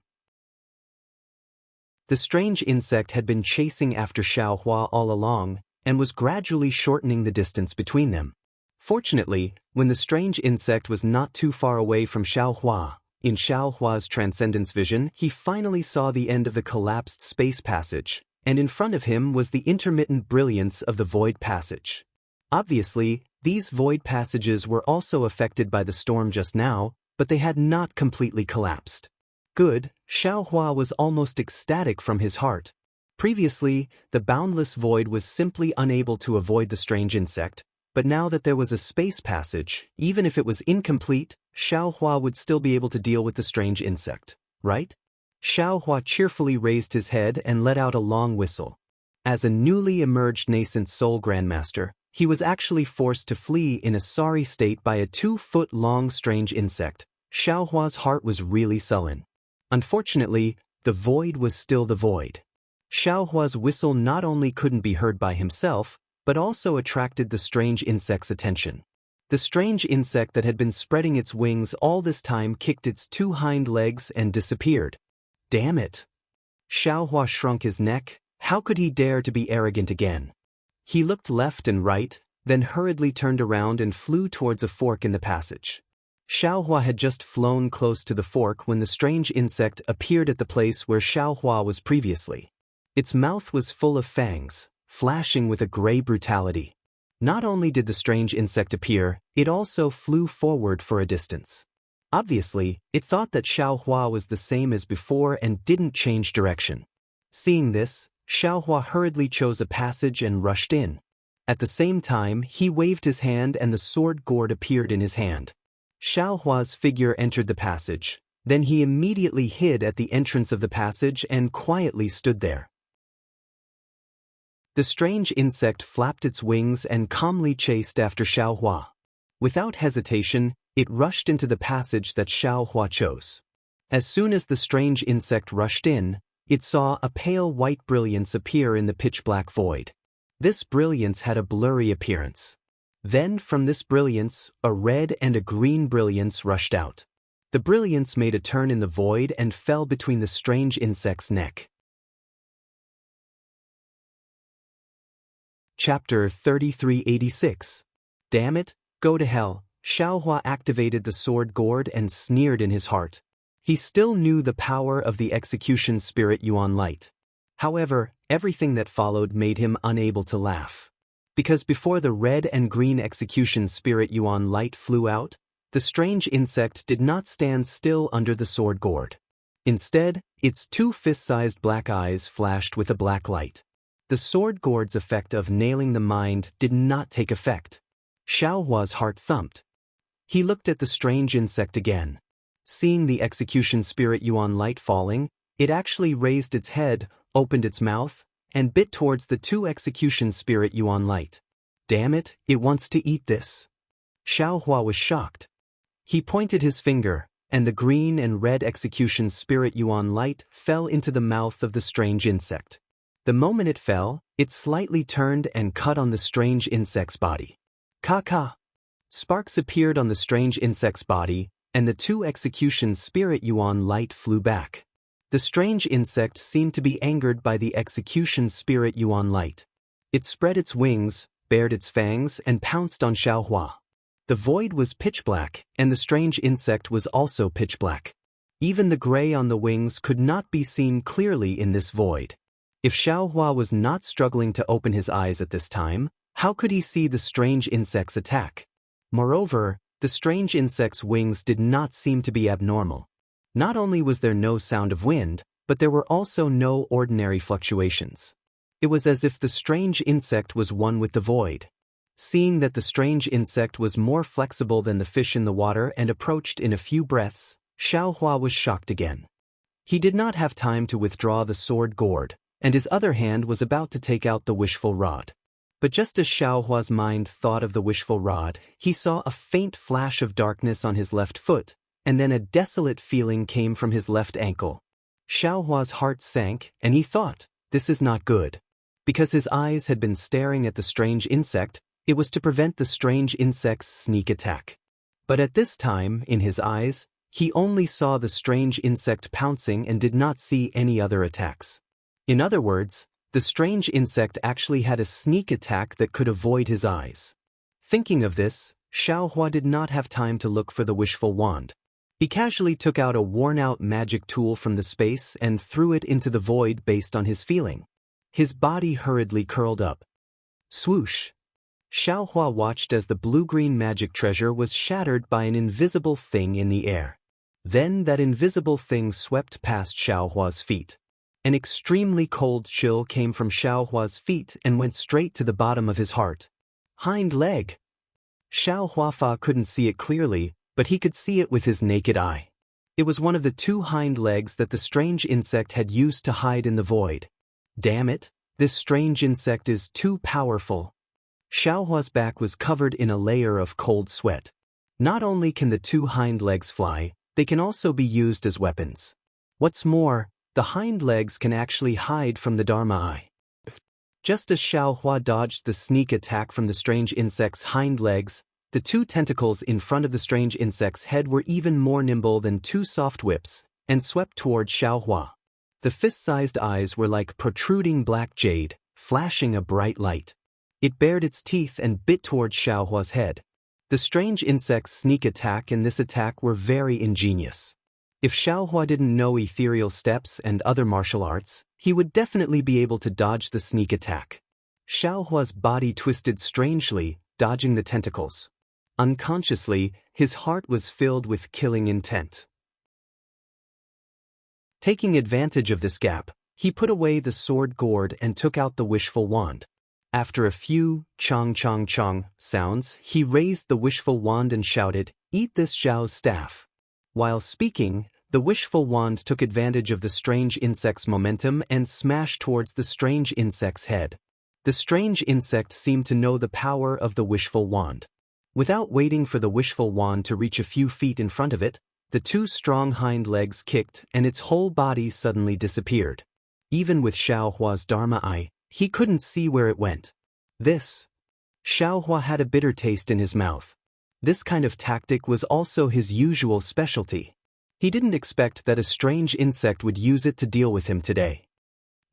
The strange insect had been chasing after Xiaohua all along, and was gradually shortening the distance between them. Fortunately, when the strange insect was not too far away from Xiaohua, in Xiaohua's transcendence vision, he finally saw the end of the collapsed space passage, and in front of him was the intermittent brilliance of the void passage. Obviously, these void passages were also affected by the storm just now, but they had not completely collapsed. Good, Xiaohua was almost ecstatic from his heart. Previously, the boundless void was simply unable to avoid the strange insect, but now that there was a space passage, even if it was incomplete, Xiaohua would still be able to deal with the strange insect, right? Xiaohua cheerfully raised his head and let out a long whistle. As a newly emerged nascent soul grandmaster, he was actually forced to flee in a sorry state by a 2-foot-long strange insect. Xiaohua's heart was really sullen. Unfortunately, the void was still the void. Xiaohua's whistle not only couldn't be heard by himself, but also attracted the strange insect's attention. The strange insect that had been spreading its wings all this time kicked its 2 hind legs and disappeared. Damn it! Xiaohua shrunk his neck. How could he dare to be arrogant again? He looked left and right, then hurriedly turned around and flew towards a fork in the passage. Xiaohua had just flown close to the fork when the strange insect appeared at the place where Xiaohua was previously. Its mouth was full of fangs, flashing with a gray brutality. Not only did the strange insect appear, it also flew forward for a distance. Obviously, it thought that Xiaohua was the same as before and didn't change direction. Seeing this, Xiaohua hurriedly chose a passage and rushed in. At the same time, he waved his hand and the sword gourd appeared in his hand. Xiaohua's figure entered the passage. Then he immediately hid at the entrance of the passage and quietly stood there. The strange insect flapped its wings and calmly chased after Xiaohua. Without hesitation, it rushed into the passage that Xiaohua chose. As soon as the strange insect rushed in, it saw a pale white brilliance appear in the pitch-black void. This brilliance had a blurry appearance. Then, from this brilliance, a red and a green brilliance rushed out. The brilliance made a turn in the void and fell between the strange insect's neck. Chapter 3386. Damn it, go to hell. Xiaohua activated the sword gourd and sneered in his heart. He still knew the power of the execution spirit Yuan light. However, everything that followed made him unable to laugh. Because before the red and green execution spirit Yuan light flew out, the strange insect did not stand still under the sword gourd. Instead, its 2 fist-sized black eyes flashed with a black light. The sword gourd's effect of nailing the mind did not take effect. Xiaohua's heart thumped. He looked at the strange insect again. Seeing the execution spirit Yuan light falling, it actually raised its head, opened its mouth, and bit towards the 2 execution spirit Yuan light. Damn it, it wants to eat this. Xiaohua was shocked. He pointed his finger, and the green and red execution spirit Yuan light fell into the mouth of the strange insect. The moment it fell, it slightly turned and cut on the strange insect's body. Ka-ka! Sparks appeared on the strange insect's body, and the 2 execution spirit Yuan light flew back. The strange insect seemed to be angered by the execution spirit Yuan light. It spread its wings, bared its fangs, and pounced on Xiaohua. The void was pitch black, and the strange insect was also pitch black. Even the gray on the wings could not be seen clearly in this void. If Xiaohua was not struggling to open his eyes at this time, how could he see the strange insect's attack? Moreover, the strange insect's wings did not seem to be abnormal. Not only was there no sound of wind, but there were also no ordinary fluctuations. It was as if the strange insect was one with the void. Seeing that the strange insect was more flexible than the fish in the water and approached in a few breaths, Xiaohua was shocked again. He did not have time to withdraw the sword gourd, and his other hand was about to take out the wishful rod. But just as Xiaohua's mind thought of the wishful rod, he saw a faint flash of darkness on his left foot, and then a desolate feeling came from his left ankle. Xiaohua's heart sank, and he thought, this is not good. Because his eyes had been staring at the strange insect, it was to prevent the strange insect's sneak attack. But at this time, in his eyes, he only saw the strange insect pouncing and did not see any other attacks. In other words, the strange insect actually had a sneak attack that could avoid his eyes. Thinking of this, Xiaohua did not have time to look for the wishful wand. He casually took out a worn-out magic tool from the space and threw it into the void based on his feeling. His body hurriedly curled up. Swoosh! Xiaohua watched as the blue-green magic treasure was shattered by an invisible thing in the air. Then that invisible thing swept past Xiaohua's feet. An extremely cold chill came from Xiaohua's feet and went straight to the bottom of his heart. Hind leg! Xiaohua couldn't see it clearly, but he could see it with his naked eye. It was one of the two hind legs that the strange insect had used to hide in the void. Damn it, this strange insect is too powerful. Xiaohua's back was covered in a layer of cold sweat. Not only can the two hind legs fly, they can also be used as weapons. What's more, the hind legs can actually hide from the Dharma eye. Just as Xiaohua dodged the sneak attack from the strange insect's hind legs, the two tentacles in front of the strange insect's head were even more nimble than two soft whips, and swept toward Xiaohua. The fist-sized eyes were like protruding black jade, flashing a bright light. It bared its teeth and bit toward Xiaohua's head. The strange insect's sneak attack and this attack were very ingenious. If Xiaohua didn't know ethereal steps and other martial arts, he would definitely be able to dodge the sneak attack. Xiaohua's body twisted strangely, dodging the tentacles. Unconsciously, his heart was filled with killing intent. Taking advantage of this gap, he put away the sword gourd and took out the wishful wand. After a few chong chong chong sounds, he raised the wishful wand and shouted, "Eat this Zhao's staff." While speaking, the wishful wand took advantage of the strange insect's momentum and smashed towards the strange insect's head. The strange insect seemed to know the power of the wishful wand. Without waiting for the wishful wand to reach a few feet in front of it, the two strong hind legs kicked and its whole body suddenly disappeared. Even with Xiaohua's Dharma eye, he couldn't see where it went. Xiaohua had a bitter taste in his mouth. This kind of tactic was also his usual specialty. He didn't expect that a strange insect would use it to deal with him today.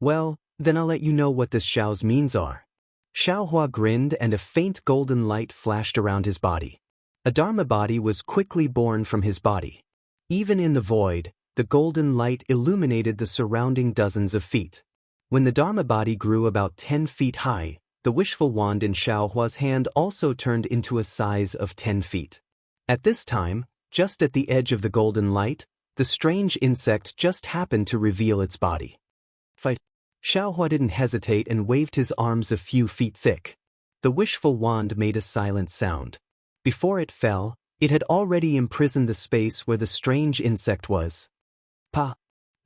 Well, then I'll let you know what this Xiao's means are. Xiaohua grinned and a faint golden light flashed around his body. A Dharma body was quickly born from his body. Even in the void, the golden light illuminated the surrounding dozens of feet. When the Dharma body grew about 10 feet high, the wishful wand in Xiaohua's hand also turned into a size of 10 feet. At this time, just at the edge of the golden light, the strange insect just happened to reveal its body. Xiaohua didn't hesitate and waved his arms a few feet thick. The wishful wand made a silent sound. Before it fell, it had already imprisoned the space where the strange insect was.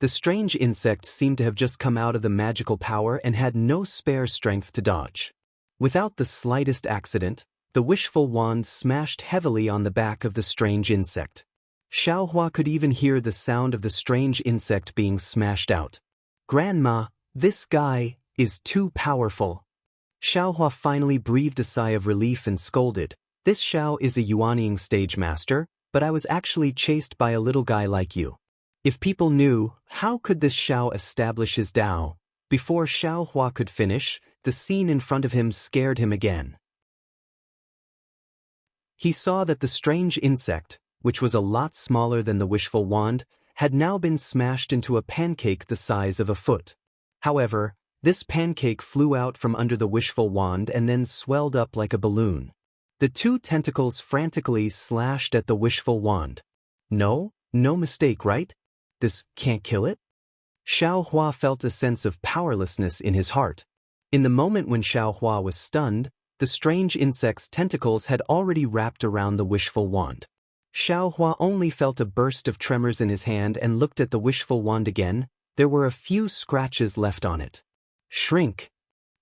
The strange insect seemed to have just come out of the magical power and had no spare strength to dodge. Without the slightest accident, the wishful wand smashed heavily on the back of the strange insect. Xiaohua could even hear the sound of the strange insect being smashed out. "Grandma, this guy is too powerful." Xiaohua finally breathed a sigh of relief and scolded, "This Xiao is a Yuanying stage master, but I was actually chased by a little guy like you. If people knew, how could this Xiao establish his Dao?" Before Xiaohua could finish, the scene in front of him scared him again. He saw that the strange insect, which was a lot smaller than the wishful wand, had now been smashed into a pancake the size of a foot. However, this pancake flew out from under the wishful wand and then swelled up like a balloon. The two tentacles frantically slashed at the wishful wand. No mistake, right? This can't kill it? Xiaohua felt a sense of powerlessness in his heart. In the moment when Xiaohua was stunned, the strange insect's tentacles had already wrapped around the wishful wand. Xiaohua only felt a burst of tremors in his hand and looked at the wishful wand again. There were a few scratches left on it. Shrink!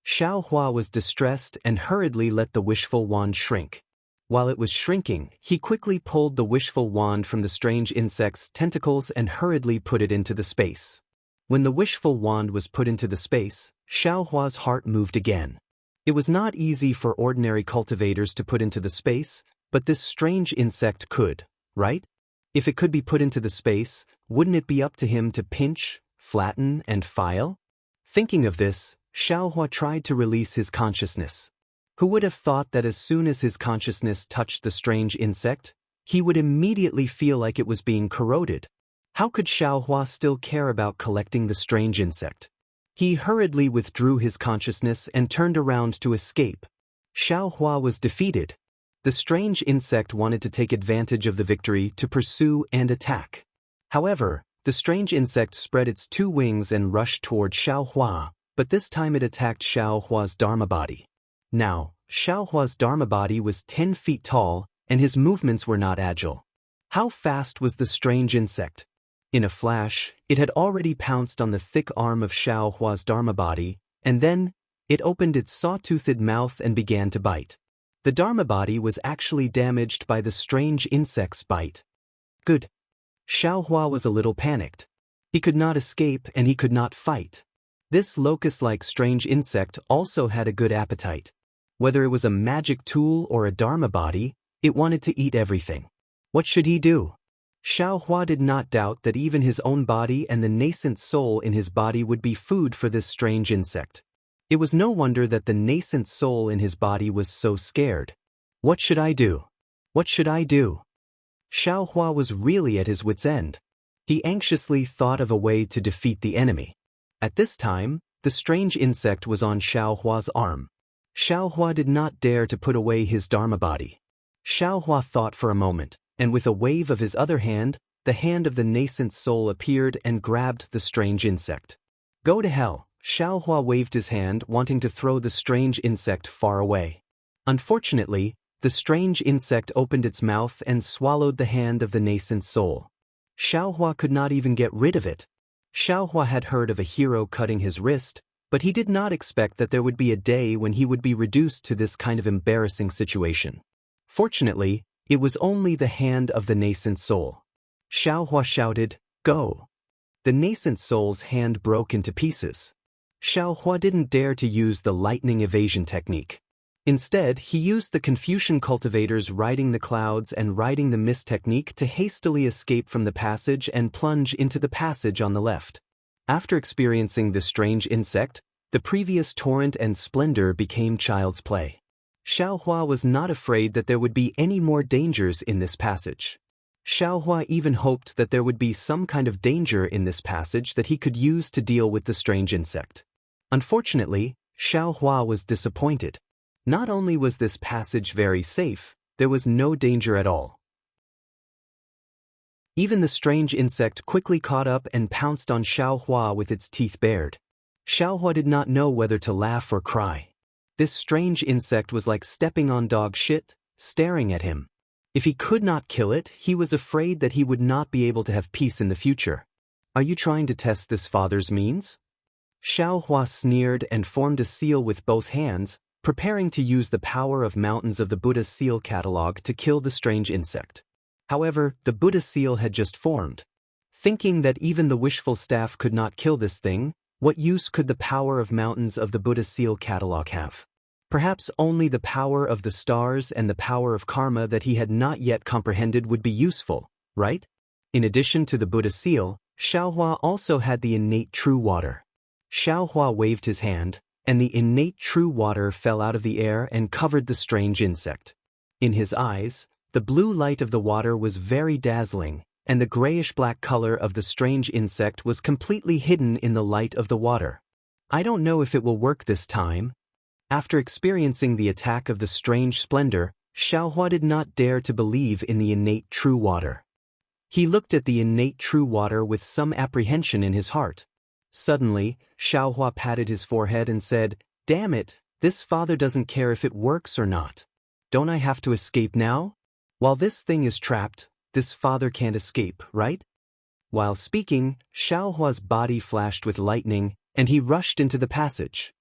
Xiaohua was distressed and hurriedly let the wishful wand shrink. While it was shrinking, he quickly pulled the wishful wand from the strange insect's tentacles and hurriedly put it into the space. When the wishful wand was put into the space, Xiaohua's heart moved again. It was not easy for ordinary cultivators to put into the space, but this strange insect could, right? If it could be put into the space, wouldn't it be up to him to pinch, flatten, and file? Thinking of this, Xiaohua tried to release his consciousness. Who would have thought that as soon as his consciousness touched the strange insect, he would immediately feel like it was being corroded? How could Xiaohua still care about collecting the strange insect? He hurriedly withdrew his consciousness and turned around to escape. Xiaohua was defeated. The strange insect wanted to take advantage of the victory to pursue and attack. However, the strange insect spread its two wings and rushed toward Xiaohua, but this time it attacked Xiaohua's Dharma body. Now, Xiaohua's Dharma body was 10 feet tall, and his movements were not agile. How fast was the strange insect? In a flash, it had already pounced on the thick arm of Xiaohua's Dharma body, and then, it opened its saw-toothed mouth and began to bite. The Dharma body was actually damaged by the strange insect's bite. Good. Xiaohua was a little panicked. He could not escape and he could not fight. This locust-like strange insect also had a good appetite. Whether it was a magic tool or a Dharma body, it wanted to eat everything. What should he do? Xiaohua did not doubt that even his own body and the nascent soul in his body would be food for this strange insect. It was no wonder that the nascent soul in his body was so scared. What should I do? What should I do? Xiaohua was really at his wit's end. He anxiously thought of a way to defeat the enemy. At this time, the strange insect was on Xiaohua's arm. Xiaohua did not dare to put away his Dharma body. Xiaohua thought for a moment, and with a wave of his other hand, the hand of the nascent soul appeared and grabbed the strange insect. Go to hell! Xiaohua waved his hand, wanting to throw the strange insect far away. Unfortunately, the strange insect opened its mouth and swallowed the hand of the nascent soul. Xiaohua could not even get rid of it. Xiaohua had heard of a hero cutting his wrist, but he did not expect that there would be a day when he would be reduced to this kind of embarrassing situation. Fortunately, it was only the hand of the nascent soul. Xiaohua shouted, "Go!" The nascent soul's hand broke into pieces. Xiaohua didn't dare to use the lightning evasion technique. Instead, he used the Confucian cultivators riding the clouds and riding the mist technique to hastily escape from the passage and plunge into the passage on the left. After experiencing this strange insect, the previous torrent and splendor became child's play. Xiaohua was not afraid that there would be any more dangers in this passage. Xiaohua even hoped that there would be some kind of danger in this passage that he could use to deal with the strange insect. Unfortunately, Xiaohua was disappointed. Not only was this passage very safe, there was no danger at all. Even the strange insect quickly caught up and pounced on Xiaohua with its teeth bared. Xiaohua did not know whether to laugh or cry. This strange insect was like stepping on dog shit, staring at him. If he could not kill it, he was afraid that he would not be able to have peace in the future. Are you trying to test this father's means? Xiaohua sneered and formed a seal with both hands, preparing to use the power of mountains of the Buddha seal catalog to kill the strange insect. However, the Buddha seal had just formed. Thinking that even the wishful staff could not kill this thing, what use could the power of mountains of the Buddha seal catalog have? Perhaps only the power of the stars and the power of karma that he had not yet comprehended would be useful, right? In addition to the Buddha seal, Xiaohua also had the innate true water. Xiaohua waved his hand, and the innate true water fell out of the air and covered the strange insect. In his eyes, the blue light of the water was very dazzling, and the grayish-black color of the strange insect was completely hidden in the light of the water. I don't know if it will work this time. After experiencing the attack of the strange splendor, Xiaohua did not dare to believe in the innate true water. He looked at the innate true water with some apprehension in his heart. Suddenly, Xiaohua patted his forehead and said, "Damn it, this father doesn't care if it works or not. Don't I have to escape now? While this thing is trapped, this father can't escape, right?" While speaking, Xiaohua's body flashed with lightning, and he rushed into the passage.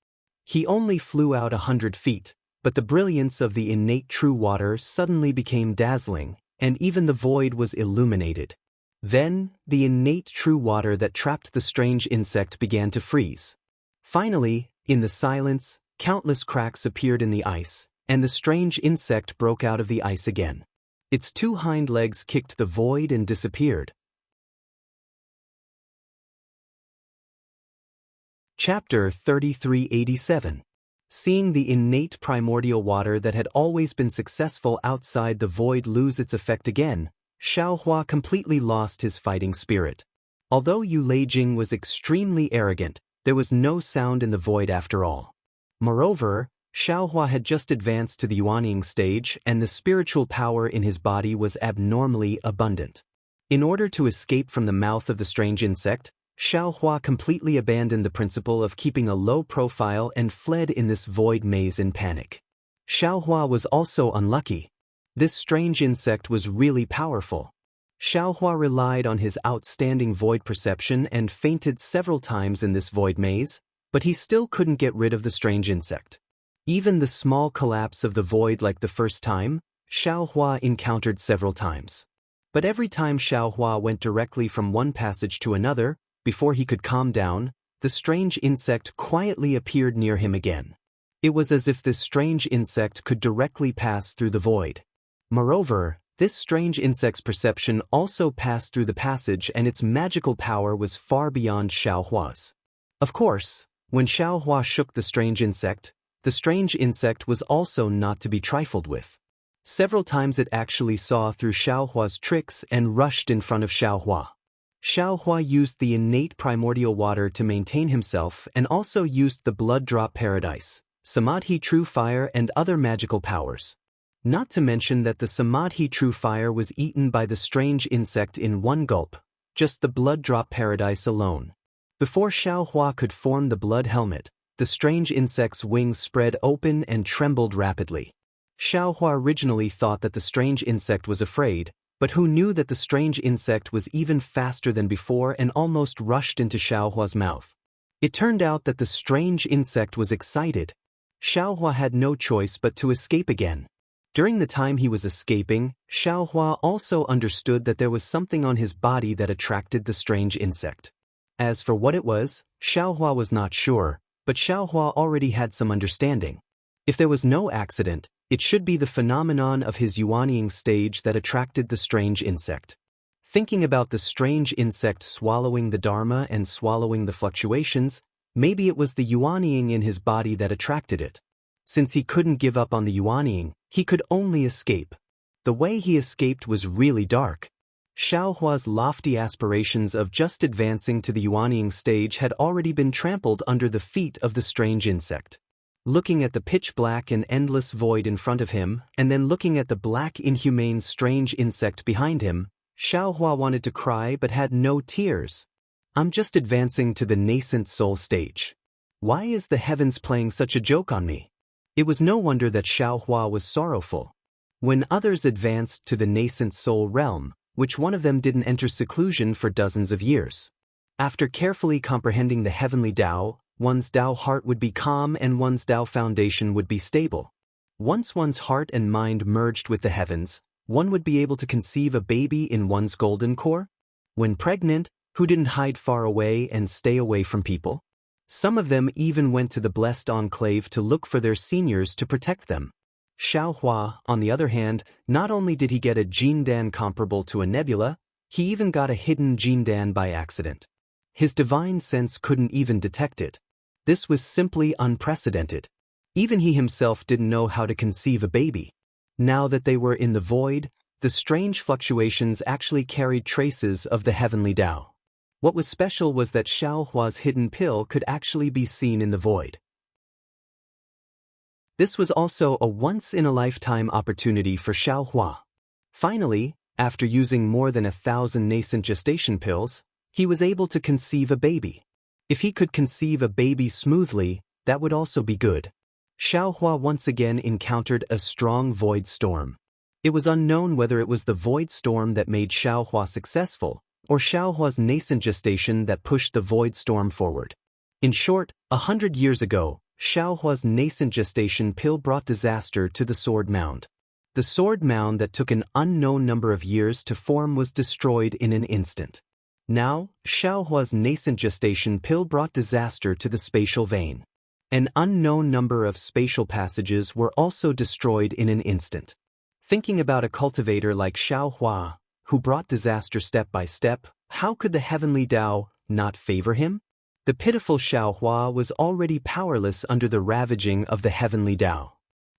He only flew out 100 feet, but the brilliance of the innate true water suddenly became dazzling, and even the void was illuminated. Then, the innate true water that trapped the strange insect began to freeze. Finally, in the silence, countless cracks appeared in the ice, and the strange insect broke out of the ice again. Its two hind legs kicked the void and disappeared. Chapter 3387. Seeing the innate primordial water that had always been successful outside the void lose its effect again, Xiaohua completely lost his fighting spirit. Although Yu Leijing was extremely arrogant, there was no sound in the void after all. Moreover, Xiaohua had just advanced to the Yuanying stage and the spiritual power in his body was abnormally abundant. In order to escape from the mouth of the strange insect, Xiaohua completely abandoned the principle of keeping a low profile and fled in this void maze in panic. Xiaohua was also unlucky. This strange insect was really powerful. Xiaohua relied on his outstanding void perception and fainted several times in this void maze, but he still couldn't get rid of the strange insect. Even the small collapse of the void like the first time, Xiaohua encountered several times. But every time Xiaohua went directly from one passage to another, before he could calm down, the strange insect quietly appeared near him again. It was as if this strange insect could directly pass through the void. Moreover, this strange insect's perception also passed through the passage and its magical power was far beyond Xiaohua's. Of course, when Xiaohua shook the strange insect was also not to be trifled with. Several times it actually saw through Xiaohua's tricks and rushed in front of Xiaohua. Xiaohua used the innate primordial water to maintain himself and also used the blood drop paradise, Samadhi true fire and other magical powers. Not to mention that the Samadhi true fire was eaten by the strange insect in one gulp, just the blood drop paradise alone. Before Xiaohua could form the blood helmet, the strange insect's wings spread open and trembled rapidly. Xiaohua originally thought that the strange insect was afraid, but who knew that the strange insect was even faster than before and almost rushed into Xiaohua's mouth. It turned out that the strange insect was excited. Xiaohua had no choice but to escape again. During the time he was escaping, Xiaohua also understood that there was something on his body that attracted the strange insect. As for what it was, Xiaohua was not sure, but Xiaohua already had some understanding. If there was no accident, it should be the phenomenon of his yuanying stage that attracted the strange insect. Thinking about the strange insect swallowing the Dharma and swallowing the fluctuations, maybe it was the yuanying in his body that attracted it. Since he couldn't give up on the yuanying, he could only escape. The way he escaped was really dark. Xiaohua's lofty aspirations of just advancing to the yuanying stage had already been trampled under the feet of the strange insect. Looking at the pitch-black and endless void in front of him, and then looking at the black inhumane strange insect behind him, Xiaohua wanted to cry but had no tears. I'm just advancing to the nascent soul stage. Why is the heavens playing such a joke on me? It was no wonder that Xiaohua was sorrowful. When others advanced to the nascent soul realm, which one of them didn't enter seclusion for dozens of years? After carefully comprehending the heavenly Tao, one's Tao heart would be calm and one's Tao foundation would be stable. Once one's heart and mind merged with the heavens, one would be able to conceive a baby in one's golden core. When pregnant, who didn't hide far away and stay away from people? Some of them even went to the blessed enclave to look for their seniors to protect them. Xiaohua, on the other hand, not only did he get a Jindan comparable to a nebula, he even got a hidden Jindan by accident. His divine sense couldn't even detect it. This was simply unprecedented. Even he himself didn't know how to conceive a baby. Now that they were in the void, the strange fluctuations actually carried traces of the heavenly Tao. What was special was that Xiaohua's hidden pill could actually be seen in the void. This was also a once-in-a-lifetime opportunity for Xiaohua. Finally, after using more than 1,000 nascent gestation pills, he was able to conceive a baby. If he could conceive a baby smoothly, that would also be good. Xiaohua once again encountered a strong void storm. It was unknown whether it was the void storm that made Xiaohua successful, or Xiaohua's nascent gestation that pushed the void storm forward. In short, 100 years ago, Xiaohua's nascent gestation pill brought disaster to the sword mound. The sword mound that took an unknown number of years to form was destroyed in an instant. Now, Xiaohua's nascent gestation pill brought disaster to the spatial vein. An unknown number of spatial passages were also destroyed in an instant. Thinking about a cultivator like Xiaohua, who brought disaster step by step, how could the heavenly Tao not favor him? The pitiful Xiaohua was already powerless under the ravaging of the heavenly Tao.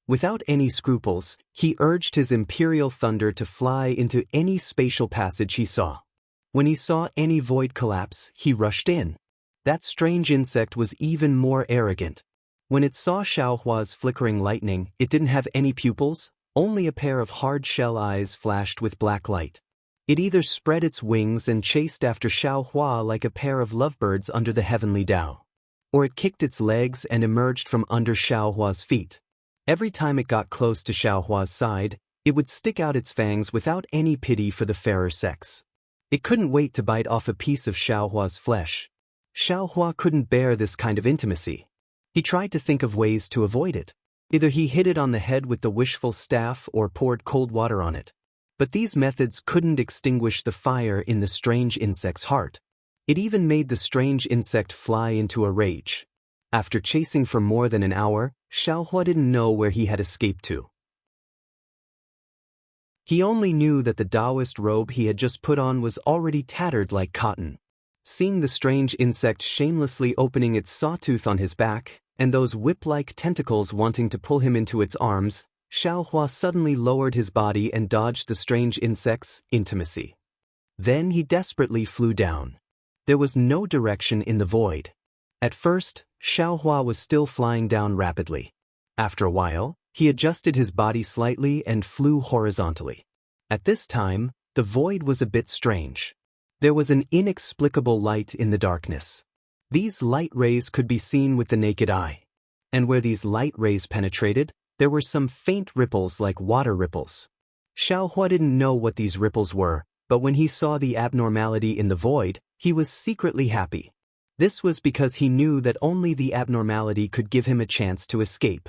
Without any scruples, he urged his imperial thunder to fly into any spatial passage he saw. When he saw any void collapse, he rushed in. That strange insect was even more arrogant. When it saw Xiaohua's flickering lightning, it didn't have any pupils, only a pair of hard-shell eyes flashed with black light. It either spread its wings and chased after Xiaohua like a pair of lovebirds under the heavenly Tao, or it kicked its legs and emerged from under Xiaohua's feet. Every time it got close to Xiaohua's side, it would stick out its fangs without any pity for the fairer sex. It couldn't wait to bite off a piece of Xiaohua's flesh. Xiaohua couldn't bear this kind of intimacy. He tried to think of ways to avoid it. Either he hit it on the head with the wishful staff or poured cold water on it. But these methods couldn't extinguish the fire in the strange insect's heart. It even made the strange insect fly into a rage. After chasing for more than an hour, Xiaohua didn't know where he had escaped to. He only knew that the Taoist robe he had just put on was already tattered like cotton. Seeing the strange insect shamelessly opening its sawtooth on his back, and those whip-like tentacles wanting to pull him into its arms, Xiaohua suddenly lowered his body and dodged the strange insect's intimacy. Then he desperately flew down. There was no direction in the void. At first, Xiaohua was still flying down rapidly. After a while, he adjusted his body slightly and flew horizontally. At this time, the void was a bit strange. There was an inexplicable light in the darkness. These light rays could be seen with the naked eye. And where these light rays penetrated, there were some faint ripples like water ripples. Xiaohua didn't know what these ripples were, but when he saw the abnormality in the void, he was secretly happy. This was because he knew that only the abnormality could give him a chance to escape.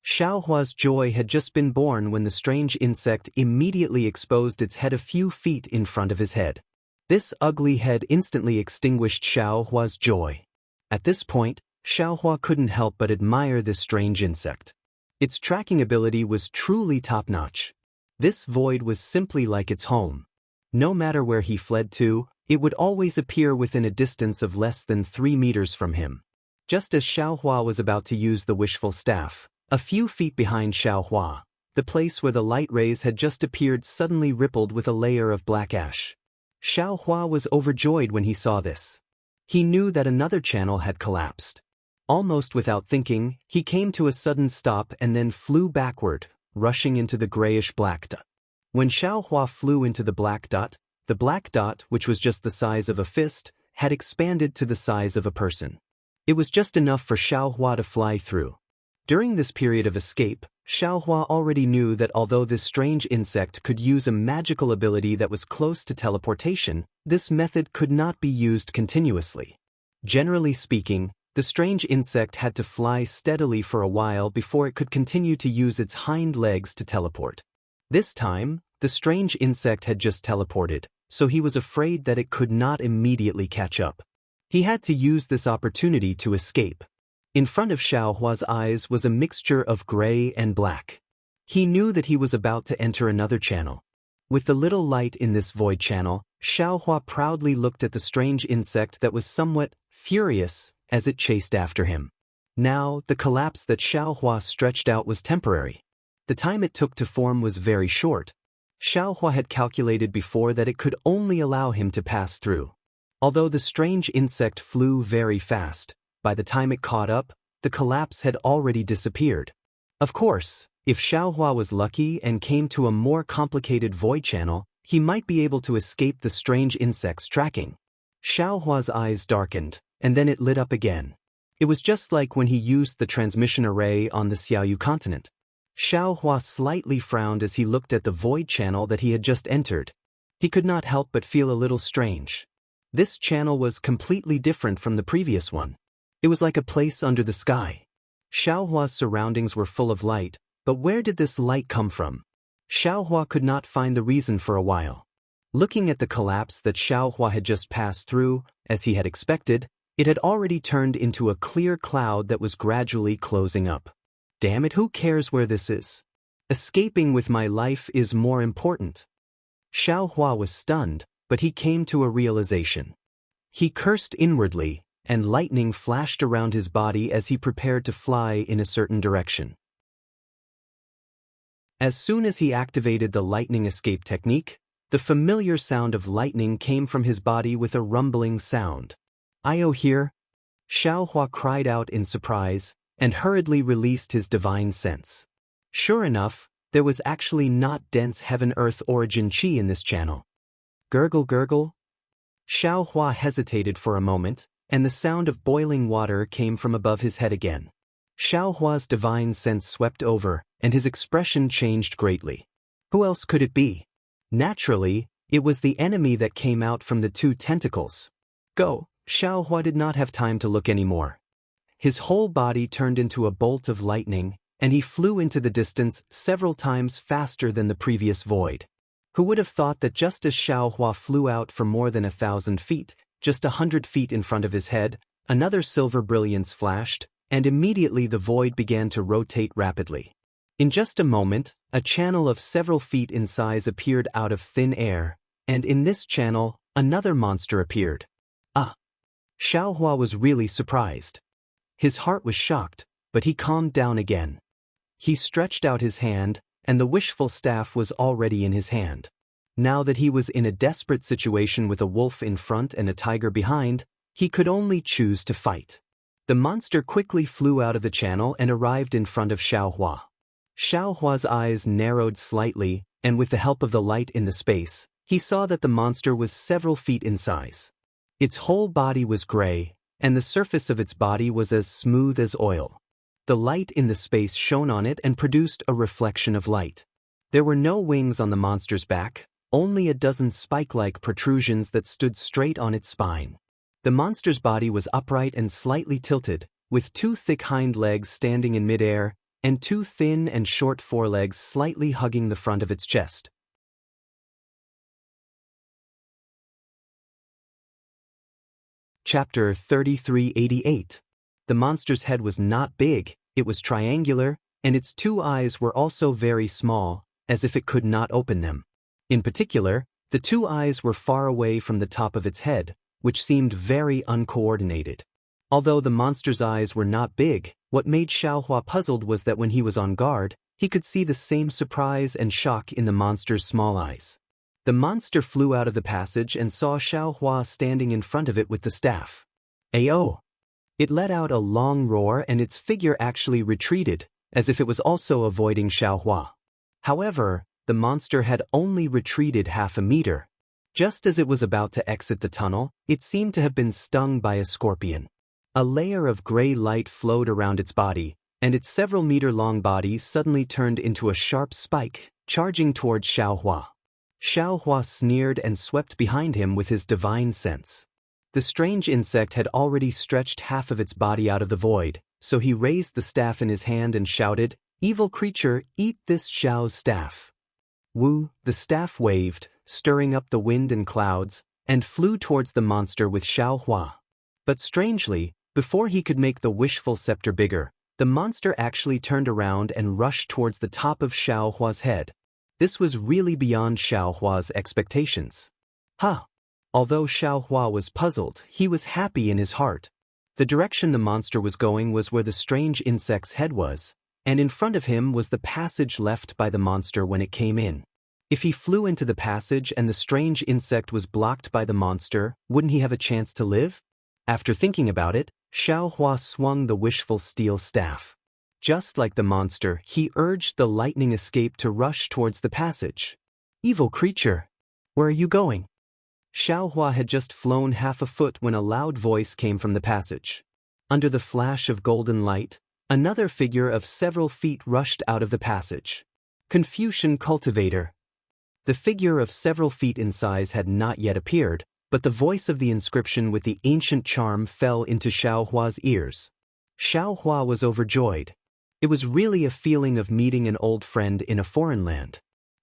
Xiaohua's joy had just been born when the strange insect immediately exposed its head a few feet in front of his head. This ugly head instantly extinguished Xiaohua's joy. At this point, Xiaohua couldn't help but admire this strange insect. Its tracking ability was truly top-notch. This void was simply like its home. No matter where he fled to, it would always appear within a distance of less than 3 meters from him. Just as Xiaohua was about to use the wishful staff, a few feet behind Xiaohua, the place where the light rays had just appeared suddenly rippled with a layer of black ash. Xiaohua was overjoyed when he saw this. He knew that another channel had collapsed. Almost without thinking, he came to a sudden stop and then flew backward, rushing into the grayish-black dot. When Xiaohua flew into the black dot, which was just the size of a fist, had expanded to the size of a person. It was just enough for Xiaohua to fly through. During this period of escape, Xiaohua already knew that although this strange insect could use a magical ability that was close to teleportation, this method could not be used continuously. Generally speaking, the strange insect had to fly steadily for a while before it could continue to use its hind legs to teleport. This time, the strange insect had just teleported, so he was afraid that it could not immediately catch up. He had to use this opportunity to escape. In front of Xiaohua's eyes was a mixture of gray and black. He knew that he was about to enter another channel. With the little light in this void channel, Xiaohua proudly looked at the strange insect that was somewhat furious as it chased after him. Now, the collapse that Xiaohua stretched out was temporary. The time it took to form was very short. Xiaohua had calculated before that it could only allow him to pass through. Although the strange insect flew very fast, by the time it caught up, the collapse had already disappeared. Of course, if Xiaohua was lucky and came to a more complicated void channel, he might be able to escape the strange insect's tracking. Xiaohua's eyes darkened, and then it lit up again. It was just like when he used the transmission array on the Xiaoyu continent. Xiaohua slightly frowned as he looked at the void channel that he had just entered. He could not help but feel a little strange. This channel was completely different from the previous one. It was like a place under the sky. Xiaohua's surroundings were full of light, but where did this light come from? Xiaohua could not find the reason for a while. Looking at the collapse that Xiaohua had just passed through, as he had expected, it had already turned into a clear cloud that was gradually closing up. Damn it, who cares where this is? Escaping with my life is more important. Xiaohua was stunned, but he came to a realization. He cursed inwardly, and lightning flashed around his body as he prepared to fly in a certain direction. As soon as he activated the lightning escape technique, the familiar sound of lightning came from his body with a rumbling sound. "Io here?" Xiaohua cried out in surprise, and hurriedly released his divine sense. Sure enough, there was actually not dense heaven-earth origin chi in this channel. Gurgle gurgle? Xiaohua hesitated for a moment, and the sound of boiling water came from above his head again. Xiaohua's divine sense swept over, and his expression changed greatly. Who else could it be? Naturally, it was the enemy that came out from the two tentacles. Go! Xiaohua did not have time to look anymore. His whole body turned into a bolt of lightning, and he flew into the distance several times faster than the previous void. Who would have thought that just as Xiaohua flew out for more than 1,000 feet, just 100 feet in front of his head, another silver brilliance flashed, and immediately the void began to rotate rapidly. In just a moment, a channel of several feet in size appeared out of thin air, and in this channel, another monster appeared. Ah! Xiaohua was really surprised. His heart was shocked, but he calmed down again. He stretched out his hand, and the wishful staff was already in his hand. Now that he was in a desperate situation with a wolf in front and a tiger behind, he could only choose to fight. The monster quickly flew out of the channel and arrived in front of Xiaohua. Xiaohua's eyes narrowed slightly, and with the help of the light in the space, he saw that the monster was several feet in size. Its whole body was gray, and the surface of its body was as smooth as oil. The light in the space shone on it and produced a reflection of light. There were no wings on the monster's back, only a dozen spike-like protrusions that stood straight on its spine. The monster's body was upright and slightly tilted, with two thick hind legs standing in midair, and two thin and short forelegs slightly hugging the front of its chest. Chapter 3388. The monster's head was not big, it was triangular, and its two eyes were also very small, as if it could not open them. In particular, the two eyes were far away from the top of its head, which seemed very uncoordinated. Although the monster's eyes were not big, what made Xiaohua puzzled was that when he was on guard, he could see the same surprise and shock in the monster's small eyes. The monster flew out of the passage and saw Xiaohua standing in front of it with the staff. Ayo! It let out a long roar and its figure actually retreated, as if it was also avoiding Xiaohua. However, the monster had only retreated half a meter. Just as it was about to exit the tunnel, it seemed to have been stung by a scorpion. A layer of gray light flowed around its body, and its several-meter-long body suddenly turned into a sharp spike, charging towards Xiaohua. Xiaohua sneered and swept behind him with his divine sense. The strange insect had already stretched half of its body out of the void, so he raised the staff in his hand and shouted, "Evil creature, eat this Xiao's staff." Wu, the staff waved, stirring up the wind and clouds, and flew towards the monster with Xiaohua. But strangely, before he could make the wishful scepter bigger, the monster actually turned around and rushed towards the top of Xiaohua's head. This was really beyond Xiaohua's expectations. Although Xiaohua was puzzled, he was happy in his heart. The direction the monster was going was where the strange insect's head was, and in front of him was the passage left by the monster when it came in. If he flew into the passage and the strange insect was blocked by the monster, wouldn't he have a chance to live? After thinking about it, Xiaohua swung the wishful steel staff. Just like the monster, he urged the lightning escape to rush towards the passage. "Evil creature! Where are you going?" Xiaohua had just flown half a foot when a loud voice came from the passage. Under the flash of golden light, another figure of several feet rushed out of the passage. Confucian Cultivator. The figure of several feet in size had not yet appeared, but the voice of the inscription with the ancient charm fell into Xiaohua's ears. Xiaohua was overjoyed. It was really a feeling of meeting an old friend in a foreign land.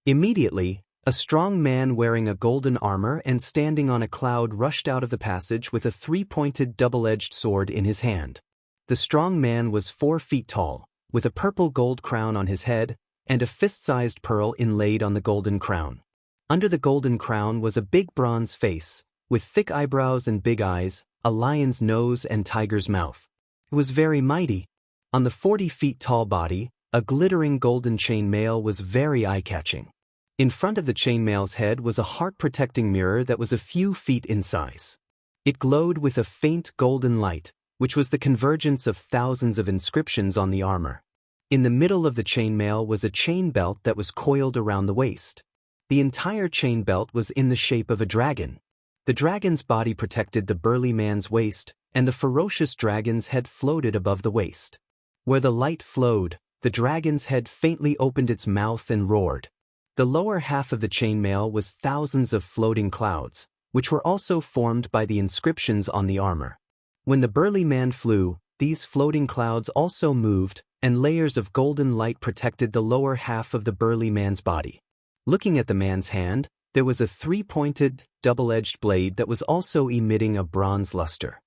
Immediately, a strong man wearing a golden armor and standing on a cloud rushed out of the passage with a three-pointed double-edged sword in his hand. The strong man was 4 feet tall, with a purple gold crown on his head, and a fist-sized pearl inlaid on the golden crown. Under the golden crown was a big bronze face, with thick eyebrows and big eyes, a lion's nose and tiger's mouth. It was very mighty. On the 40 feet tall body, a glittering golden chainmail was very eye-catching. In front of the chainmail's head was a heart-protecting mirror that was a few feet in size. It glowed with a faint golden light, which was the convergence of thousands of inscriptions on the armor. In the middle of the chainmail was a chain belt that was coiled around the waist. The entire chain belt was in the shape of a dragon. The dragon's body protected the burly man's waist, and the ferocious dragon's head floated above the waist. Where the light flowed, the dragon's head faintly opened its mouth and roared. The lower half of the chainmail was thousands of floating clouds, which were also formed by the inscriptions on the armor. When the burly man flew, these floating clouds also moved, and layers of golden light protected the lower half of the burly man's body. Looking at the man's hand, there was a three-pointed, double-edged blade that was also emitting a bronze luster.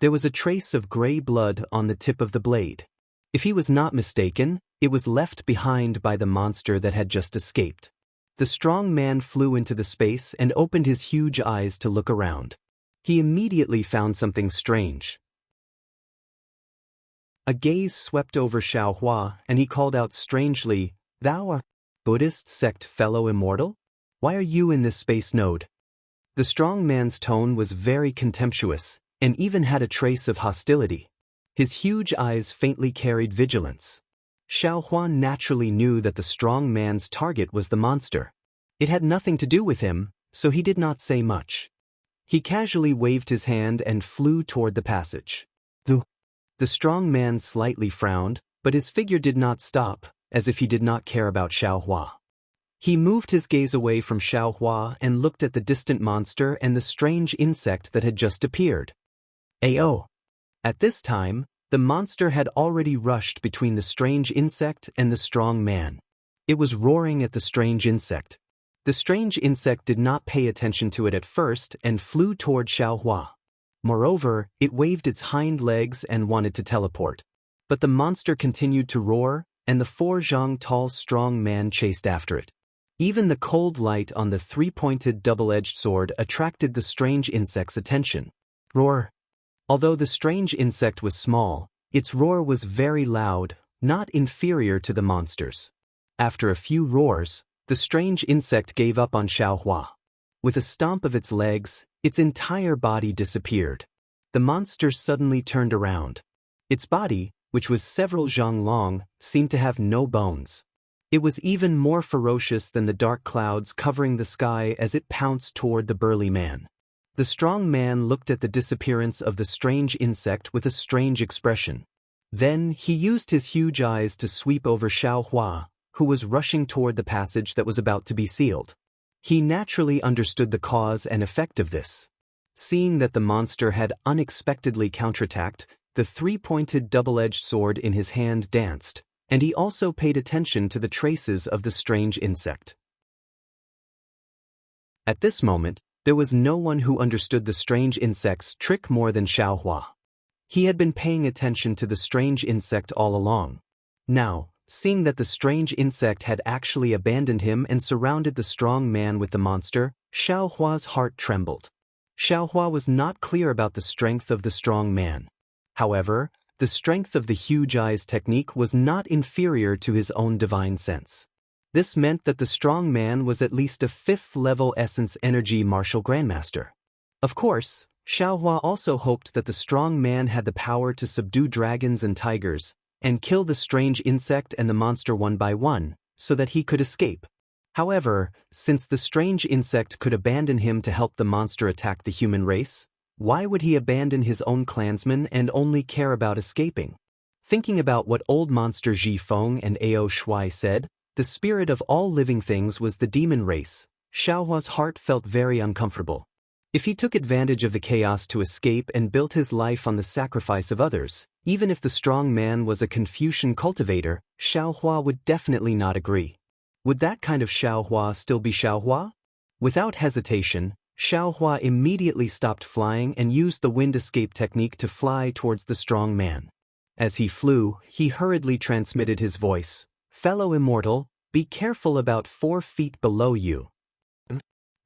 There was a trace of gray blood on the tip of the blade. If he was not mistaken, it was left behind by the monster that had just escaped. The strong man flew into the space and opened his huge eyes to look around. He immediately found something strange. A gaze swept over Xiaohua, and he called out strangely, "Thou art Buddhist sect fellow immortal? Why are you in this space node?" The strong man's tone was very contemptuous, and even had a trace of hostility. His huge eyes faintly carried vigilance. Xiaohua naturally knew that the strong man's target was the monster. It had nothing to do with him, so he did not say much. He casually waved his hand and flew toward the passage. The strong man slightly frowned, but his figure did not stop, as if he did not care about Xiaohua. He moved his gaze away from Xiaohua and looked at the distant monster and the strange insect that had just appeared. Ao! At this time, the monster had already rushed between the strange insect and the strong man. It was roaring at the strange insect. The strange insect did not pay attention to it at first and flew toward Xiaohua. Moreover, it waved its hind legs and wanted to teleport. But the monster continued to roar, and the 4 zhang tall strong man chased after it. Even the cold light on the three-pointed double-edged sword attracted the strange insect's attention. Roar! Although the strange insect was small, its roar was very loud, not inferior to the monster's. After a few roars, the strange insect gave up on Xiaohua. With a stomp of its legs, its entire body disappeared. The monster suddenly turned around. Its body, which was several zhang long, seemed to have no bones. It was even more ferocious than the dark clouds covering the sky as it pounced toward the burly man. The strong man looked at the disappearance of the strange insect with a strange expression. Then he used his huge eyes to sweep over Xiaohua, who was rushing toward the passage that was about to be sealed. He naturally understood the cause and effect of this. Seeing that the monster had unexpectedly counterattacked, the three-pointed double-edged sword in his hand danced, and he also paid attention to the traces of the strange insect. At this moment, there was no one who understood the strange insect's trick more than Xiaohua. He had been paying attention to the strange insect all along. Now, seeing that the strange insect had actually abandoned him and surrounded the strong man with the monster, Xiaohua's heart trembled. Xiaohua was not clear about the strength of the strong man. However, the strength of the huge eyes technique was not inferior to his own divine sense. This meant that the strong man was at least a 5th-level essence energy martial grandmaster. Of course, Xiaohua also hoped that the strong man had the power to subdue dragons and tigers, and kill the strange insect and the monster one by one, so that he could escape. However, since the strange insect could abandon him to help the monster attack the human race, why would he abandon his own clansmen and only care about escaping? Thinking about what old monster Ji Feng and Ao Shui said, the spirit of all living things was the demon race, Xiaohua's heart felt very uncomfortable. If he took advantage of the chaos to escape and built his life on the sacrifice of others, even if the strong man was a Confucian cultivator, Xiaohua would definitely not agree. Would that kind of Xiaohua still be Xiaohua? Without hesitation, Xiaohua immediately stopped flying and used the wind escape technique to fly towards the strong man. As he flew, he hurriedly transmitted his voice. "Fellow immortal, be careful about 4 feet below you."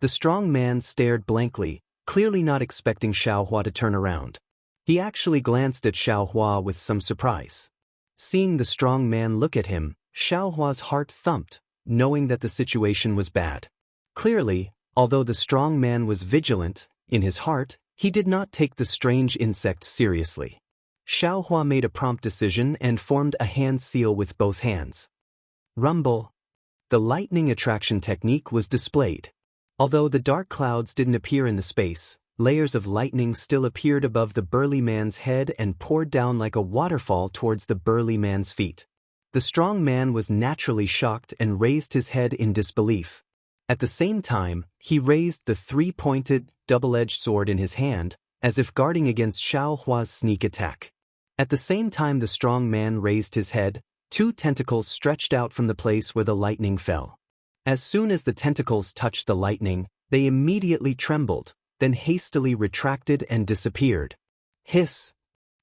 The strong man stared blankly, clearly not expecting Xiaohua to turn around. He actually glanced at Xiaohua with some surprise. Seeing the strong man look at him, Xiaohua's heart thumped, knowing that the situation was bad. Clearly, although the strong man was vigilant, in his heart, he did not take the strange insect seriously. Xiaohua made a prompt decision and formed a hand seal with both hands. Rumble. The lightning attraction technique was displayed. Although the dark clouds didn't appear in the space, layers of lightning still appeared above the burly man's head and poured down like a waterfall towards the burly man's feet. The strong man was naturally shocked and raised his head in disbelief. At the same time, he raised the three-pointed, double-edged sword in his hand, as if guarding against Xiaohua's sneak attack. At the same time the strong man raised his head, two tentacles stretched out from the place where the lightning fell. As soon as the tentacles touched the lightning, they immediately trembled, then hastily retracted and disappeared. Hiss!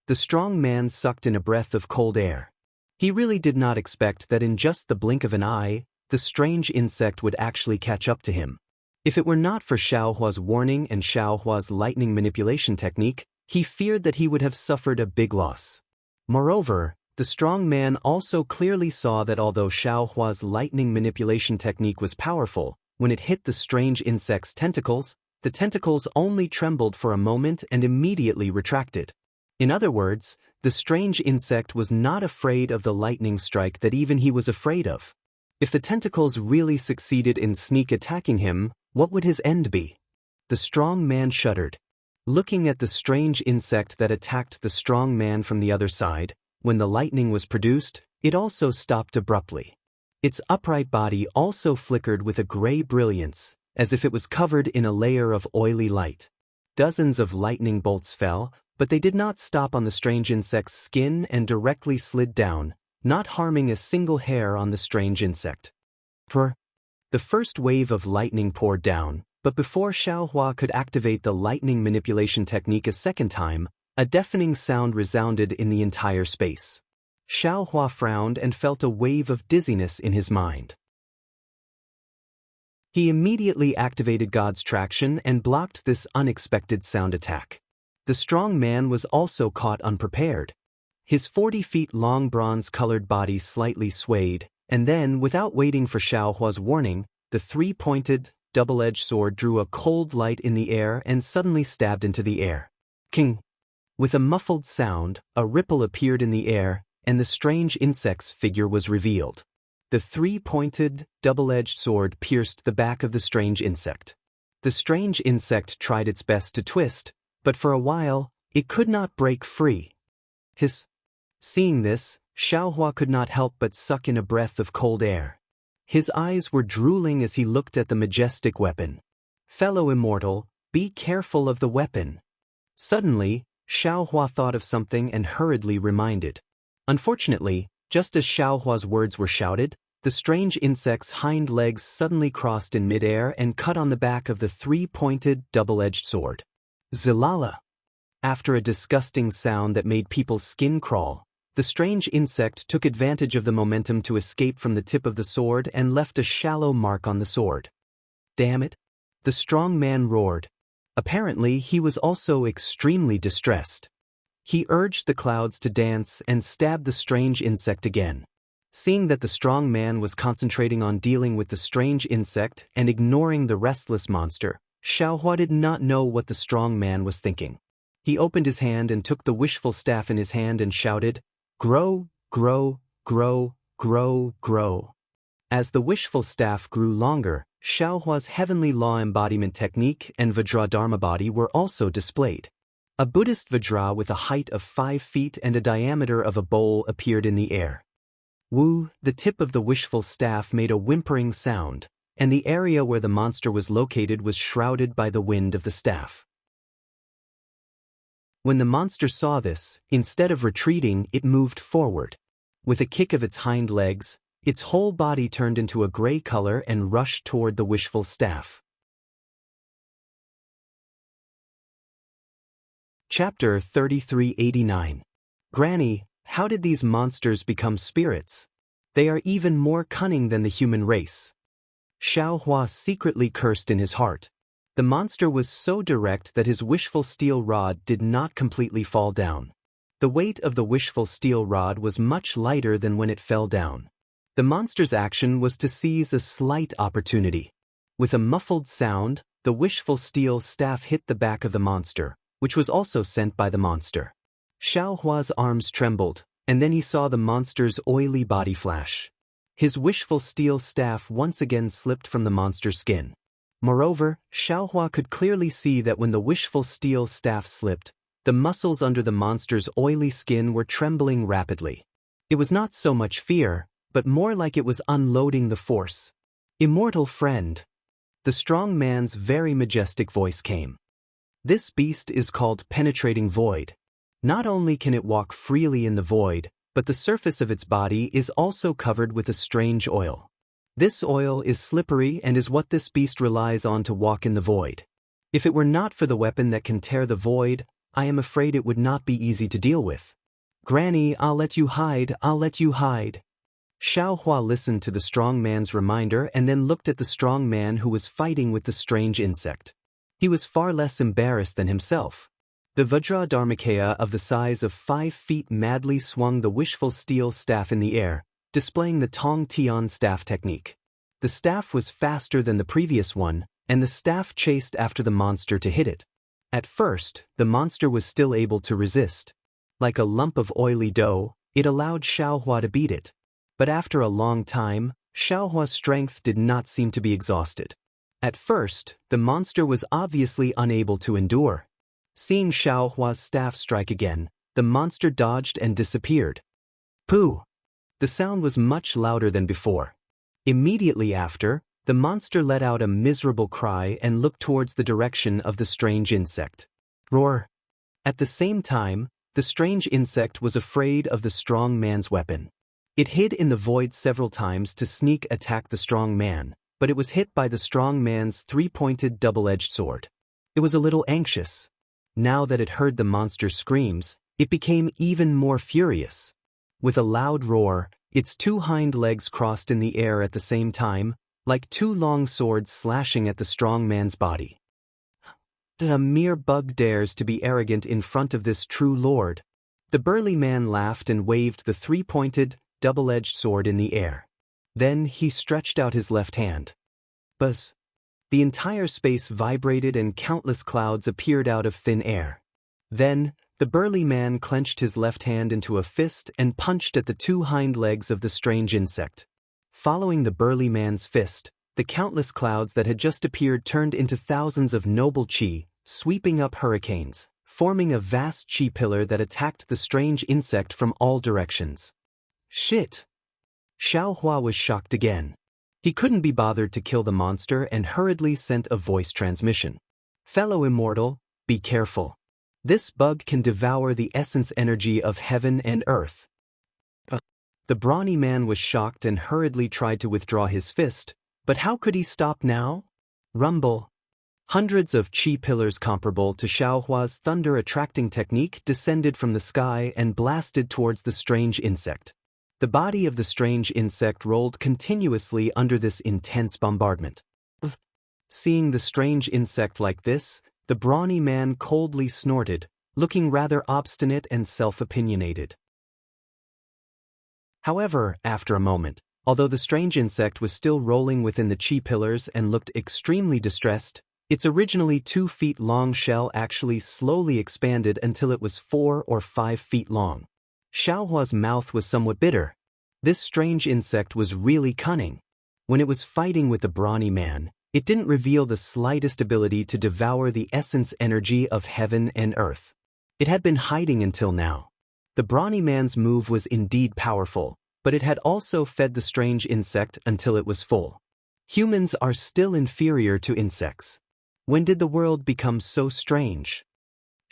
The strong man sucked in a breath of cold air. He really did not expect that in just the blink of an eye, the strange insect would actually catch up to him. If it were not for Xiaohua's warning and Xiaohua's lightning manipulation technique, he feared that he would have suffered a big loss. Moreover, the strong man also clearly saw that although Xiaohua's lightning manipulation technique was powerful, when it hit the strange insect's tentacles, the tentacles only trembled for a moment and immediately retracted. In other words, the strange insect was not afraid of the lightning strike that even he was afraid of. If the tentacles really succeeded in sneak attacking him, what would his end be? The strong man shuddered. Looking at the strange insect that attacked the strong man from the other side, when the lightning was produced, it also stopped abruptly. Its upright body also flickered with a gray brilliance, as if it was covered in a layer of oily light. Dozens of lightning bolts fell, but they did not stop on the strange insect's skin and directly slid down, not harming a single hair on the strange insect. The first wave of lightning poured down, but before Xiaohua could activate the lightning manipulation technique a second time, a deafening sound resounded in the entire space. Xiaohua frowned and felt a wave of dizziness in his mind. He immediately activated God's traction and blocked this unexpected sound attack. The strong man was also caught unprepared. His 40 feet long bronze-colored body slightly swayed, and then, without waiting for Xiaohua's warning, the three-pointed, double-edged sword drew a cold light in the air and suddenly stabbed into the air. King! With a muffled sound, a ripple appeared in the air, and the strange insect's figure was revealed. The three-pointed, double-edged sword pierced the back of the strange insect. The strange insect tried its best to twist, but for a while, it could not break free. Hiss! Seeing this, Xiaohua could not help but suck in a breath of cold air. His eyes were drooling as he looked at the majestic weapon. Fellow immortal, be careful of the weapon. Suddenly, Xiaohua thought of something and hurriedly reminded. Unfortunately, just as Xiaohua's words were shouted, the strange insect's hind legs suddenly crossed in midair and cut on the back of the three-pointed, double-edged sword. Zilala! After a disgusting sound that made people's skin crawl, the strange insect took advantage of the momentum to escape from the tip of the sword and left a shallow mark on the sword. Damn it! The strong man roared. Apparently, he was also extremely distressed. He urged the clouds to dance and stabbed the strange insect again. Seeing that the strong man was concentrating on dealing with the strange insect and ignoring the restless monster, Xiaohua did not know what the strong man was thinking. He opened his hand and took the wishful staff in his hand and shouted, "Grow, grow, grow, grow, grow." As the wishful staff grew longer, Xiaohua's heavenly law embodiment technique and Vajradharma body were also displayed. A Buddhist Vajra with a height of 5 feet and a diameter of a bowl appeared in the air. Woo! The tip of the wishful staff made a whimpering sound, and the area where the monster was located was shrouded by the wind of the staff. When the monster saw this, instead of retreating, it moved forward. With a kick of its hind legs, its whole body turned into a gray color and rushed toward the wishful staff. Chapter 3389. Granny, how did these monsters become spirits? They are even more cunning than the human race. Xiaohua secretly cursed in his heart. The monster was so direct that his wishful steel rod did not completely fall down. The weight of the wishful steel rod was much lighter than when it fell down. The monster's action was to seize a slight opportunity. With a muffled sound, the wishful steel staff hit the back of the monster, which was also sent by the monster. Xiaohua's arms trembled, and then he saw the monster's oily body flash. His wishful steel staff once again slipped from the monster's skin. Moreover, Xiaohua could clearly see that when the wishful steel staff slipped, the muscles under the monster's oily skin were trembling rapidly. It was not so much fear, but more like it was unloading the force. "Immortal friend." The strong man's very majestic voice came. "This beast is called Penetrating Void. Not only can it walk freely in the void, but the surface of its body is also covered with a strange oil. This oil is slippery and is what this beast relies on to walk in the void. If it were not for the weapon that can tear the void, I am afraid it would not be easy to deal with. Granny, I'll let you hide, I'll let you hide." Xiaohua listened to the strong man's reminder and then looked at the strong man who was fighting with the strange insect. He was far less embarrassed than himself. The Vajra Dharmakaya of the size of 5 feet madly swung the wishful steel staff in the air, displaying the Tong Tian staff technique. The staff was faster than the previous one, and the staff chased after the monster to hit it. At first, the monster was still able to resist. Like a lump of oily dough, it allowed Xiaohua to beat it. But after a long time, Xiaohua's strength did not seem to be exhausted. At first, the monster was obviously unable to endure. Seeing Xiaohua's staff strike again, the monster dodged and disappeared. Pooh! The sound was much louder than before. Immediately after, the monster let out a miserable cry and looked towards the direction of the strange insect. Roar! At the same time, the strange insect was afraid of the strong man's weapon. It hid in the void several times to sneak attack the strong man, but it was hit by the strong man's 3-pointed double-edged sword. It was a little anxious. Now that it heard the monster's screams, it became even more furious. With a loud roar, its 2 hind legs crossed in the air at the same time, like 2 long swords slashing at the strong man's body. A mere bug dares to be arrogant in front of this true lord. The burly man laughed and waved the 3-pointed, double-edged sword in the air. Then he stretched out his left hand. Buzz! The entire space vibrated and countless clouds appeared out of thin air. Then, the burly man clenched his left hand into a fist and punched at the 2 hind legs of the strange insect. Following the burly man's fist, the countless clouds that had just appeared turned into thousands of noble chi, sweeping up hurricanes, forming a vast chi pillar that attacked the strange insect from all directions. Shit! Xiaohua was shocked again. He couldn't be bothered to kill the monster and hurriedly sent a voice transmission. "Fellow immortal, be careful. This bug can devour the essence energy of heaven and earth." The brawny man was shocked and hurriedly tried to withdraw his fist, but how could he stop now? Rumble. Hundreds of chi pillars comparable to Xiaohua's thunder-attracting technique descended from the sky and blasted towards the strange insect. The body of the strange insect rolled continuously under this intense bombardment. Seeing the strange insect like this, the brawny man coldly snorted, looking rather obstinate and self-opinionated. However, after a moment, although the strange insect was still rolling within the chi pillars and looked extremely distressed, its originally 2 feet long shell actually slowly expanded until it was 4 or 5 feet long. Xiaohua's mouth was somewhat bitter. This strange insect was really cunning. When it was fighting with the brawny man, it didn't reveal the slightest ability to devour the essence energy of heaven and earth. It had been hiding until now. The brawny man's move was indeed powerful, but it had also fed the strange insect until it was full. Humans are still inferior to insects. When did the world become so strange?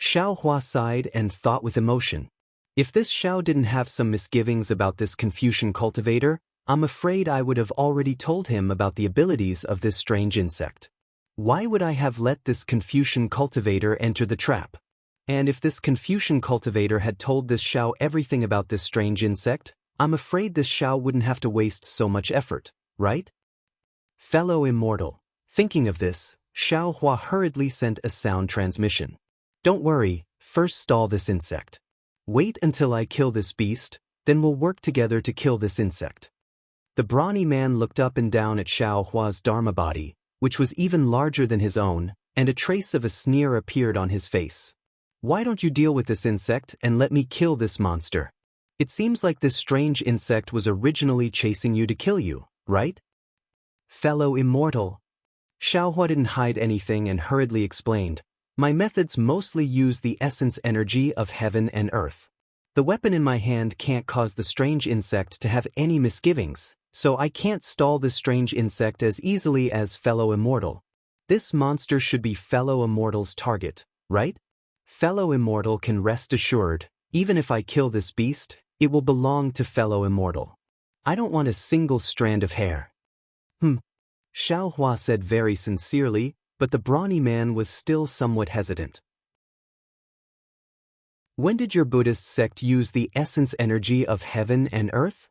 Xiaohua sighed and thought with emotion. If this Xiao didn't have some misgivings about this Confucian cultivator, I'm afraid I would have already told him about the abilities of this strange insect. Why would I have let this Confucian cultivator enter the trap? And if this Confucian cultivator had told this Xiao everything about this strange insect, I'm afraid this Xiao wouldn't have to waste so much effort, right? Fellow immortal, thinking of this, Xiao Hua hurriedly sent a sound transmission. Don't worry, first stall this insect. Wait until I kill this beast, then we'll work together to kill this insect. The brawny man looked up and down at Xiao Hua's Dharma body, which was even larger than his own, and a trace of a sneer appeared on his face. Why don't you deal with this insect and let me kill this monster? It seems like this strange insect was originally chasing you to kill you, right? Fellow immortal. Xiao Hua didn't hide anything and hurriedly explained, my methods mostly use the essence energy of heaven and earth. The weapon in my hand can't cause the strange insect to have any misgivings, so I can't stall this strange insect as easily as fellow immortal. This monster should be fellow immortal's target, right? Fellow immortal can rest assured, even if I kill this beast, it will belong to fellow immortal. I don't want a single strand of hair. Xiao Hua said very sincerely, but the brawny man was still somewhat hesitant. When did your Buddhist sect use the essence energy of heaven and earth?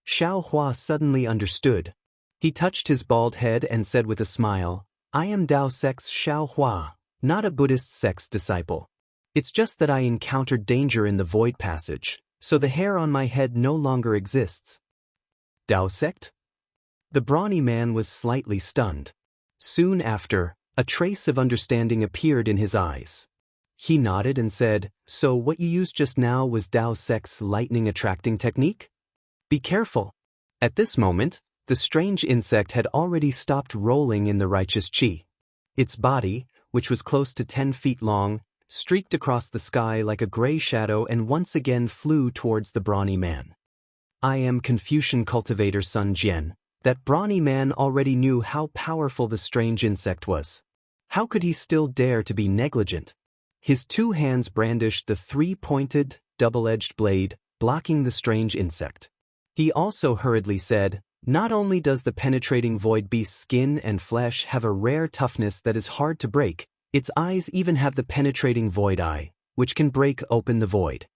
Xiao Hua suddenly understood. He touched his bald head and said with a smile, I am Dao sect's Xiao Hua, not a Buddhist sect's disciple. It's just that I encountered danger in the void passage, so the hair on my head no longer exists. Dao sect? The brawny man was slightly stunned. Soon after, a trace of understanding appeared in his eyes. He nodded and said, so what you used just now was Dao sect's lightning attracting technique? Be careful. At this moment, the strange insect had already stopped rolling in the righteous qi. Its body, which was close to 10 feet long, streaked across the sky like a gray shadow and once again flew towards the brawny man. I am Confucian cultivator Sun Jian. That brawny man already knew how powerful the strange insect was. How could he still dare to be negligent? His two hands brandished the three-pointed, double-edged blade, blocking the strange insect. He also hurriedly said, not only does the penetrating void beast's skin and flesh have a rare toughness that is hard to break, its eyes even have the penetrating void eye, which can break open the void.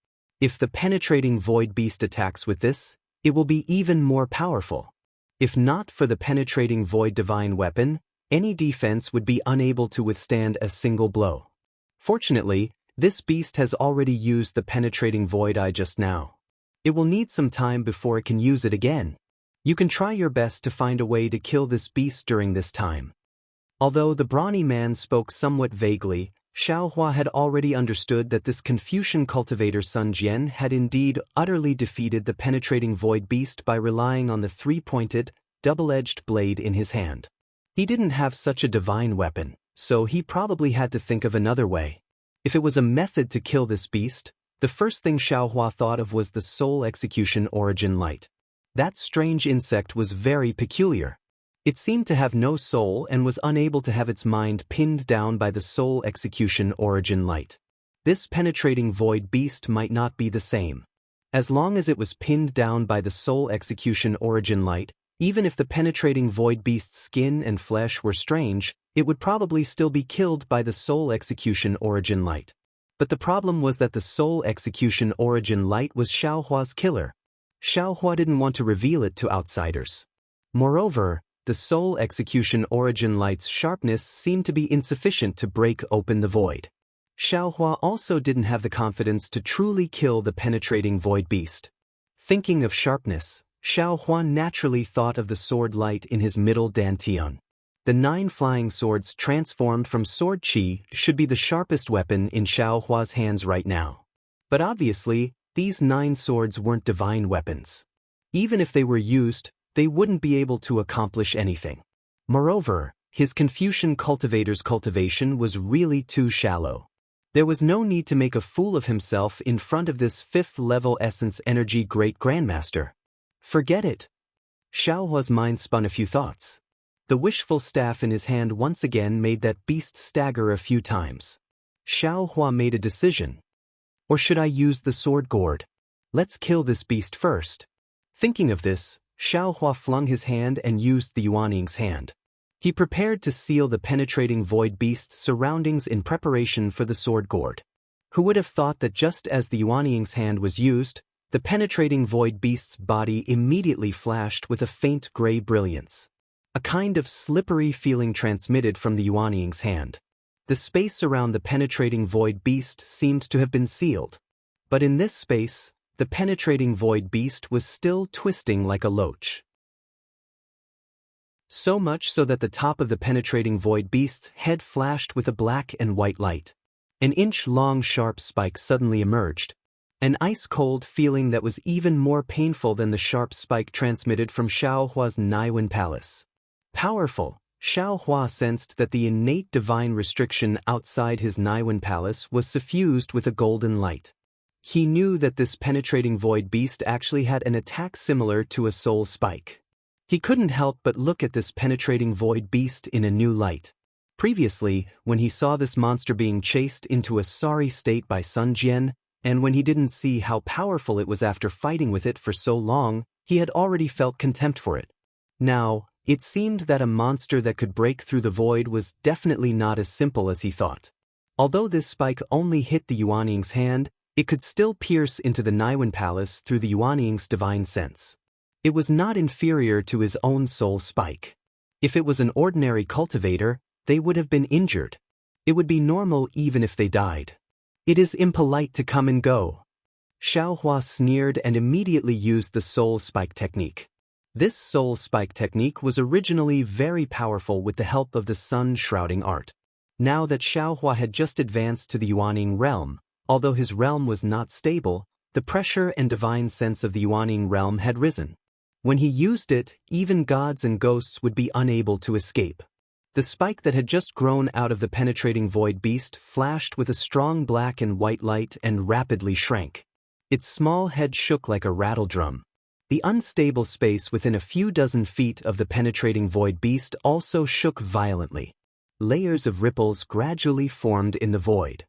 If the penetrating void beast attacks with this, it will be even more powerful. If not for the penetrating void divine weapon, any defense would be unable to withstand a single blow. Fortunately, this beast has already used the penetrating void eye just now. It will need some time before it can use it again. You can try your best to find a way to kill this beast during this time. Although the brawny man spoke somewhat vaguely, Xiao Hua had already understood that this Confucian cultivator Sun Jian had indeed utterly defeated the penetrating void beast by relying on the three-pointed, double-edged blade in his hand. He didn't have such a divine weapon, so he probably had to think of another way. If it was a method to kill this beast, the first thing Xiao Hua thought of was the soul execution origin light. That strange insect was very peculiar. It seemed to have no soul and was unable to have its mind pinned down by the soul execution origin light. This penetrating void beast might not be the same. As long as it was pinned down by the soul execution origin light, even if the penetrating void beast's skin and flesh were strange, it would probably still be killed by the soul execution origin light. But the problem was that the soul execution origin light was Xiao Hua's killer. Xiao Hua didn't want to reveal it to outsiders. Moreover, the soul execution origin light's sharpness seemed to be insufficient to break open the void. Xiao Hua also didn't have the confidence to truly kill the penetrating void beast. Thinking of sharpness, Xiao Hua naturally thought of the sword light in his middle dantian. The 9 flying swords transformed from sword qi should be the sharpest weapon in Xiao Hua's hands right now. But obviously, these 9 swords weren't divine weapons. Even if they were used, they wouldn't be able to accomplish anything. Moreover, his Confucian cultivator's cultivation was really too shallow. There was no need to make a fool of himself in front of this 5th-level essence energy great grandmaster. Forget it. Xiao Hua's mind spun a few thoughts. The wishful staff in his hand once again made that beast stagger a few times. Xiao Hua made a decision. Or should I use the sword gourd? Let's kill this beast first. Thinking of this, Xiao Hua flung his hand and used the Yuanying's hand. He prepared to seal the penetrating void beast's surroundings in preparation for the sword gourd. Who would have thought that just as the Yuanying's hand was used, the penetrating void beast's body immediately flashed with a faint gray brilliance. a kind of slippery feeling transmitted from the Yuanying's hand. The space around the penetrating void beast seemed to have been sealed. But in this space, the penetrating void beast was still twisting like a loach. So much so that the top of the penetrating void beast's head flashed with a black and white light. An inch-long sharp spike suddenly emerged, an ice-cold feeling that was even more painful than the sharp spike transmitted from Xiaohua's Naiwen Palace. Powerful, Xiaohua sensed that the innate divine restriction outside his Naiwen Palace was suffused with a golden light. He knew that this penetrating void beast actually had an attack similar to a soul spike. He couldn't help but look at this penetrating void beast in a new light. Previously, when he saw this monster being chased into a sorry state by Sun Jian, and when he didn't see how powerful it was after fighting with it for so long, he had already felt contempt for it. Now, it seemed that a monster that could break through the void was definitely not as simple as he thought. Although this spike only hit the Yuanying's hand, it could still pierce into the Naiwen Palace through the Yuanying's divine sense. It was not inferior to his own soul spike. If it was an ordinary cultivator, they would have been injured. It would be normal even if they died. It is impolite to come and go. Xiaohua sneered and immediately used the soul spike technique. This soul spike technique was originally very powerful with the help of the sun-shrouding art. Now that Xiaohua had just advanced to the Yuanying realm, although his realm was not stable, the pressure and divine sense of the Yuanying realm had risen. When he used it, even gods and ghosts would be unable to escape. The spike that had just grown out of the penetrating void beast flashed with a strong black and white light and rapidly shrank. Its small head shook like a rattle drum. The unstable space within a few dozen feet of the penetrating void beast also shook violently. Layers of ripples gradually formed in the void.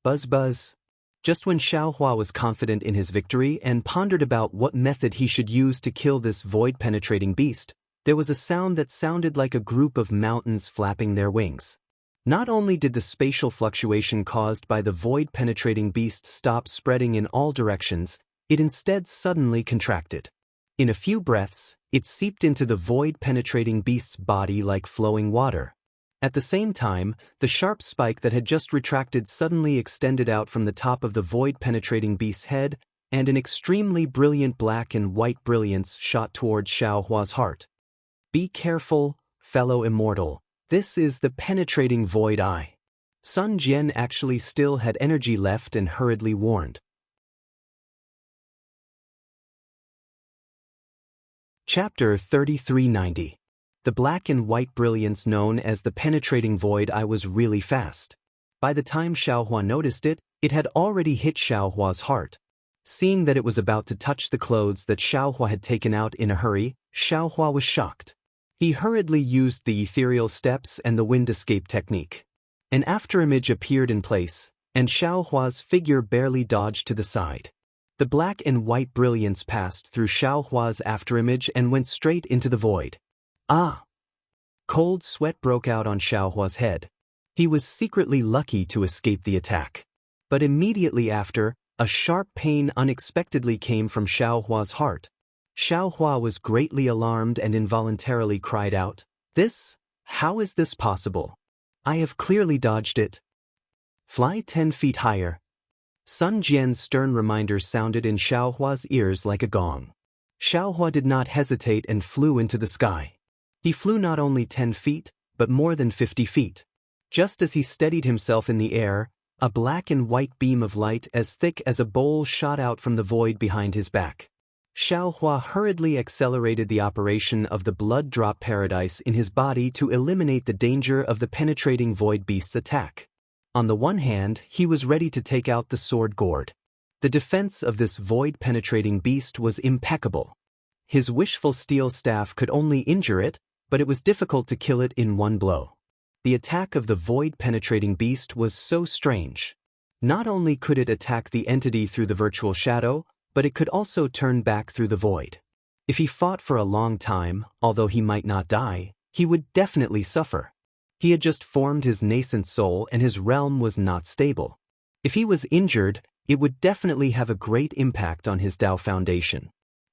Buzz buzz. Just when Xiaohua was confident in his victory and pondered about what method he should use to kill this void-penetrating beast, there was a sound that sounded like a group of mountains flapping their wings. Not only did the spatial fluctuation caused by the void-penetrating beast stop spreading in all directions, it instead suddenly contracted. In a few breaths, it seeped into the void-penetrating beast's body like flowing water. At the same time, the sharp spike that had just retracted suddenly extended out from the top of the void-penetrating beast's head, and an extremely brilliant black and white brilliance shot towards Xiaohua's heart. Be careful, fellow immortal. This is the penetrating void eye. Sun Jian actually still had energy left and hurriedly warned. Chapter 3390. The black and white brilliance known as the penetrating void eye was really fast. By the time Xiaohua noticed it, it had already hit Xiaohua's heart. Seeing that it was about to touch the clothes that Xiaohua had taken out in a hurry, Xiaohua was shocked. He hurriedly used the ethereal steps and the wind escape technique. An afterimage appeared in place, and Xiaohua's figure barely dodged to the side. The black and white brilliance passed through Xiaohua's afterimage and went straight into the void. Ah! Cold sweat broke out on Xiaohua's head. He was secretly lucky to escape the attack. But immediately after, a sharp pain unexpectedly came from Xiaohua's heart. Xiaohua was greatly alarmed and involuntarily cried out, How is this possible? I have clearly dodged it. Fly 10 feet higher. Sun Jian's stern reminder sounded in Xiaohua's ears like a gong. Xiaohua did not hesitate and flew into the sky. He flew not only 10 feet, but more than 50 feet. Just as he steadied himself in the air, a black and white beam of light as thick as a bowl shot out from the void behind his back. Xiaohua hurriedly accelerated the operation of the blood drop paradise in his body to eliminate the danger of the penetrating void beast's attack. On the one hand, he was ready to take out the sword gourd. The defense of this void-penetrating beast was impeccable. His wishful steel staff could only injure it, but it was difficult to kill it in one blow. The attack of the void-penetrating beast was so strange. Not only could it attack the entity through the virtual shadow, but it could also turn back through the void. If he fought for a long time, although he might not die, he would definitely suffer. He had just formed his nascent soul and his realm was not stable. If he was injured, it would definitely have a great impact on his Tao foundation.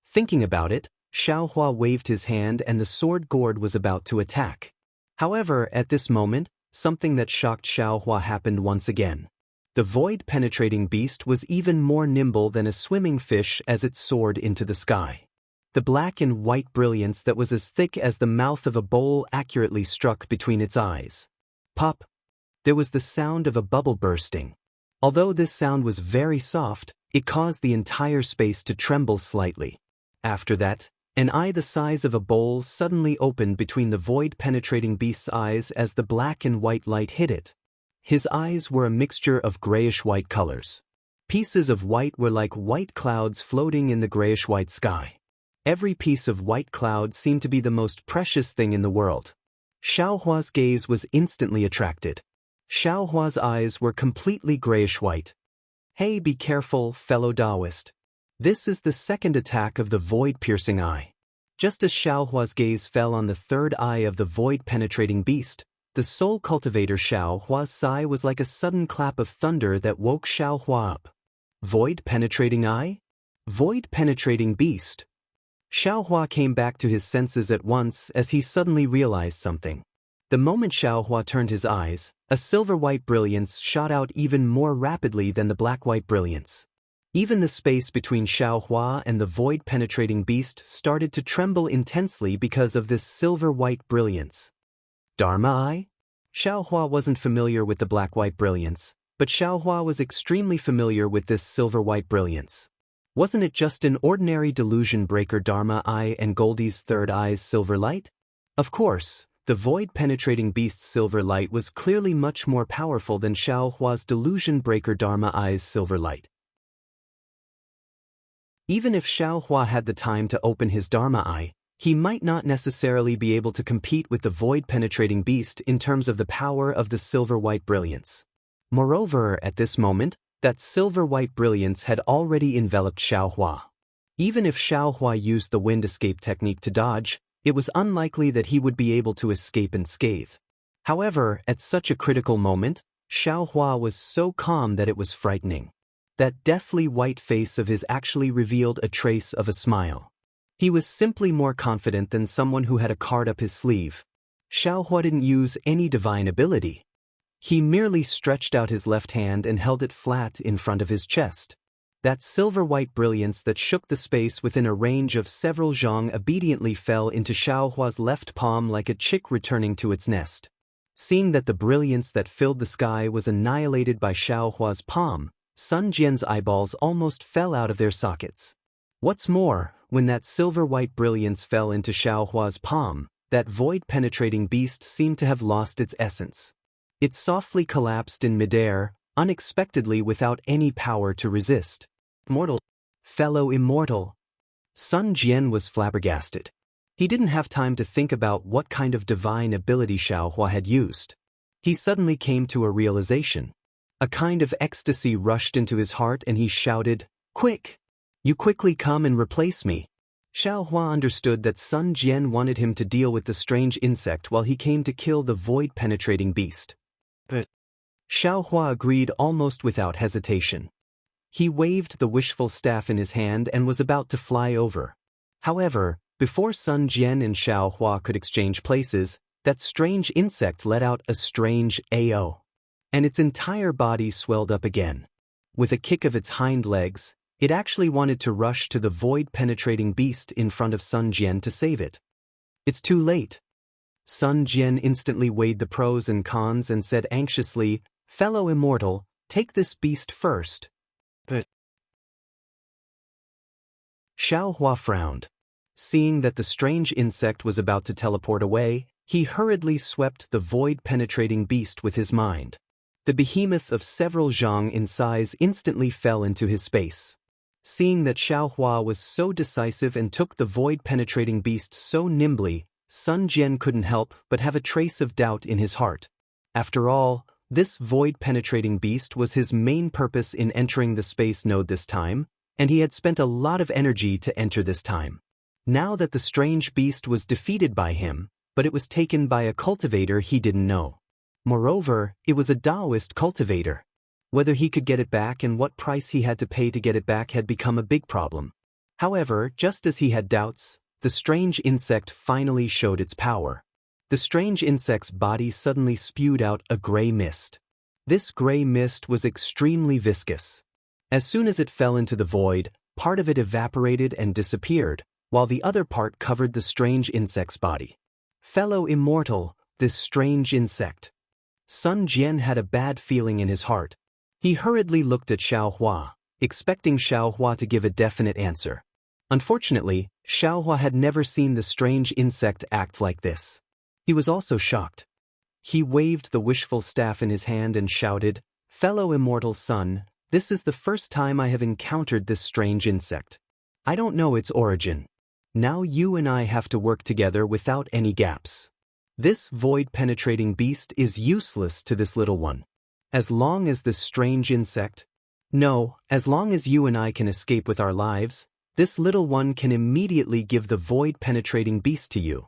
Thinking about it, Xiaohua waved his hand and the sword gourd was about to attack. However, at this moment, something that shocked Xiaohua happened once again. The void-penetrating beast was even more nimble than a swimming fish as it soared into the sky. The black and white brilliance that was as thick as the mouth of a bowl accurately struck between its eyes. Pop! There was the sound of a bubble bursting. Although this sound was very soft, it caused the entire space to tremble slightly. After that, an eye the size of a bowl suddenly opened between the void-penetrating beast's eyes as the black and white light hit it. His eyes were a mixture of grayish-white colors. Pieces of white were like white clouds floating in the grayish-white sky. Every piece of white cloud seemed to be the most precious thing in the world. Xiaohua's gaze was instantly attracted. Xiaohua's eyes were completely grayish-white. Hey, be careful, fellow Taoist. This is the second attack of the void-piercing eye. Just as Xiaohua's gaze fell on the third eye of the void-penetrating beast, the soul cultivator Xiaohua's sigh was like a sudden clap of thunder that woke Xiaohua up. Void-penetrating eye? Void-penetrating beast. Xiaohua came back to his senses at once as he suddenly realized something. The moment Xiaohua turned his eyes, a silver-white brilliance shot out even more rapidly than the black-white brilliance. Even the space between Xiaohua and the void-penetrating beast started to tremble intensely because of this silver-white brilliance. Dharma eye? Xiaohua wasn't familiar with the black-white brilliance, but Xiaohua was extremely familiar with this silver-white brilliance. Wasn't it just an ordinary delusion breaker Dharma eye and Goldie's third eye's silver light? Of course. The void-penetrating beast's silver light was clearly much more powerful than Xiaohua's delusion breaker Dharma eye's silver light. Even if Xiaohua had the time to open his Dharma eye, he might not necessarily be able to compete with the void-penetrating beast in terms of the power of the silver-white brilliance. Moreover, at this moment, that silver-white brilliance had already enveloped Xiaohua. Even if Xiaohua used the wind escape technique to dodge, it was unlikely that he would be able to escape unscathed. However, at such a critical moment, Xiaohua was so calm that it was frightening. That deathly white face of his actually revealed a trace of a smile. He was simply more confident than someone who had a card up his sleeve. Xiaohua didn't use any divine ability. He merely stretched out his left hand and held it flat in front of his chest. That silver-white brilliance that shook the space within a range of several zhang obediently fell into Xiaohua's left palm like a chick returning to its nest. Seeing that the brilliance that filled the sky was annihilated by Xiaohua's palm, Sun Jian's eyeballs almost fell out of their sockets. What's more, when that silver-white brilliance fell into Xiaohua's palm, that void-penetrating beast seemed to have lost its essence. It softly collapsed in midair, unexpectedly without any power to resist. Mortal, fellow immortal. Sun Jian was flabbergasted. He didn't have time to think about what kind of divine ability Xiaohua had used. He suddenly came to a realization. A kind of ecstasy rushed into his heart and he shouted, "Quick! You quickly come and replace me." Xiaohua understood that Sun Jian wanted him to deal with the strange insect while he came to kill the void-penetrating beast. But Xiaohua agreed almost without hesitation. He waved the wishful staff in his hand and was about to fly over. However, before Sun Jian and Xiaohua could exchange places, that strange insect let out a strange AO. And its entire body swelled up again. With a kick of its hind legs, it actually wanted to rush to the void-penetrating beast in front of Sun Jian to save it. It's too late. Sun Jian instantly weighed the pros and cons and said anxiously, "Fellow immortal, take this beast first." But Xiaohua frowned. Seeing that the strange insect was about to teleport away, he hurriedly swept the void-penetrating beast with his mind. The behemoth of several zhang in size instantly fell into his space. Seeing that Xiaohua was so decisive and took the void-penetrating beast so nimbly, Sun Jian couldn't help but have a trace of doubt in his heart. After all, this void-penetrating beast was his main purpose in entering the space node this time, and he had spent a lot of energy to enter this time. Now that the strange beast was defeated by him, but it was taken by a cultivator he didn't know. Moreover, it was a Taoist cultivator. Whether he could get it back and what price he had to pay to get it back had become a big problem. However, just as he had doubts, the strange insect finally showed its power. The strange insect's body suddenly spewed out a gray mist. This gray mist was extremely viscous. As soon as it fell into the void, part of it evaporated and disappeared, while the other part covered the strange insect's body. Fellow immortal, this strange insect. Sun Jian had a bad feeling in his heart. He hurriedly looked at Xiaohua, expecting Xiaohua to give a definite answer. Unfortunately, Xiaohua had never seen the strange insect act like this. He was also shocked. He waved the wishful staff in his hand and shouted, "Fellow immortal son, this is the first time I have encountered this strange insect. I don't know its origin. Now you and I have to work together without any gaps. This void-penetrating beast is useless to this little one. As long as this strange insect... No, as long as you and I can escape with our lives, this little one can immediately give the void-penetrating beast to you."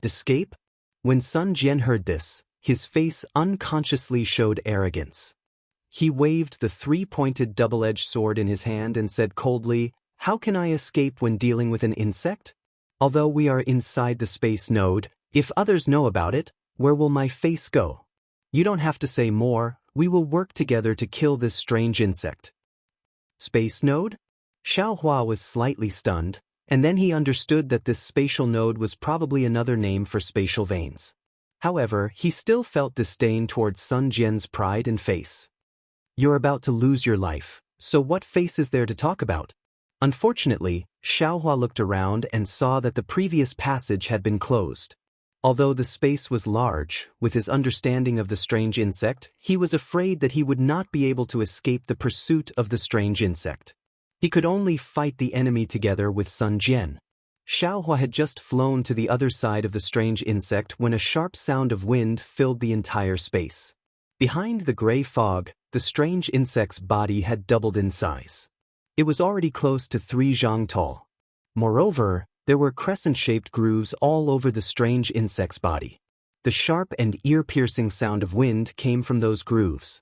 Escape? When Sun Jian heard this, his face unconsciously showed arrogance. He waved the three-pointed double-edged sword in his hand and said coldly, "How can I escape when dealing with an insect? Although we are inside the space node, if others know about it, where will my face go? You don't have to say more, we will work together to kill this strange insect." Space node? Xiaohua was slightly stunned, and then he understood that this spatial node was probably another name for spatial veins. However, he still felt disdain towards Sun Jian's pride and face. "You're about to lose your life, so what face is there to talk about?" Unfortunately, Xiaohua looked around and saw that the previous passage had been closed. Although the space was large, with his understanding of the strange insect, he was afraid that he would not be able to escape the pursuit of the strange insect. He could only fight the enemy together with Sun Jian. Xiaohua had just flown to the other side of the strange insect when a sharp sound of wind filled the entire space. Behind the gray fog, the strange insect's body had doubled in size. It was already close to 3 zhang tall. Moreover, there were crescent-shaped grooves all over the strange insect's body. The sharp and ear-piercing sound of wind came from those grooves.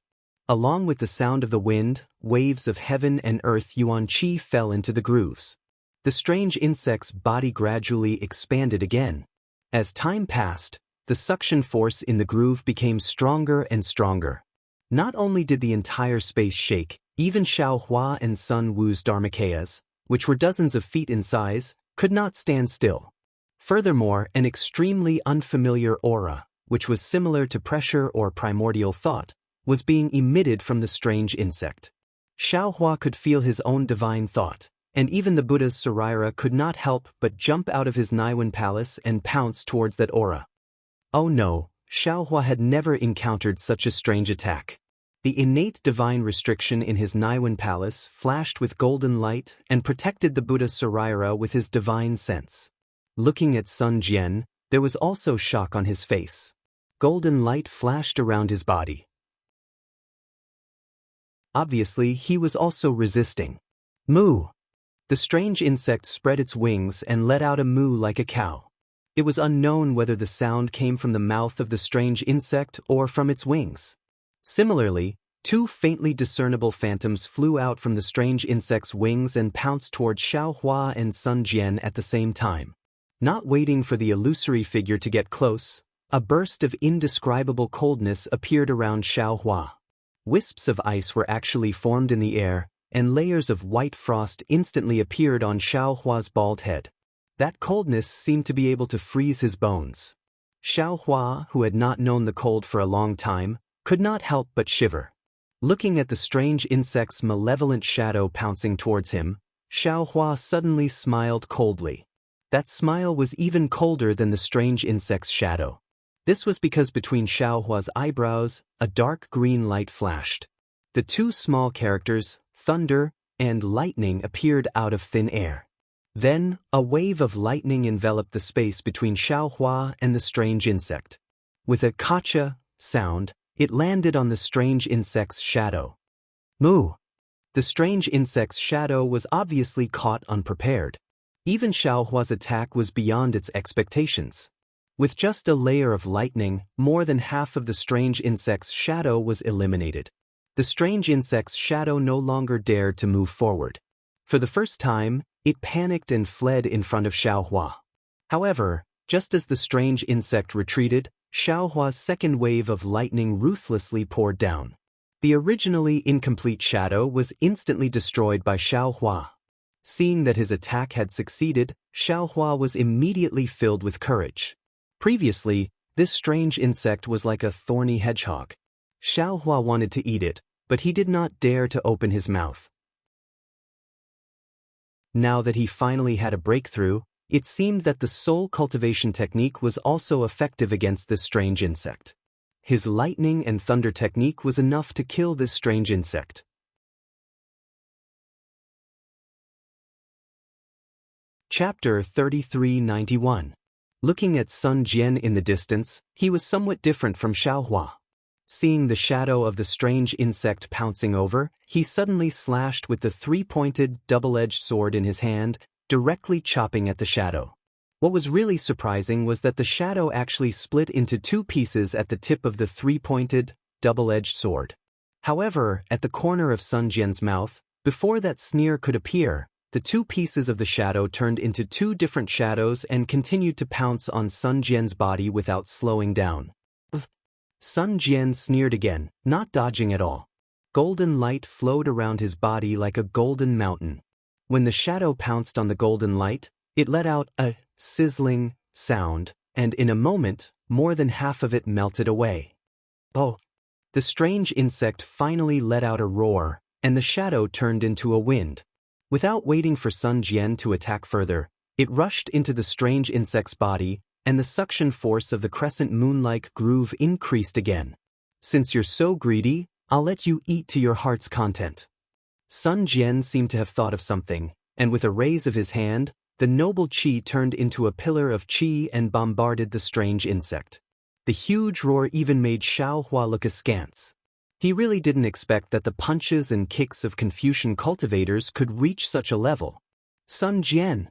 Along with the sound of the wind, waves of heaven and earth yuan qi fell into the grooves. The strange insect's body gradually expanded again. As time passed, the suction force in the groove became stronger and stronger. Not only did the entire space shake, even Xiaohua and Sun Wu's Dharmakayas, which were dozens of feet in size, could not stand still. Furthermore, an extremely unfamiliar aura, which was similar to pressure or primordial thought, was being emitted from the strange insect. Xiaohua could feel his own divine thought, and even the Buddha's Saraira could not help but jump out of his Naiwan palace and pounce towards that aura. Oh no, Xiaohua had never encountered such a strange attack. The innate divine restriction in his Naiwan palace flashed with golden light and protected the Buddha Saraira with his divine sense. Looking at Sun Jian, there was also shock on his face. Golden light flashed around his body. Obviously, he was also resisting. Moo! The strange insect spread its wings and let out a moo like a cow. It was unknown whether the sound came from the mouth of the strange insect or from its wings. Similarly, 2 faintly discernible phantoms flew out from the strange insect's wings and pounced toward Xiaohua and Sun Jian at the same time. Not waiting for the illusory figure to get close, a burst of indescribable coldness appeared around Xiaohua. Wisps of ice were actually formed in the air, and layers of white frost instantly appeared on Xiaohua's bald head. That coldness seemed to be able to freeze his bones. Xiaohua, who had not known the cold for a long time, could not help but shiver. Looking at the strange insect's malevolent shadow pouncing towards him, Xiaohua suddenly smiled coldly. That smile was even colder than the strange insect's shadow. This was because between Xiaohua's eyebrows, a dark green light flashed. The 2 small characters, thunder and lightning, appeared out of thin air. Then, a wave of lightning enveloped the space between Xiaohua and the strange insect. With a kacha sound, it landed on the strange insect's shadow. Moo! The strange insect's shadow was obviously caught unprepared. Even Xiaohua's attack was beyond its expectations. With just a layer of lightning, more than half of the strange insect's shadow was eliminated. The strange insect's shadow no longer dared to move forward. For the first time, It panicked and fled in front of Xiaohua. However, just as the strange insect retreated, Xiaohua's second wave of lightning ruthlessly poured down. The originally incomplete shadow was instantly destroyed by Xiaohua. Seeing that his attack had succeeded, Xiaohua was immediately filled with courage. Previously, this strange insect was like a thorny hedgehog. Xiaohua wanted to eat it, but he did not dare to open his mouth. Now that he finally had a breakthrough, it seemed that the soul cultivation technique was also effective against this strange insect. His lightning and thunder technique was enough to kill this strange insect. Chapter 3391. Looking at Sun Jian in the distance, he was somewhat different from Xiaohua. Seeing the shadow of the strange insect pouncing over, he suddenly slashed with the three-pointed, double-edged sword in his hand, directly chopping at the shadow. What was really surprising was that the shadow actually split into two pieces at the tip of the three-pointed, double-edged sword. However, at the corner of Sun Jian's mouth, before that sneer could appear, the two pieces of the shadow turned into two different shadows and continued to pounce on Sun Jian's body without slowing down. Sun Jian sneered again, not dodging at all. Golden light flowed around his body like a golden mountain. When the shadow pounced on the golden light, it let out a sizzling sound, and in a moment, more than half of it melted away. Oh! The strange insect finally let out a roar, and the shadow turned into a wind. Without waiting for Sun Jian to attack further, it rushed into the strange insect's body, and the suction force of the crescent moon-like groove increased again. Since you're so greedy, I'll let you eat to your heart's content. Sun Jian seemed to have thought of something, and with a raise of his hand, the noble qi turned into a pillar of qi and bombarded the strange insect. The huge roar even made Xiaohua look askance. He really didn't expect that the punches and kicks of Confucian cultivators could reach such a level. Sun Jian!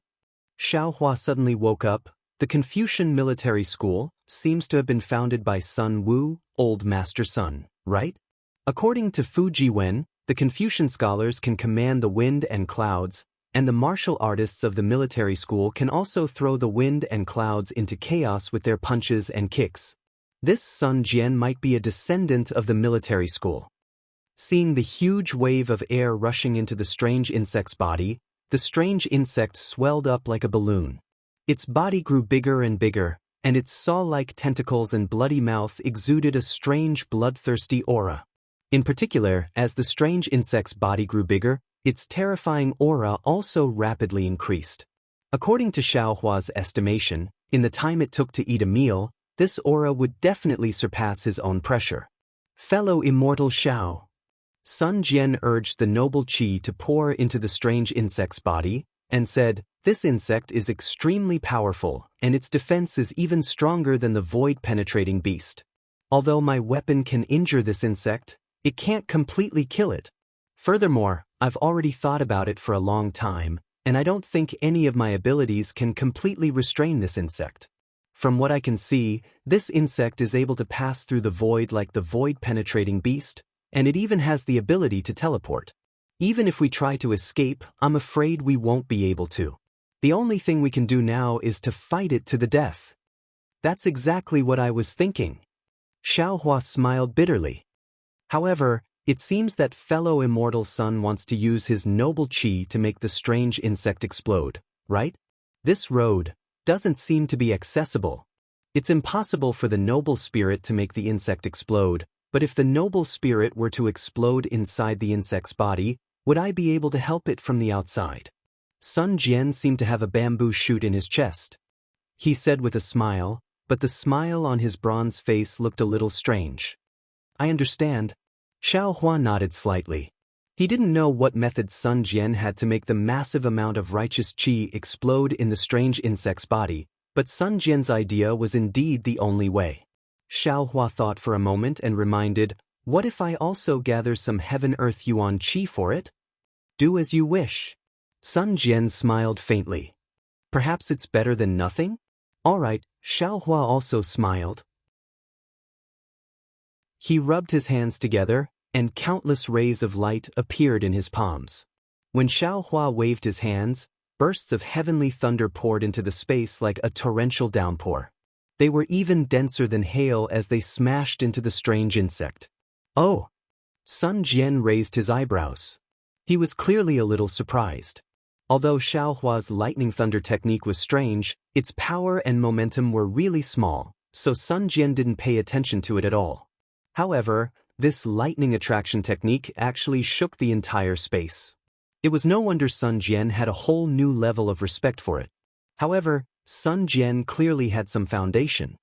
Xiaohua suddenly woke up. The Confucian military school seems to have been founded by Sun Wu, Old Master Sun, right? According to Fu Jiwen, the Confucian scholars can command the wind and clouds, and the martial artists of the military school can also throw the wind and clouds into chaos with their punches and kicks. This Sun Jian might be a descendant of the military school. Seeing the huge wave of air rushing into the strange insect's body, the strange insect swelled up like a balloon. Its body grew bigger and bigger, and its saw-like tentacles and bloody mouth exuded a strange bloodthirsty aura. In particular, as the strange insect's body grew bigger, its terrifying aura also rapidly increased. According to Xiaohua's estimation, in the time it took to eat a meal, this aura would definitely surpass his own pressure. Fellow immortal Xiao! Sun Jian urged the noble qi to pour into the strange insect's body, and said, "This insect is extremely powerful, and its defense is even stronger than the void-penetrating beast. Although my weapon can injure this insect, it can't completely kill it. Furthermore, I've already thought about it for a long time, and I don't think any of my abilities can completely restrain this insect. From what I can see, this insect is able to pass through the void like the void-penetrating beast, and it even has the ability to teleport. Even if we try to escape, I'm afraid we won't be able to. The only thing we can do now is to fight it to the death." "That's exactly what I was thinking." Xiaohua smiled bitterly. "However, it seems that fellow immortal Sun wants to use his noble qi to make the strange insect explode, right? This road doesn't seem to be accessible. It's impossible for the noble spirit to make the insect explode, but if the noble spirit were to explode inside the insect's body, would I be able to help it from the outside?" Sun Jian seemed to have a bamboo shoot in his chest. He said with a smile, but the smile on his bronze face looked a little strange. "I understand." Xiaohua nodded slightly. He didn't know what method Sun Jian had to make the massive amount of righteous qi explode in the strange insect's body, but Sun Jian's idea was indeed the only way. Xiaohua thought for a moment and reminded, "What if I also gather some heaven-earth yuan qi for it?" "Do as you wish." Sun Jian smiled faintly. "Perhaps it's better than nothing?" "All right." Xiaohua also smiled. He rubbed his hands together, and countless rays of light appeared in his palms. When Xiaohua waved his hands, Bursts of heavenly thunder poured into the space like a torrential downpour. They were even denser than hail as they smashed into the strange insect. Oh! Sun Jian raised his eyebrows. He was clearly a little surprised. Although Xiaohua's lightning thunder technique was strange, its power and momentum were really small, so Sun Jian didn't pay attention to it at all. However, this lightning attraction technique actually shook the entire space. It was no wonder Sun Jian had a whole new level of respect for it. However, Sun Jian clearly had some foundation.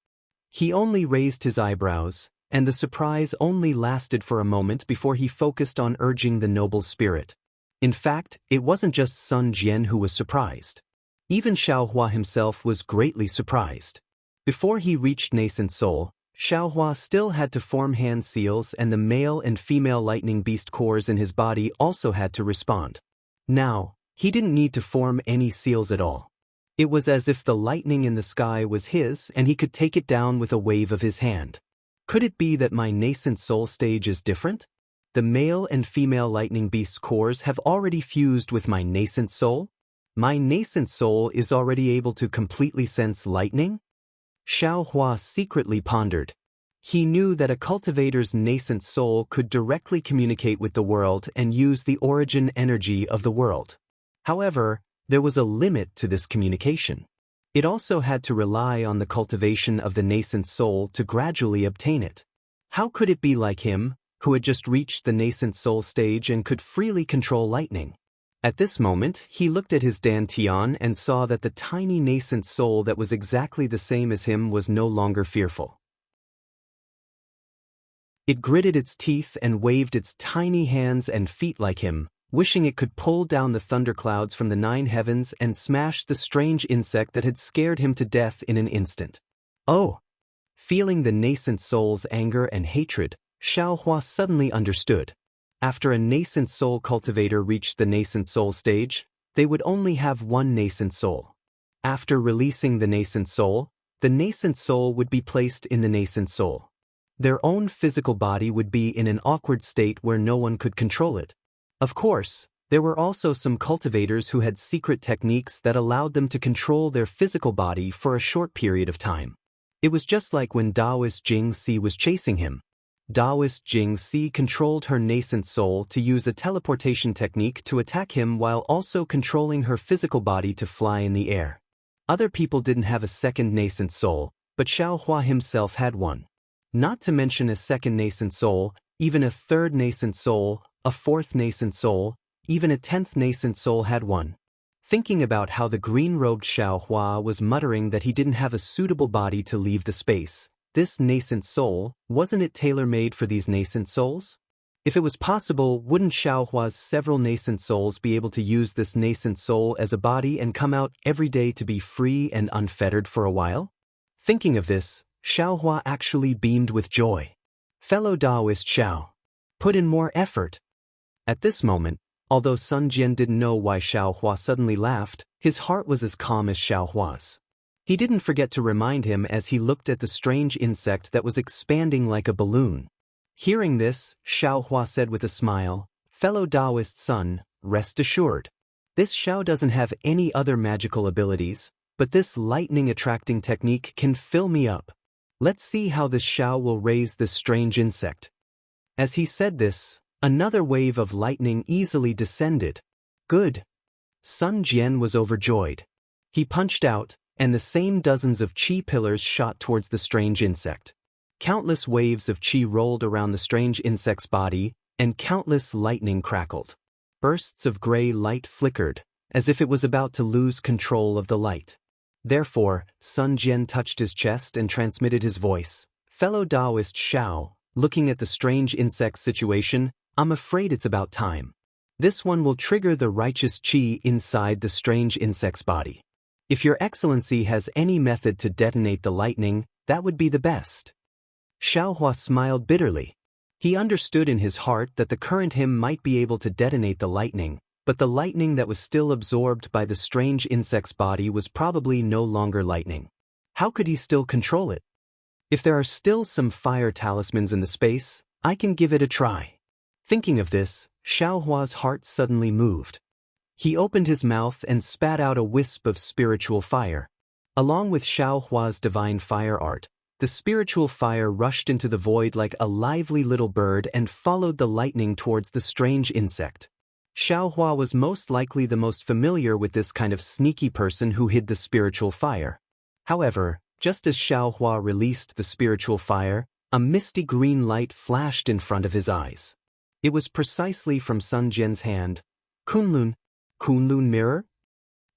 He only raised his eyebrows, and the surprise only lasted for a moment before he focused on urging the noble spirit. In fact, it wasn't just Sun Jian who was surprised. Even Xiaohua himself was greatly surprised. Before he reached nascent soul, Xiaohua still had to form hand seals, and the male and female lightning beast cores in his body also had to respond. Now, he didn't need to form any seals at all. It was as if the lightning in the sky was his and he could take it down with a wave of his hand. Could it be that my nascent soul stage is different? The male and female lightning beast's cores have already fused with my nascent soul? My nascent soul is already able to completely sense lightning? Xiaohua secretly pondered. He knew that a cultivator's nascent soul could directly communicate with the world and use the origin energy of the world. However, there was a limit to this communication. It also had to rely on the cultivation of the nascent soul to gradually obtain it. How could it be like him, who had just reached the nascent soul stage and could freely control lightning? At this moment, he looked at his dantian and saw that the tiny nascent soul that was exactly the same as him was no longer fearful. It gritted its teeth and waved its tiny hands and feet like him, wishing it could pull down the thunderclouds from the 9 heavens and smash the strange insect that had scared him to death in an instant. Oh! Feeling the nascent soul's anger and hatred, Xiaohua suddenly understood. After a nascent soul cultivator reached the nascent soul stage, they would only have one nascent soul. After releasing the nascent soul would be placed in the nascent soul. Their own physical body would be in an awkward state where no one could control it. Of course, there were also some cultivators who had secret techniques that allowed them to control their physical body for a short period of time. It was just like when Taoist Jing Si was chasing him. Taoist Jing Si controlled her nascent soul to use a teleportation technique to attack him while also controlling her physical body to fly in the air. Other people didn't have a second nascent soul, but Xiaohua himself had one. Not to mention a second nascent soul, even a third nascent soul, a fourth nascent soul, even a 10th nascent soul had one. Thinking about how the green-robed Xiaohua was muttering that he didn't have a suitable body to leave the space, this nascent soul, wasn't it tailor-made for these nascent souls? If it was possible, wouldn't Xiaohua's several nascent souls be able to use this nascent soul as a body and come out every day to be free and unfettered for a while? Thinking of this, Xiaohua actually beamed with joy. Fellow Taoist Xiao, put in more effort. At this moment, although Sun Jian didn't know why Xiaohua suddenly laughed, his heart was as calm as Xiaohua's. He didn't forget to remind him as he looked at the strange insect that was expanding like a balloon. Hearing this, Xiaohua said with a smile, "Fellow Taoist son, rest assured. This Xiao doesn't have any other magical abilities, but this lightning-attracting technique can fill me up. Let's see how this Xiao will raise this strange insect." As he said this, another wave of lightning easily descended. Good. Sun Jian was overjoyed. He punched out, and the same dozens of qi pillars shot towards the strange insect. Countless waves of qi rolled around the strange insect's body, and countless lightning crackled. Bursts of gray light flickered, as if it was about to lose control of the light. Therefore, Sun Jian touched his chest and transmitted his voice. "Fellow Taoist Xiao, looking at the strange insect's situation, I'm afraid it's about time. This one will trigger the righteous qi inside the strange insect's body. If your excellency has any method to detonate the lightning, that would be the best." Xiaohua smiled bitterly. He understood in his heart that the current him might be able to detonate the lightning, but the lightning that was still absorbed by the strange insect's body was probably no longer lightning. How could he still control it? If there are still some fire talismans in the space, I can give it a try. Thinking of this, Xiaohua's heart suddenly moved. He opened his mouth and spat out a wisp of spiritual fire. Along with Xiao Hua's divine fire art, the spiritual fire rushed into the void like a lively little bird and followed the lightning towards the strange insect. Xiao Hua was most likely the most familiar with this kind of sneaky person who hid the spiritual fire. However, just as Xiao Hua released the spiritual fire, a misty green light flashed in front of his eyes. It was precisely from Sun Jian's hand. Kunlun mirror?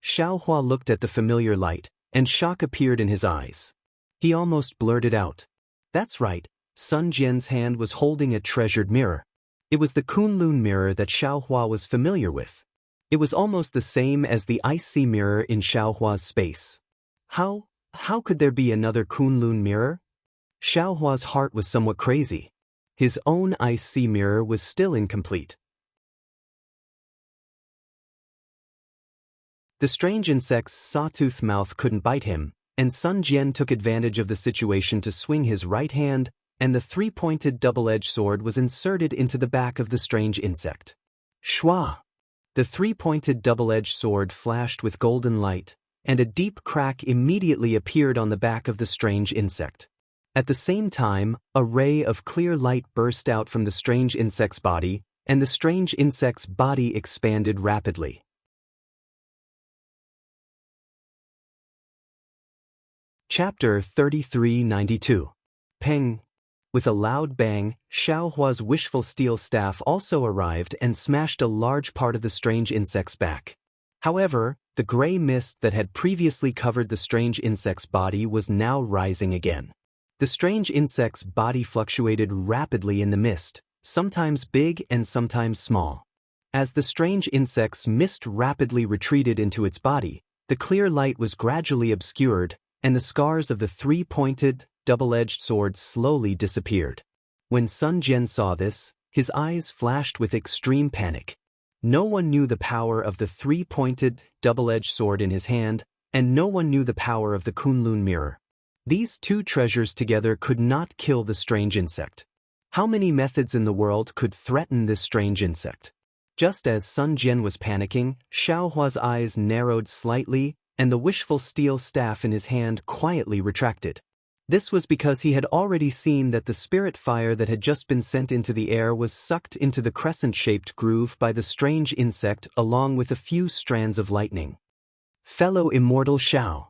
Xiao Hua looked at the familiar light, and shock appeared in his eyes. He almost blurted out. That's right, Sun Jian's hand was holding a treasured mirror. It was the Kunlun mirror that Xiao Hua was familiar with. It was almost the same as the icy mirror in Xiao Hua's space. How could there be another Kunlun mirror? Xiao Hua's heart was somewhat crazy. His own icy mirror was still incomplete. The strange insect's sawtooth mouth couldn't bite him, and Sun Jian took advantage of the situation to swing his right hand, and the three-pointed double-edged sword was inserted into the back of the strange insect. Shwa! The three-pointed double-edged sword flashed with golden light, and a deep crack immediately appeared on the back of the strange insect. At the same time, a ray of clear light burst out from the strange insect's body, and the strange insect's body expanded rapidly. Chapter 3392. Peng. With a loud bang, Xiao Hua's wishful steel staff also arrived and smashed a large part of the strange insect's back. However, the gray mist that had previously covered the strange insect's body was now rising again. The strange insect's body fluctuated rapidly in the mist, sometimes big and sometimes small. As the strange insect's mist rapidly retreated into its body, the clear light was gradually obscured, and the scars of the three-pointed, double-edged sword slowly disappeared. When Sun Jian saw this, his eyes flashed with extreme panic. No one knew the power of the three-pointed, double-edged sword in his hand, and no one knew the power of the Kunlun mirror. These two treasures together could not kill the strange insect. How many methods in the world could threaten this strange insect? Just as Sun Jian was panicking, Xiao Hua's eyes narrowed slightly, and the wishful steel staff in his hand quietly retracted. This was because he had already seen that the spirit fire that had just been sent into the air was sucked into the crescent-shaped groove by the strange insect along with a few strands of lightning. Fellow immortal Xiao.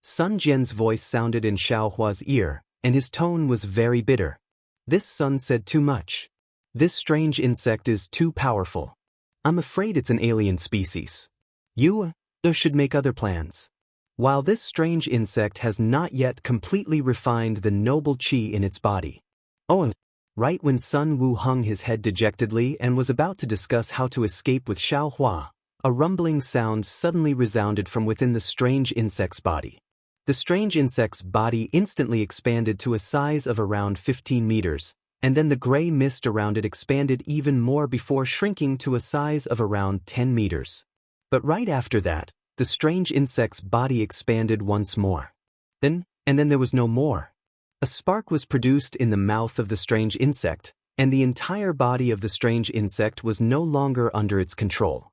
Sun Jian's voice sounded in Xiao Hua's ear, and his tone was very bitter. This Sun said too much. This strange insect is too powerful. I'm afraid it's an alien species. You should make other plans. While this strange insect has not yet completely refined the noble qi in its body. Oh, right when Sun Wu hung his head dejectedly and was about to discuss how to escape with Xiao Hua, a rumbling sound suddenly resounded from within the strange insect's body. The strange insect's body instantly expanded to a size of around 15 meters, and then the gray mist around it expanded even more before shrinking to a size of around 10 meters. But right after that, the strange insect's body expanded once more. And then there was no more. A spark was produced in the mouth of the strange insect, and the entire body of the strange insect was no longer under its control.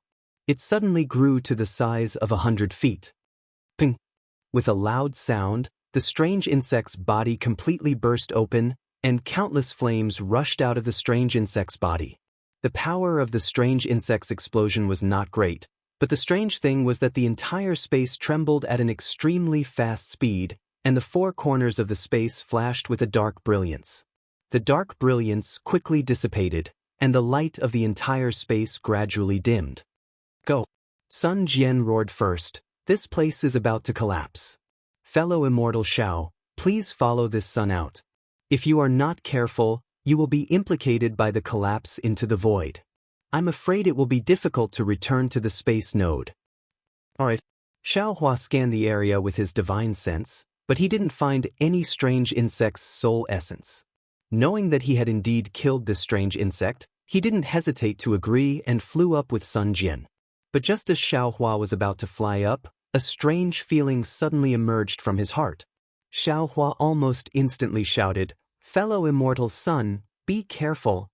It suddenly grew to the size of 100 feet. Ping! With a loud sound, the strange insect's body completely burst open, and countless flames rushed out of the strange insect's body. The power of the strange insect's explosion was not great, but the strange thing was that the entire space trembled at an extremely fast speed, and the four corners of the space flashed with a dark brilliance. The dark brilliance quickly dissipated, and the light of the entire space gradually dimmed. Go! Sun Jian roared first. This place is about to collapse. Fellow immortal Xiao, please follow this sun out. If you are not careful, you will be implicated by the collapse into the void. I'm afraid it will be difficult to return to the space node. Alright. Xiao Hua scanned the area with his divine sense, but he didn't find any strange insect's soul essence. Knowing that he had indeed killed this strange insect, he didn't hesitate to agree and flew up with Sun Jian. But just as Xiao Hua was about to fly up, a strange feeling suddenly emerged from his heart. Xiao Hua almost instantly shouted, "Fellow immortal Sun, be careful."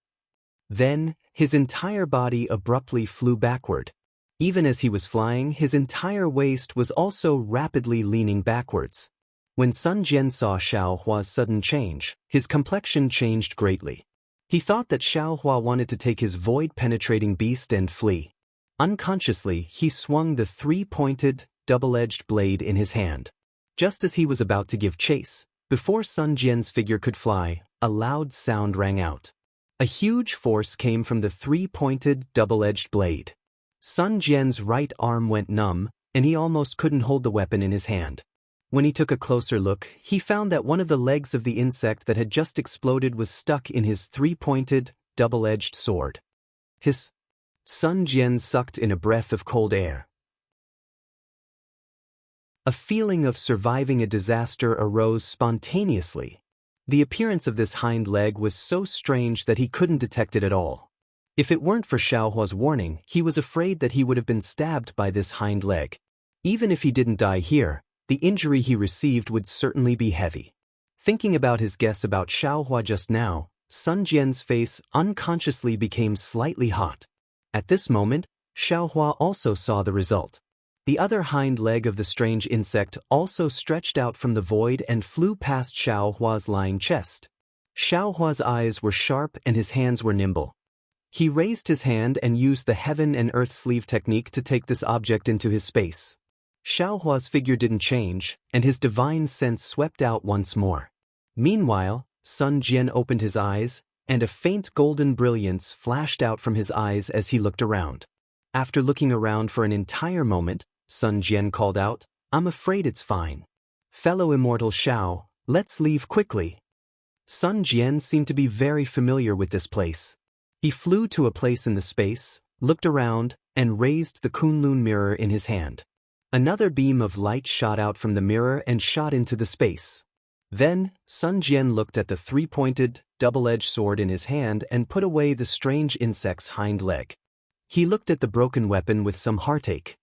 Then, his entire body abruptly flew backward. Even as he was flying, his entire waist was also rapidly leaning backwards. When Sun Jian saw Xiao Hua's sudden change, his complexion changed greatly. He thought that Xiao Hua wanted to take his void-penetrating beast and flee. Unconsciously, he swung the three-pointed, double-edged blade in his hand. Just as he was about to give chase, before Sun Jian's figure could fly, a loud sound rang out. A huge force came from the three-pointed, double-edged blade. Sun Jian's right arm went numb, and he almost couldn't hold the weapon in his hand. When he took a closer look, he found that one of the legs of the insect that had just exploded was stuck in his three-pointed, double-edged sword. Hiss! Sun Jian sucked in a breath of cold air. A feeling of surviving a disaster arose spontaneously. The appearance of this hind leg was so strange that he couldn't detect it at all. If it weren't for Xiao Hua's warning, he was afraid that he would have been stabbed by this hind leg. Even if he didn't die here, the injury he received would certainly be heavy. Thinking about his guess about Xiao Hua just now, Sun Jian's face unconsciously became slightly hot. At this moment, Xiao Hua also saw the result. The other hind leg of the strange insect also stretched out from the void and flew past Xiao Hua's lying chest. Xiao Hua's eyes were sharp and his hands were nimble. He raised his hand and used the heaven and earth sleeve technique to take this object into his space. Xiao Hua's figure didn't change, and his divine sense swept out once more. Meanwhile, Sun Jian opened his eyes, and a faint golden brilliance flashed out from his eyes as he looked around. After looking around for an entire moment, Sun Jian called out, "I'm afraid it's fine. Fellow immortal Xiao, let's leave quickly." Sun Jian seemed to be very familiar with this place. He flew to a place in the space, looked around, and raised the Kunlun mirror in his hand. Another beam of light shot out from the mirror and shot into the space. Then, Sun Jian looked at the three-pointed, double-edged sword in his hand and put away the strange insect's hind leg. He looked at the broken weapon with some heartache.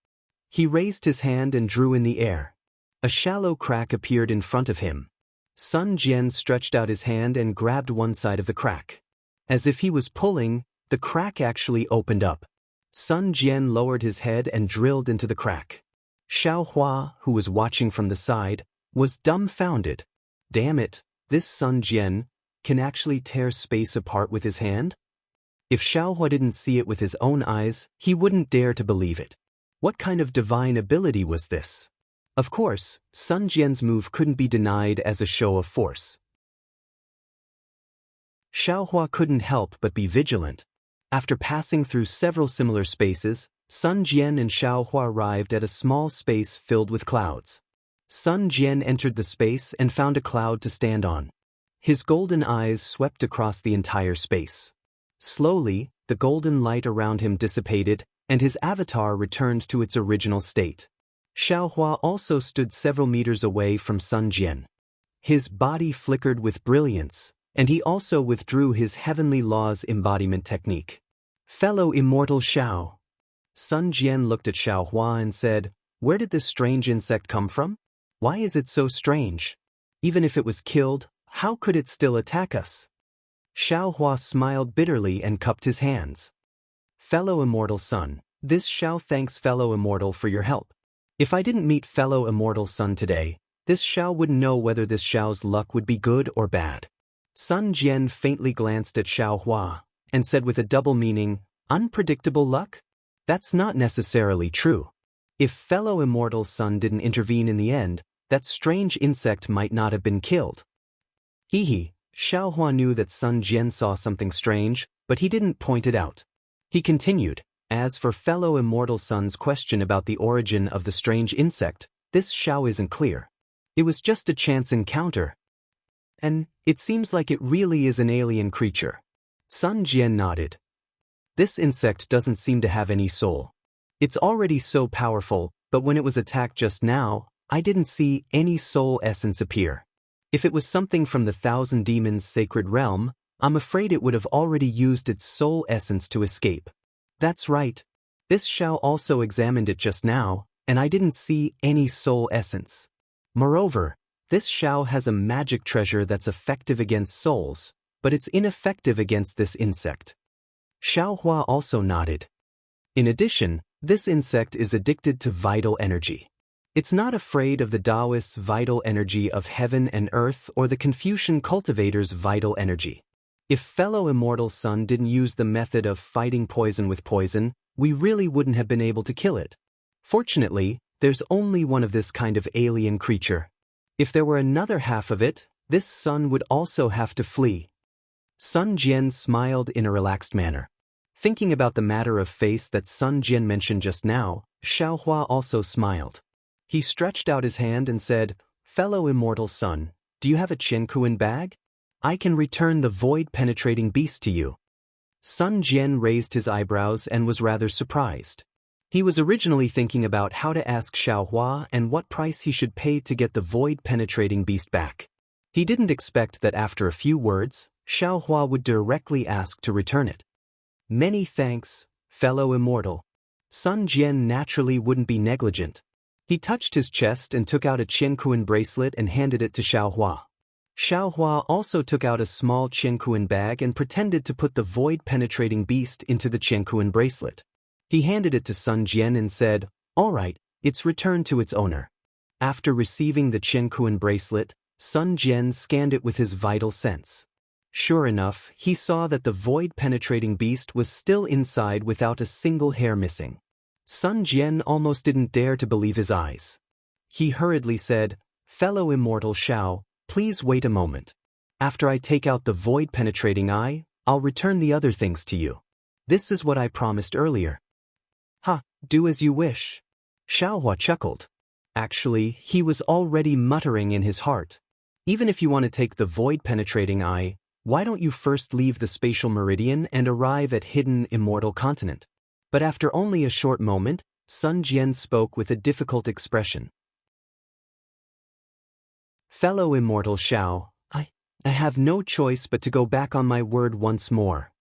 He raised his hand and drew in the air. A shallow crack appeared in front of him. Sun Jian stretched out his hand and grabbed one side of the crack. As if he was pulling, the crack actually opened up. Sun Jian lowered his head and drilled into the crack. Xiao Hua, who was watching from the side, was dumbfounded. Damn it, this Sun Jian can actually tear space apart with his hand? If Xiao Hua didn't see it with his own eyes, he wouldn't dare to believe it. What kind of divine ability was this? Of course, Sun Jian's move couldn't be denied as a show of force. Xiao Hua couldn't help but be vigilant. After passing through several similar spaces, Sun Jian and Xiao Hua arrived at a small space filled with clouds. Sun Jian entered the space and found a cloud to stand on. His golden eyes swept across the entire space. Slowly, the golden light around him dissipated, and his avatar returned to its original state. Xiao Hua also stood several meters away from Sun Jian. His body flickered with brilliance, and he also withdrew his heavenly laws embodiment technique. Fellow immortal Xiao. Sun Jian looked at Xiao Hua and said, "Where did this strange insect come from? Why is it so strange? Even if it was killed, how could it still attack us?" Xiao Hua smiled bitterly and cupped his hands. "Fellow immortal Sun, this Xiao thanks fellow immortal for your help. If I didn't meet fellow immortal Sun today, this Xiao wouldn't know whether this Xiao's luck would be good or bad." Sun Jian faintly glanced at Xiao Hua and said with a double meaning, "Unpredictable luck? That's not necessarily true. If fellow immortal Sun didn't intervene in the end, that strange insect might not have been killed." Hee. Xiao Hua knew that Sun Jian saw something strange, but he didn't point it out. He continued, "As for fellow immortal Sun's question about the origin of the strange insect, this Xiao isn't clear. It was just a chance encounter. And it seems like it really is an alien creature." Sun Jian nodded. "This insect doesn't seem to have any soul. It's already so powerful, but when it was attacked just now, I didn't see any soul essence appear. If it was something from the Thousand Demons' sacred realm, I'm afraid it would have already used its soul essence to escape." "That's right. This Xiao also examined it just now, and I didn't see any soul essence. Moreover, this Xiao has a magic treasure that's effective against souls, but it's ineffective against this insect." Xiao Hua also nodded. In addition, This insect is addicted to vital energy. It's not afraid of the Taoists' vital energy of heaven and earth or the Confucian cultivators' vital energy. If fellow immortal Sun didn't use the method of fighting poison with poison, we really wouldn't have been able to kill it. Fortunately, there's only one of this kind of alien creature. If there were another half of it, this Sun would also have to flee. Sun Jian smiled in a relaxed manner. Thinking about the matter of face that Sun Jian mentioned just now, Xiaohua also smiled. He stretched out his hand and said, "Fellow immortal Sun, do you have a Qiankuan bag? I can return the void-penetrating beast to you." Sun Jian raised his eyebrows and was rather surprised. He was originally thinking about how to ask Xiaohua and what price he should pay to get the void-penetrating beast back. He didn't expect that after a few words, Xiaohua would directly ask to return it. "Many thanks, fellow immortal." Sun Jian naturally wouldn't be negligent. He touched his chest and took out a Qiankuan bracelet and handed it to Xiaohua. Xiaohua also took out a small Qiankuan bag and pretended to put the void-penetrating beast into the Qiankuan bracelet. He handed it to Sun Jian and said, "All right, it's returned to its owner." After receiving the Qiankuan bracelet, Sun Jian scanned it with his vital sense. Sure enough, he saw that the void-penetrating beast was still inside without a single hair missing. Sun Jian almost didn't dare to believe his eyes. He hurriedly said, "Fellow immortal Xiao, please wait a moment. After I take out the void-penetrating eye, I'll return the other things to you. This is what I promised earlier." "Ha, do as you wish." Xiaohua chuckled. Actually, he was already muttering in his heart. Even if you want to take the void-penetrating eye, why don't you first leave the spatial meridian and arrive at hidden immortal continent? But after only a short moment, Sun Jian spoke with a difficult expression. "Fellow immortal Xiao, I have no choice but to go back on my word once more."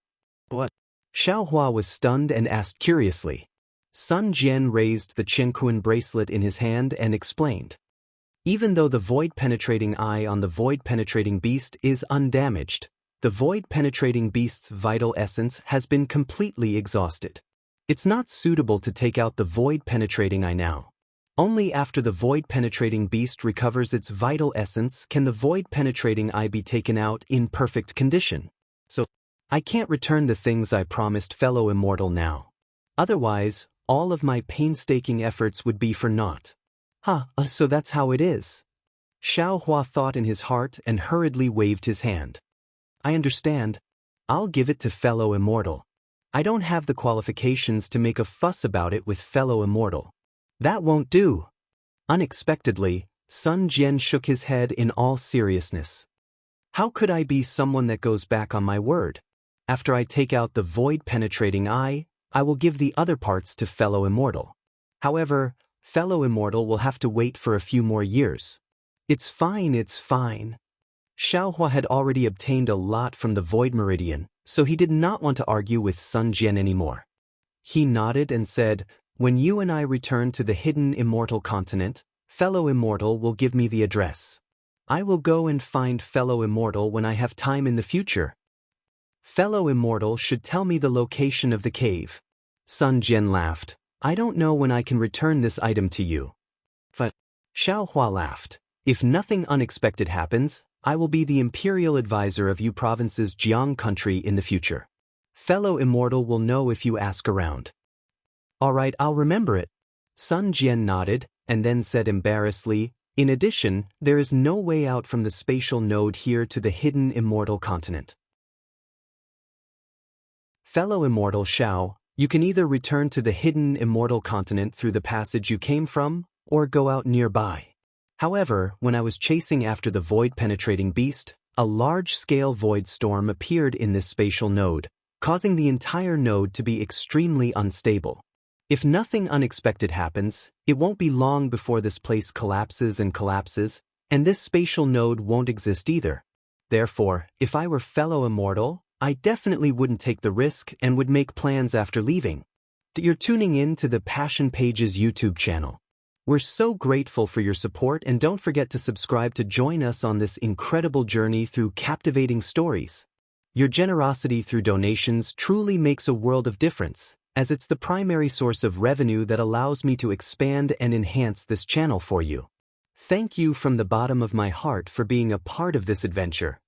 "What?" Xiaohua was stunned and asked curiously. Sun Jian raised the Qiankuan bracelet in his hand and explained. Even though the void-penetrating eye on the void-penetrating beast is undamaged, the void-penetrating beast's vital essence has been completely exhausted. It's not suitable to take out the void-penetrating eye now. Only after the void-penetrating beast recovers its vital essence can the void-penetrating eye be taken out in perfect condition. So, I can't return the things I promised fellow immortal now. Otherwise, all of my painstaking efforts would be for naught. So that's how it is. Xiaohua thought in his heart and hurriedly waved his hand. "I understand. I'll give it to fellow immortal. I don't have the qualifications to make a fuss about it with fellow immortal. That won't do." Unexpectedly, Sun Jian shook his head in all seriousness. "How could I be someone that goes back on my word? After I take out the void-penetrating eye, I will give the other parts to fellow immortal. However, fellow immortal will have to wait for a few more years." It's fine. Xiaohua had already obtained a lot from the void meridian, so he did not want to argue with Sun Jian anymore. He nodded and said, "When you and I return to the hidden immortal continent, fellow immortal will give me the address. I will go and find fellow immortal when I have time in the future. Fellow immortal should tell me the location of the cave." Sun Jian laughed. "I don't know when I can return this item to you." But Xiaohua laughed. "If nothing unexpected happens, I will be the imperial advisor of you province's Jiang country in the future. Fellow immortal will know if you ask around." "All right, I'll remember it." Sun Jian nodded, and then said embarrassedly, "In addition, there is no way out from the spatial node here to the hidden immortal continent. Fellow immortal Xiao, you can either return to the hidden immortal continent through the passage you came from, or go out nearby. However, when I was chasing after the void-penetrating beast, a large-scale void storm appeared in this spatial node, causing the entire node to be extremely unstable. If nothing unexpected happens, it won't be long before this place collapses, and this spatial node won't exist either. Therefore, if I were fellow immortal, I definitely wouldn't take the risk and would make plans after leaving." You're tuning in to the Passion Pages YouTube channel. We're so grateful for your support, and don't forget to subscribe to join us on this incredible journey through captivating stories. Your generosity through donations truly makes a world of difference, as it's the primary source of revenue that allows me to expand and enhance this channel for you. Thank you from the bottom of my heart for being a part of this adventure.